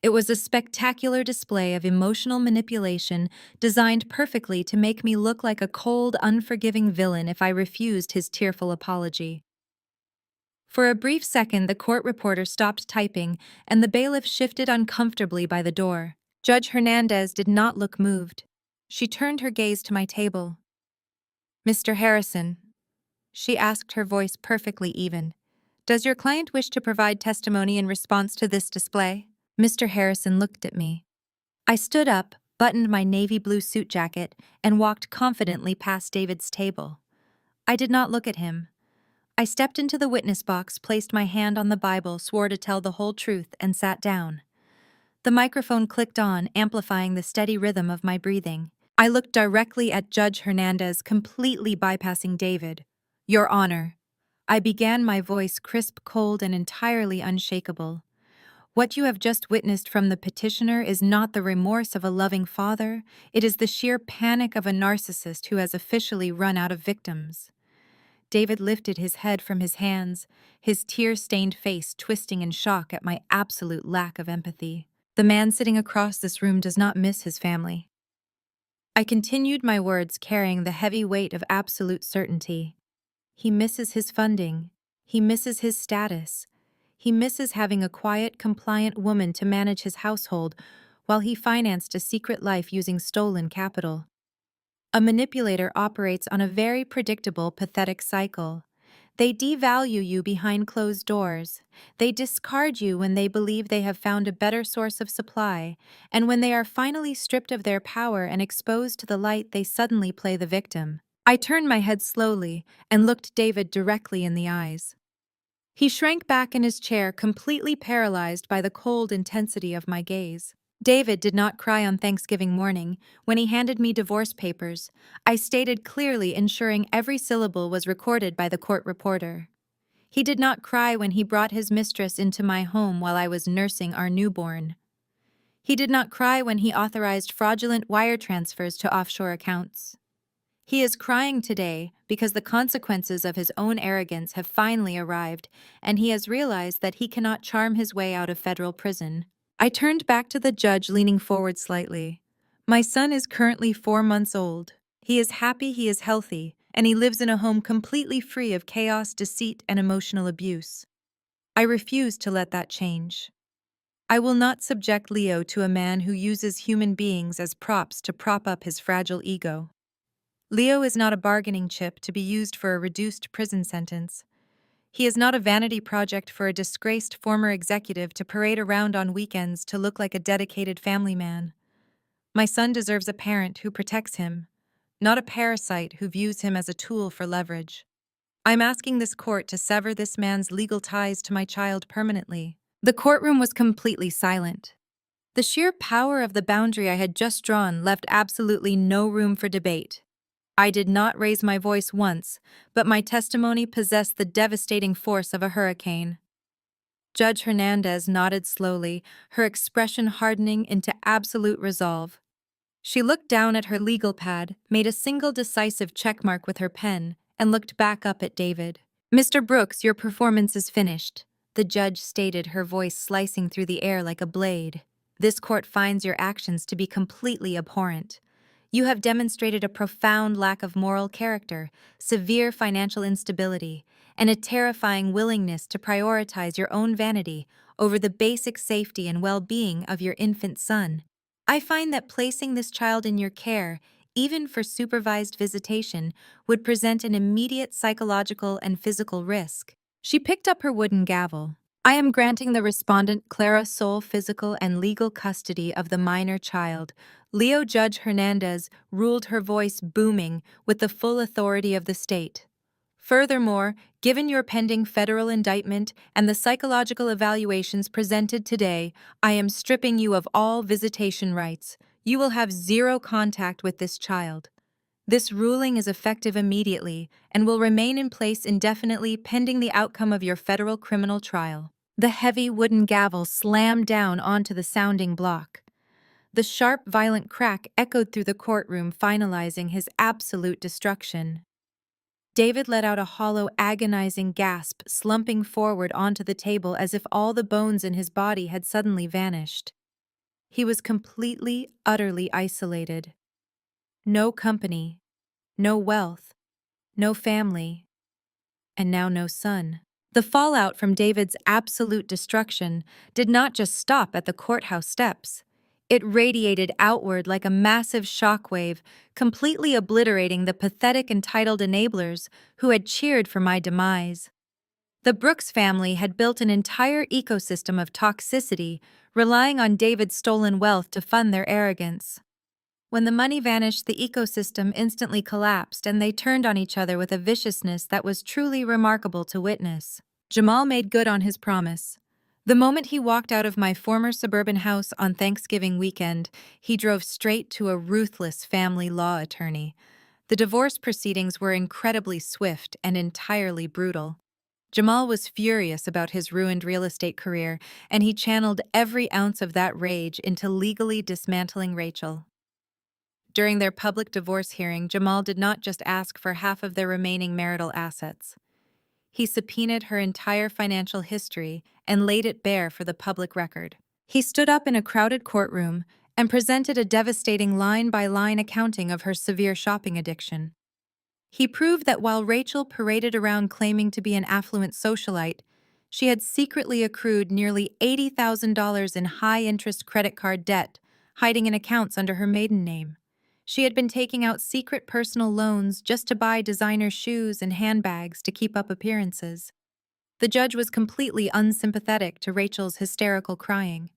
It was a spectacular display of emotional manipulation designed perfectly to make me look like a cold, unforgiving villain if I refused his tearful apology. For a brief second, the court reporter stopped typing, and the bailiff shifted uncomfortably by the door. Judge Hernandez did not look moved. She turned her gaze to my table. "Mr. Harrison," she asked, her voice perfectly even, "does your client wish to provide testimony in response to this display?" Mr. Harrison looked at me. I stood up, buttoned my navy blue suit jacket, and walked confidently past David's table. I did not look at him. I stepped into the witness box, placed my hand on the Bible, swore to tell the whole truth, and sat down. The microphone clicked on, amplifying the steady rhythm of my breathing. I looked directly at Judge Hernandez, completely bypassing David. "Your Honor." I began, my voice crisp, cold, and entirely unshakable. "What you have just witnessed from the petitioner is not the remorse of a loving father, it is the sheer panic of a narcissist who has officially run out of victims." David lifted his head from his hands, his tear-stained face twisting in shock at my absolute lack of empathy. "The man sitting across this room does not miss his family." I continued, my words carrying the heavy weight of absolute certainty. "He misses his funding. He misses his status. He misses having a quiet, compliant woman to manage his household while he financed a secret life using stolen capital. A manipulator operates on a very predictable, pathetic cycle. They devalue you behind closed doors. They discard you when they believe they have found a better source of supply, and when they are finally stripped of their power and exposed to the light, they suddenly play the victim." I turned my head slowly and looked David directly in the eyes. He shrank back in his chair, completely paralyzed by the cold intensity of my gaze. David did not cry on Thanksgiving morning. When he handed me divorce papers, I stated clearly, ensuring every syllable was recorded by the court reporter. He did not cry when he brought his mistress into my home while I was nursing our newborn. He did not cry when he authorized fraudulent wire transfers to offshore accounts. He is crying today because the consequences of his own arrogance have finally arrived, and he has realized that he cannot charm his way out of federal prison. I turned back to the judge, leaning forward slightly. "My son is currently 4 months old. He is happy, he is healthy, and he lives in a home completely free of chaos, deceit, and emotional abuse. I refuse to let that change. I will not subject Leo to a man who uses human beings as props to prop up his fragile ego. Leo is not a bargaining chip to be used for a reduced prison sentence. He is not a vanity project for a disgraced former executive to parade around on weekends to look like a dedicated family man. My son deserves a parent who protects him, not a parasite who views him as a tool for leverage. I'm asking this court to sever this man's legal ties to my child permanently. The courtroom was completely silent. The sheer power of the boundary I had just drawn left absolutely no room for debate. I did not raise my voice once, but my testimony possessed the devastating force of a hurricane. Judge Hernandez nodded slowly, her expression hardening into absolute resolve. She looked down at her legal pad, made a single decisive checkmark with her pen, and looked back up at David. "Mr. Brooks, your performance is finished," the judge stated, her voice slicing through the air like a blade. "This court finds your actions to be completely abhorrent. You have demonstrated a profound lack of moral character, severe financial instability, and a terrifying willingness to prioritize your own vanity over the basic safety and well-being of your infant son. I find that placing this child in your care, even for supervised visitation, would present an immediate psychological and physical risk." She picked up her wooden gavel. "I am granting the respondent Clara sole physical and legal custody of the minor child." Leo Judge Hernandez ruled, her voice booming with the full authority of the state. "Furthermore, given your pending federal indictment and the psychological evaluations presented today, I am stripping you of all visitation rights. You will have zero contact with this child. This ruling is effective immediately and will remain in place indefinitely pending the outcome of your federal criminal trial." The heavy wooden gavel slammed down onto the sounding block. The sharp, violent crack echoed through the courtroom, finalizing his absolute destruction. David let out a hollow, agonizing gasp, slumping forward onto the table as if all the bones in his body had suddenly vanished. He was completely, utterly isolated. No company, no wealth, no family, and now no son. The fallout from David's absolute destruction did not just stop at the courthouse steps. It radiated outward like a massive shockwave, completely obliterating the pathetic entitled enablers who had cheered for my demise. The Brooks family had built an entire ecosystem of toxicity, relying on David's stolen wealth to fund their arrogance. When the money vanished, the ecosystem instantly collapsed, and they turned on each other with a viciousness that was truly remarkable to witness. Jamal made good on his promise. The moment he walked out of my former suburban house on Thanksgiving weekend, he drove straight to a ruthless family law attorney. The divorce proceedings were incredibly swift and entirely brutal. Jamal was furious about his ruined real estate career, and he channeled every ounce of that rage into legally dismantling Rachel. During their public divorce hearing, Jamal did not just ask for half of their remaining marital assets. He subpoenaed her entire financial history and laid it bare for the public record. He stood up in a crowded courtroom and presented a devastating line-by-line accounting of her severe shopping addiction. He proved that while Rachel paraded around claiming to be an affluent socialite, she had secretly accrued nearly $80,000 in high-interest credit card debt, hiding in accounts under her maiden name. She had been taking out secret personal loans just to buy designer shoes and handbags to keep up appearances. The judge was completely unsympathetic to Rachel's hysterical crying.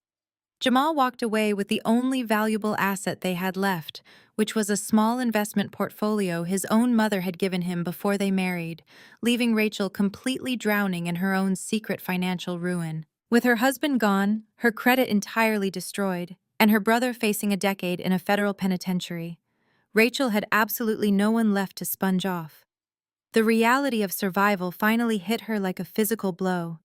Jamal walked away with the only valuable asset they had left, which was a small investment portfolio his own mother had given him before they married, leaving Rachel completely drowning in her own secret financial ruin. With her husband gone, her credit entirely destroyed, and her brother facing a decade in a federal penitentiary, Rachel had absolutely no one left to sponge off. The reality of survival finally hit her like a physical blow.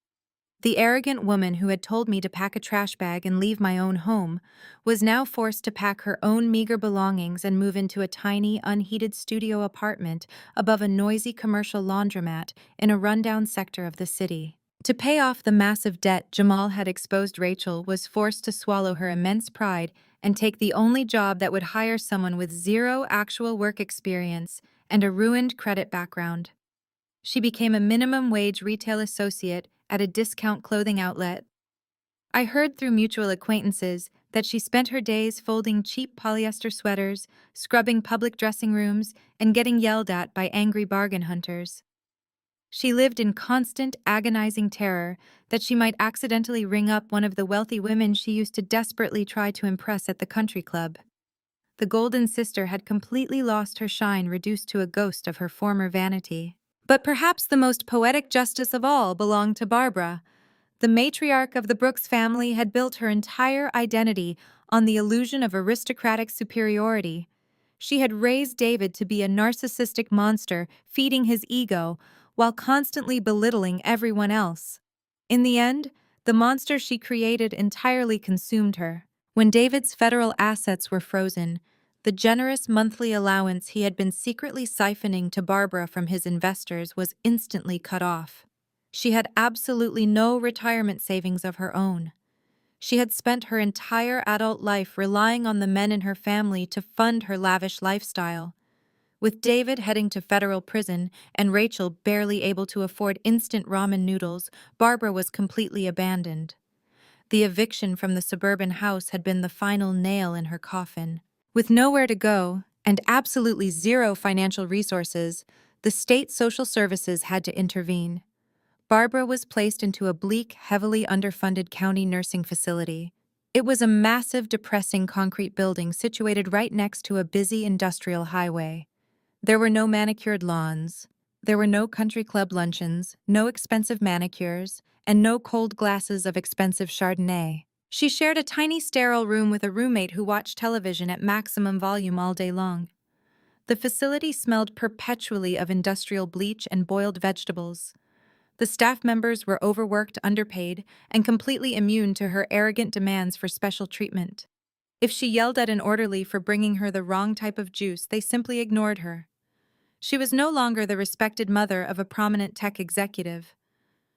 The arrogant woman who had told me to pack a trash bag and leave my own home was now forced to pack her own meager belongings and move into a tiny, unheated studio apartment above a noisy commercial laundromat in a rundown sector of the city. To pay off the massive debt Jamal had exposed, Rachel was forced to swallow her immense pride and take the only job that would hire someone with zero actual work experience and a ruined credit background. She became a minimum wage retail associate at a discount clothing outlet. I heard through mutual acquaintances that she spent her days folding cheap polyester sweaters, scrubbing public dressing rooms, and getting yelled at by angry bargain hunters. She lived in constant, agonizing terror that she might accidentally ring up one of the wealthy women she used to desperately try to impress at the country club. The Golden Sister had completely lost her shine, reduced to a ghost of her former vanity. But perhaps the most poetic justice of all belonged to Barbara. The matriarch of the Brooks family had built her entire identity on the illusion of aristocratic superiority. She had raised David to be a narcissistic monster, feeding his ego, while constantly belittling everyone else. In the end, the monster she created entirely consumed her. When David's federal assets were frozen, the generous monthly allowance he had been secretly siphoning to Barbara from his investors was instantly cut off. She had absolutely no retirement savings of her own. She had spent her entire adult life relying on the men in her family to fund her lavish lifestyle. With David heading to federal prison and Rachel barely able to afford instant ramen noodles, Barbara was completely abandoned. The eviction from the suburban house had been the final nail in her coffin. With nowhere to go and absolutely zero financial resources, the state social services had to intervene. Barbara was placed into a bleak, heavily underfunded county nursing facility. It was a massive, depressing concrete building situated right next to a busy industrial highway. There were no manicured lawns. There were no country club luncheons, no expensive manicures, and no cold glasses of expensive Chardonnay. She shared a tiny sterile room with a roommate who watched television at maximum volume all day long. The facility smelled perpetually of industrial bleach and boiled vegetables. The staff members were overworked, underpaid, and completely immune to her arrogant demands for special treatment. If she yelled at an orderly for bringing her the wrong type of juice, they simply ignored her. She was no longer the respected mother of a prominent tech executive.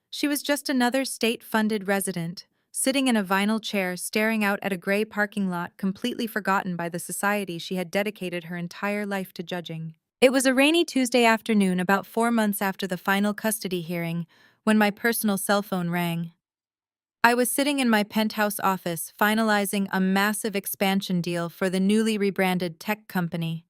She was just another state-funded resident, sitting in a vinyl chair staring out at a gray parking lot, completely forgotten by the society she had dedicated her entire life to judging. It was a rainy Tuesday afternoon, about 4 months after the final custody hearing, when my personal cell phone rang. I was sitting in my penthouse office, finalizing a massive expansion deal for the newly rebranded tech company.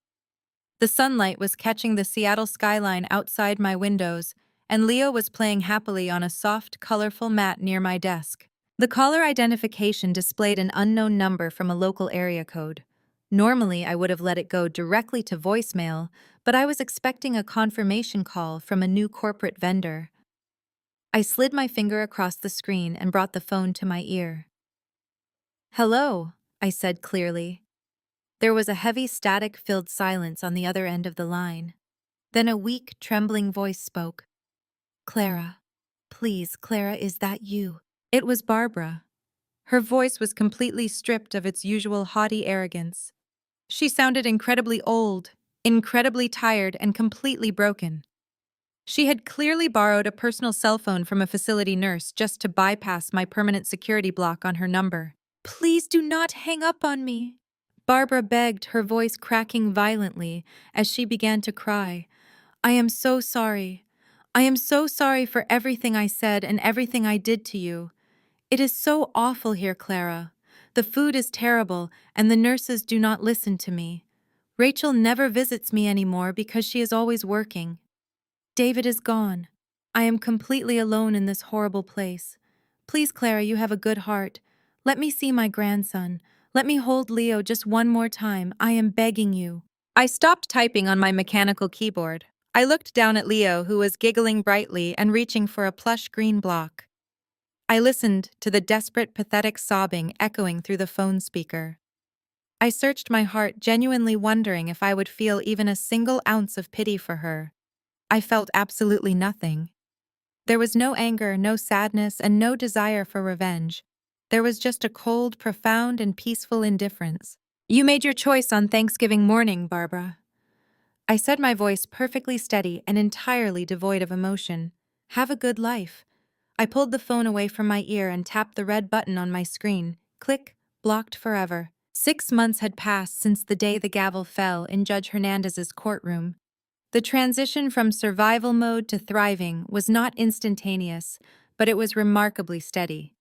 The sunlight was catching the Seattle skyline outside my windows, and Leo was playing happily on a soft, colorful mat near my desk. The caller identification displayed an unknown number from a local area code. Normally, I would have let it go directly to voicemail, but I was expecting a confirmation call from a new corporate vendor. I slid my finger across the screen and brought the phone to my ear. "Hello," I said clearly. There was a heavy, static-filled silence on the other end of the line. Then a weak, trembling voice spoke. "Clara. Please, Clara, is that you?" It was Barbara. Her voice was completely stripped of its usual haughty arrogance. She sounded incredibly old, incredibly tired, and completely broken. She had clearly borrowed a personal cell phone from a facility nurse just to bypass my permanent security block on her number. "Please do not hang up on me," Barbara begged, her voice cracking violently as she began to cry. "I am so sorry. I am so sorry for everything I said and everything I did to you. It is so awful here, Clara. The food is terrible, and the nurses do not listen to me. Rachel never visits me anymore because she is always working. David is gone. I am completely alone in this horrible place. Please, Clara, you have a good heart. Let me see my grandson. Let me hold Leo just one more time. I am begging you." I stopped typing on my mechanical keyboard. I looked down at Leo, who was giggling brightly and reaching for a plush green block. I listened to the desperate, pathetic sobbing echoing through the phone speaker. I searched my heart, genuinely wondering if I would feel even a single ounce of pity for her. I felt absolutely nothing. There was no anger, no sadness, and no desire for revenge. There was just a cold, profound, and peaceful indifference. "You made your choice on Thanksgiving morning, Barbara." I said, my voice perfectly steady and entirely devoid of emotion. "Have a good life." I pulled the phone away from my ear and tapped the red button on my screen. Click, blocked forever. 6 months had passed since the day the gavel fell in Judge Hernandez's courtroom. The transition from survival mode to thriving was not instantaneous, but it was remarkably steady.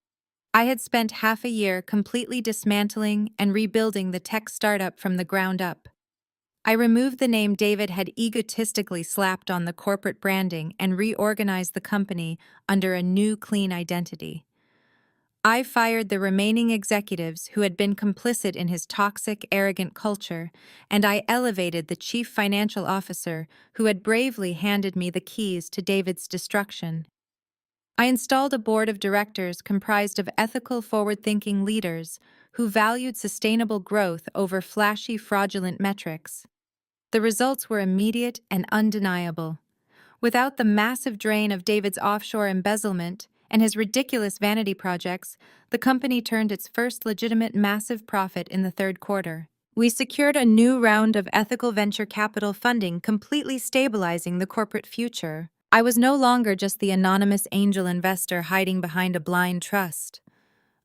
I had spent half a year completely dismantling and rebuilding the tech startup from the ground up. I removed the name David had egotistically slapped on the corporate branding and reorganized the company under a new clean identity. I fired the remaining executives who had been complicit in his toxic, arrogant culture, and I elevated the chief financial officer who had bravely handed me the keys to David's destruction. I installed a board of directors comprised of ethical, forward-thinking leaders who valued sustainable growth over flashy, fraudulent metrics. The results were immediate and undeniable. Without the massive drain of David's offshore embezzlement and his ridiculous vanity projects, the company turned its first legitimate massive profit in the third quarter. We secured a new round of ethical venture capital funding, completely stabilizing the corporate future. I was no longer just the anonymous angel investor hiding behind a blind trust.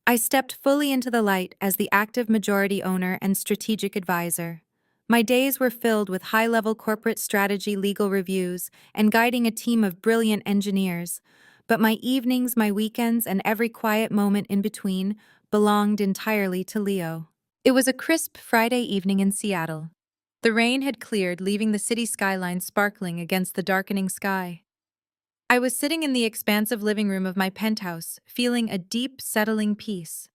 I stepped fully into the light as the active majority owner and strategic advisor. My days were filled with high-level corporate strategy, legal reviews, and guiding a team of brilliant engineers. But my evenings, my weekends, and every quiet moment in between belonged entirely to Leo. It was a crisp Friday evening in Seattle. The rain had cleared, leaving the city skyline sparkling against the darkening sky. I was sitting in the expansive living room of my penthouse, feeling a deep, settling peace.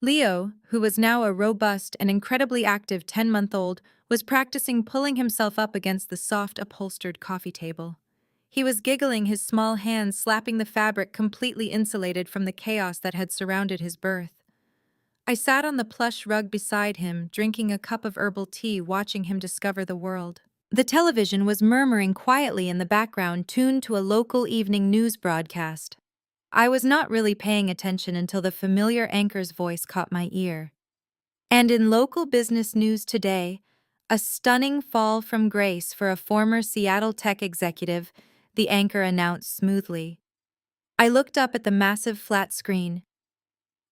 Leo, who was now a robust and incredibly active 10-month-old, was practicing pulling himself up against the soft, upholstered coffee table. He was giggling, his small hands slapping the fabric completely insulated from the chaos that had surrounded his birth. I sat on the plush rug beside him, drinking a cup of herbal tea, watching him discover the world. The television was murmuring quietly in the background, tuned to a local evening news broadcast. I was not really paying attention until the familiar anchor's voice caught my ear. And in local business news today, a stunning fall from grace for a former Seattle tech executive, the anchor announced smoothly. I looked up at the massive flat screen.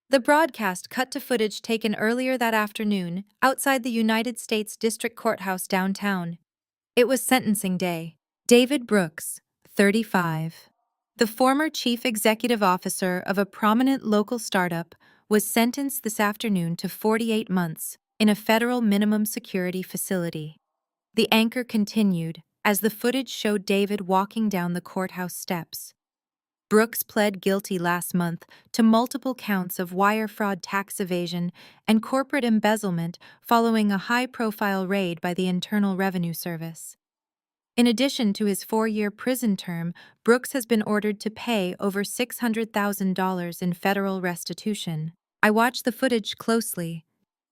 The broadcast cut to footage taken earlier that afternoon outside the United States District Courthouse downtown. It was sentencing day. David Brooks, 35. The former chief executive officer of a prominent local startup was sentenced this afternoon to 48 months in a federal minimum security facility. The anchor continued as the footage showed David walking down the courthouse steps. Brooks pled guilty last month to multiple counts of wire fraud, tax evasion, and corporate embezzlement following a high-profile raid by the Internal Revenue Service. In addition to his 4-year prison term, Brooks has been ordered to pay over $600,000 in federal restitution. I watched the footage closely.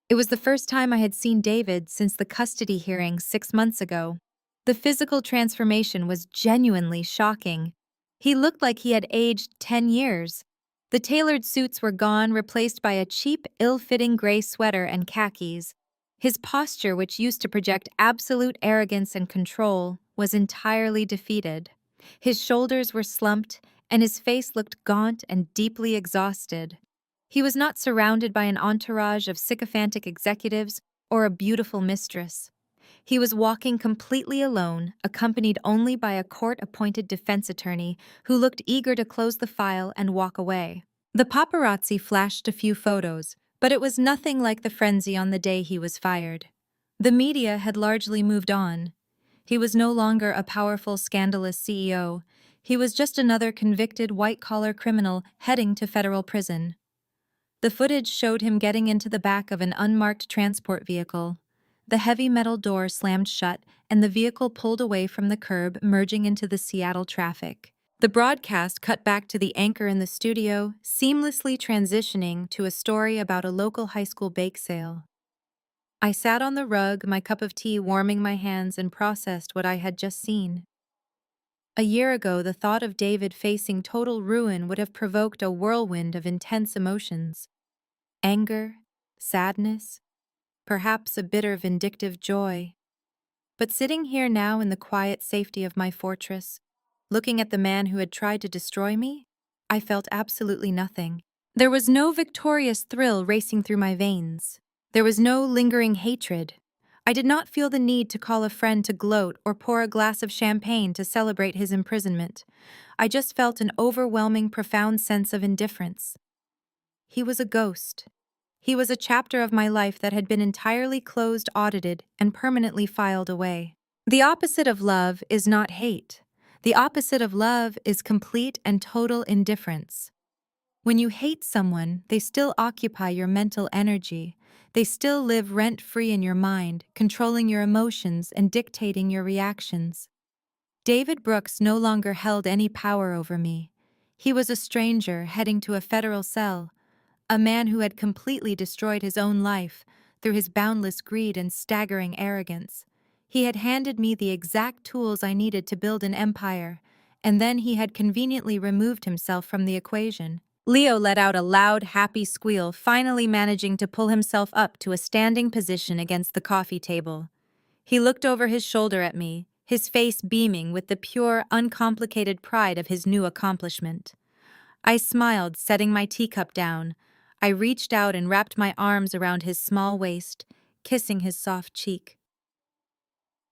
It was the first time I had seen David since the custody hearing 6 months ago. The physical transformation was genuinely shocking. He looked like he had aged 10 years. The tailored suits were gone, replaced by a cheap, ill-fitting gray sweater and khakis. His posture, which used to project absolute arrogance and control, was entirely defeated. His shoulders were slumped, and his face looked gaunt and deeply exhausted. He was not surrounded by an entourage of sycophantic executives or a beautiful mistress. He was walking completely alone, accompanied only by a court-appointed defense attorney who looked eager to close the file and walk away. The paparazzi flashed a few photos, but it was nothing like the frenzy on the day he was fired. The media had largely moved on. He was no longer a powerful, scandalous CEO. He was just another convicted white-collar criminal heading to federal prison. The footage showed him getting into the back of an unmarked transport vehicle. The heavy metal door slammed shut, and the vehicle pulled away from the curb, merging into the Seattle traffic. The broadcast cut back to the anchor in the studio, seamlessly transitioning to a story about a local high school bake sale. I sat on the rug, my cup of tea warming my hands, and processed what I had just seen. A year ago, the thought of David facing total ruin would have provoked a whirlwind of intense emotions. Anger, sadness, perhaps a bitter vindictive joy. But sitting here now in the quiet safety of my fortress, looking at the man who had tried to destroy me, I felt absolutely nothing. There was no victorious thrill racing through my veins. There was no lingering hatred. I did not feel the need to call a friend to gloat or pour a glass of champagne to celebrate his imprisonment. I just felt an overwhelming, profound sense of indifference. He was a ghost, He was a chapter of my life that had been entirely closed, audited, and permanently filed away. The opposite of love is not hate. The opposite of love is complete and total indifference. When you hate someone, they still occupy your mental energy. They still live rent-free in your mind, controlling your emotions and dictating your reactions. David Brooks no longer held any power over me. He was a stranger heading to a federal cell, a man who had completely destroyed his own life through his boundless greed and staggering arrogance. He had handed me the exact tools I needed to build an empire, and then he had conveniently removed himself from the equation. Leo let out a loud, happy squeal, finally managing to pull himself up to a standing position against the coffee table. He looked over his shoulder at me, his face beaming with the pure, uncomplicated pride of his new accomplishment. I smiled, setting my teacup down. I reached out and wrapped my arms around his small waist, kissing his soft cheek.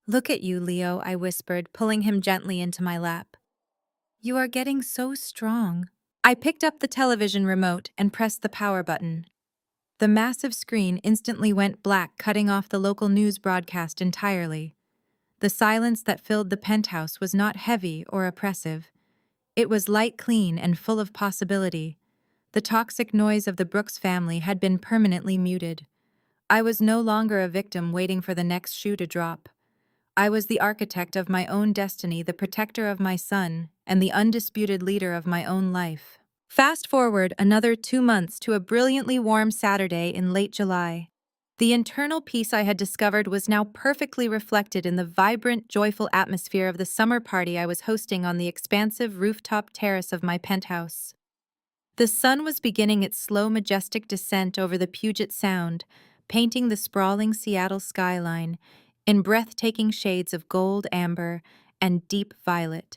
"Look at you, Leo," I whispered, pulling him gently into my lap. "You are getting so strong." I picked up the television remote and pressed the power button. The massive screen instantly went black, cutting off the local news broadcast entirely. The silence that filled the penthouse was not heavy or oppressive. It was light, clean, and full of possibility. The toxic noise of the Brooks family had been permanently muted. I was no longer a victim waiting for the next shoe to drop. I was the architect of my own destiny, the protector of my son, and the undisputed leader of my own life. Fast forward another 2 months to a brilliantly warm Saturday in late July. The internal peace I had discovered was now perfectly reflected in the vibrant, joyful atmosphere of the summer party I was hosting on the expansive rooftop terrace of my penthouse. The sun was beginning its slow, majestic descent over the Puget Sound, painting the sprawling Seattle skyline in breathtaking shades of gold, amber, and deep violet.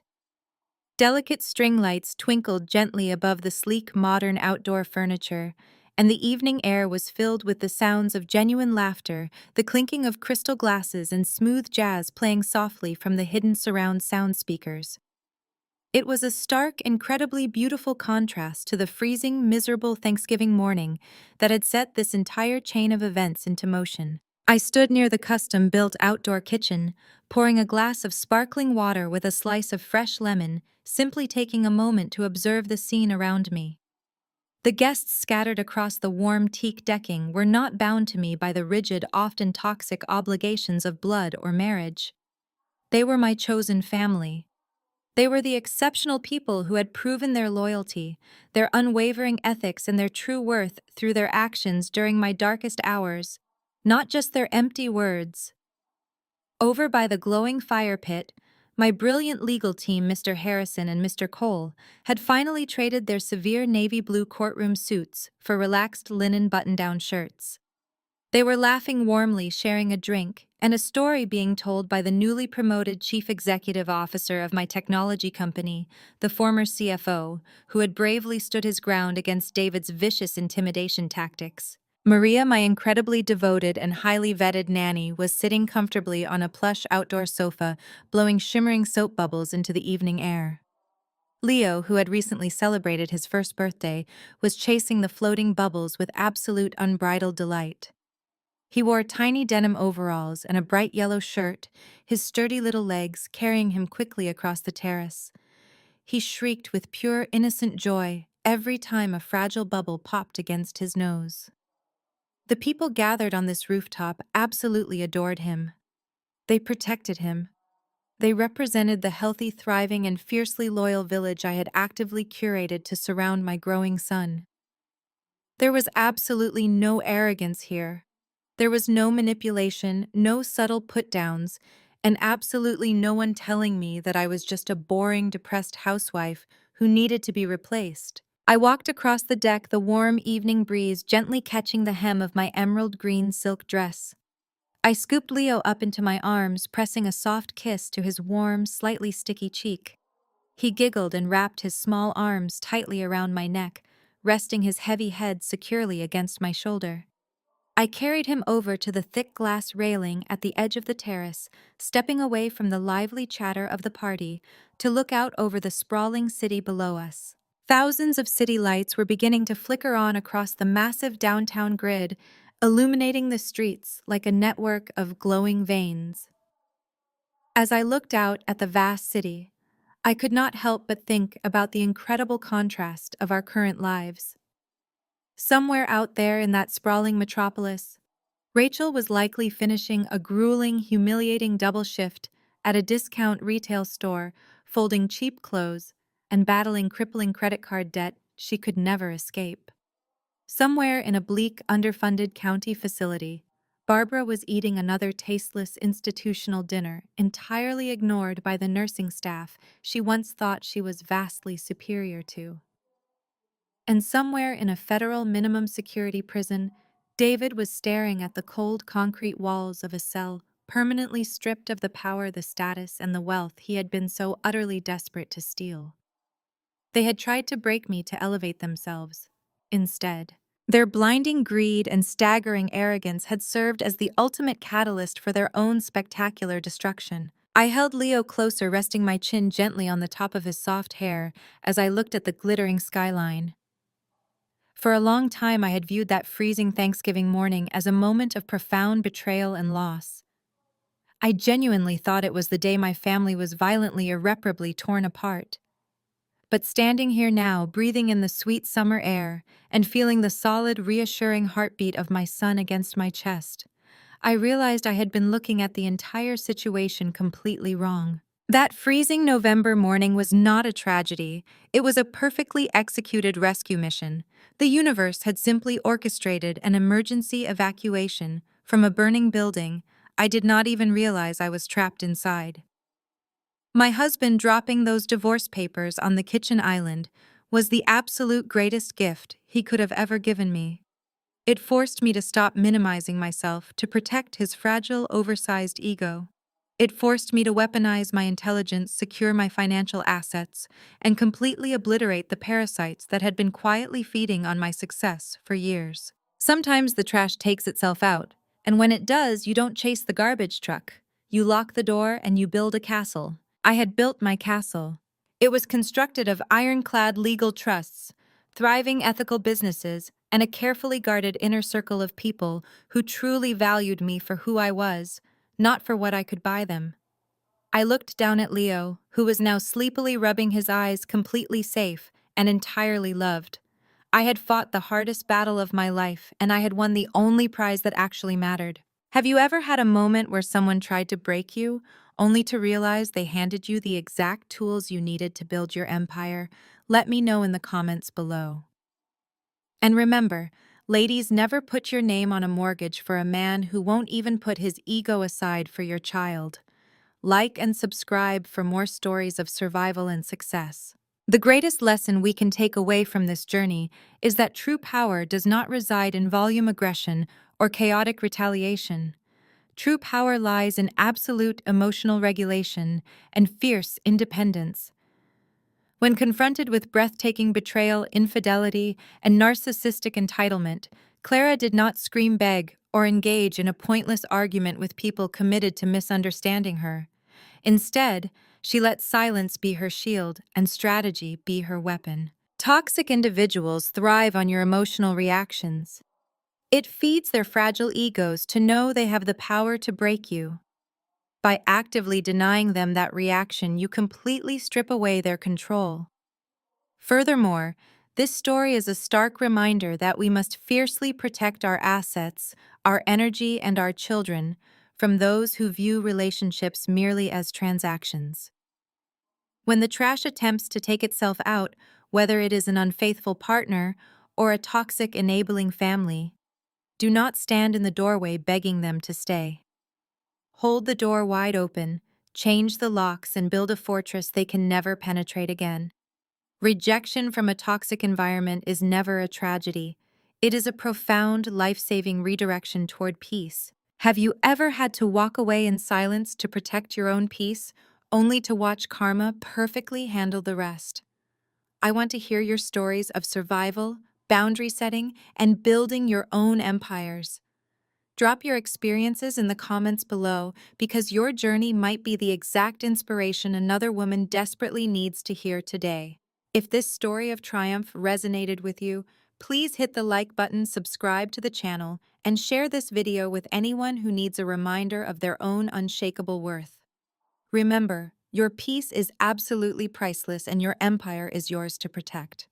Delicate string lights twinkled gently above the sleek, modern outdoor furniture, and the evening air was filled with the sounds of genuine laughter, the clinking of crystal glasses, and smooth jazz playing softly from the hidden surround sound speakers. It was a stark, incredibly beautiful contrast to the freezing, miserable Thanksgiving morning that had set this entire chain of events into motion. I stood near the custom-built outdoor kitchen, pouring a glass of sparkling water with a slice of fresh lemon, simply taking a moment to observe the scene around me. The guests scattered across the warm teak decking were not bound to me by the rigid, often toxic obligations of blood or marriage. They were my chosen family. They were the exceptional people who had proven their loyalty, their unwavering ethics, and their true worth through their actions during my darkest hours, not just their empty words. Over by the glowing fire pit, my brilliant legal team, Mr. Harrison and Mr. Cole, had finally traded their severe navy blue courtroom suits for relaxed linen button-down shirts. They were laughing warmly, sharing a drink, and a story being told by the newly promoted chief executive officer of my technology company, the former CFO, who had bravely stood his ground against David's vicious intimidation tactics. Maria, my incredibly devoted and highly vetted nanny, was sitting comfortably on a plush outdoor sofa, blowing shimmering soap bubbles into the evening air. Leo, who had recently celebrated his first birthday, was chasing the floating bubbles with absolute unbridled delight. He wore tiny denim overalls and a bright yellow shirt, his sturdy little legs carrying him quickly across the terrace. He shrieked with pure, innocent joy every time a fragile bubble popped against his nose. The people gathered on this rooftop absolutely adored him. They protected him. They represented the healthy, thriving, and fiercely loyal village I had actively curated to surround my growing son. There was absolutely no arrogance here. There was no manipulation, no subtle put-downs, and absolutely no one telling me that I was just a boring, depressed housewife who needed to be replaced. I walked across the deck, the warm evening breeze gently catching the hem of my emerald green silk dress. I scooped Leo up into my arms, pressing a soft kiss to his warm, slightly sticky cheek. He giggled and wrapped his small arms tightly around my neck, resting his heavy head securely against my shoulder. I carried him over to the thick glass railing at the edge of the terrace, stepping away from the lively chatter of the party to look out over the sprawling city below us. Thousands of city lights were beginning to flicker on across the massive downtown grid, illuminating the streets like a network of glowing veins. As I looked out at the vast city, I could not help but think about the incredible contrast of our current lives. Somewhere out there in that sprawling metropolis, Rachel was likely finishing a grueling, humiliating double shift at a discount retail store, folding cheap clothes and battling crippling credit card debt she could never escape. Somewhere in a bleak, underfunded county facility, Barbara was eating another tasteless institutional dinner entirely ignored by the nursing staff she once thought she was vastly superior to. And somewhere in a federal minimum security prison, David was staring at the cold concrete walls of a cell, permanently stripped of the power, the status, and the wealth he had been so utterly desperate to steal. They had tried to break me to elevate themselves. Instead, their blinding greed and staggering arrogance had served as the ultimate catalyst for their own spectacular destruction. I held Leo closer, resting my chin gently on the top of his soft hair as I looked at the glittering skyline. For a long time, I had viewed that freezing Thanksgiving morning as a moment of profound betrayal and loss. I genuinely thought it was the day my family was violently, irreparably torn apart. But standing here now, breathing in the sweet summer air and feeling the solid, reassuring heartbeat of my son against my chest, I realized I had been looking at the entire situation completely wrong. That freezing November morning was not a tragedy. It was a perfectly executed rescue mission. The universe had simply orchestrated an emergency evacuation from a burning building. I did not even realize I was trapped inside. My husband dropping those divorce papers on the kitchen island was the absolute greatest gift he could have ever given me. It forced me to stop minimizing myself to protect his fragile, oversized ego. It forced me to weaponize my intelligence, secure my financial assets, and completely obliterate the parasites that had been quietly feeding on my success for years. Sometimes the trash takes itself out, and when it does, you don't chase the garbage truck. You lock the door and you build a castle. I had built my castle. It was constructed of ironclad legal trusts, thriving ethical businesses, and a carefully guarded inner circle of people who truly valued me for who I was, not for what I could buy them. I looked down at Leo, who was now sleepily rubbing his eyes, completely safe and entirely loved. I had fought the hardest battle of my life, and I had won the only prize that actually mattered. Have you ever had a moment where someone tried to break you, only to realize they handed you the exact tools you needed to build your empire? Let me know in the comments below. And remember, ladies, never put your name on a mortgage for a man who won't even put his ego aside for your child. Like and subscribe for more stories of survival and success. The greatest lesson we can take away from this journey is that true power does not reside in volume aggression or chaotic retaliation. True power lies in absolute emotional regulation and fierce independence. When confronted with breathtaking betrayal, infidelity, and narcissistic entitlement, Clara did not scream, beg, or engage in a pointless argument with people committed to misunderstanding her. Instead, she let silence be her shield and strategy be her weapon. Toxic individuals thrive on your emotional reactions. It feeds their fragile egos to know they have the power to break you. By actively denying them that reaction, you completely strip away their control. Furthermore, this story is a stark reminder that we must fiercely protect our assets, our energy, and our children from those who view relationships merely as transactions. When the trash attempts to take itself out, whether it is an unfaithful partner or a toxic enabling family, do not stand in the doorway begging them to stay. Hold the door wide open, change the locks, and build a fortress they can never penetrate again. Rejection from a toxic environment is never a tragedy. It is a profound, life-saving redirection toward peace. Have you ever had to walk away in silence to protect your own peace, only to watch karma perfectly handle the rest? I want to hear your stories of survival, boundary setting, and building your own empires. Drop your experiences in the comments below because your journey might be the exact inspiration another woman desperately needs to hear today. If this story of triumph resonated with you, please hit the like button, subscribe to the channel, and share this video with anyone who needs a reminder of their own unshakable worth. Remember, your peace is absolutely priceless and your empire is yours to protect.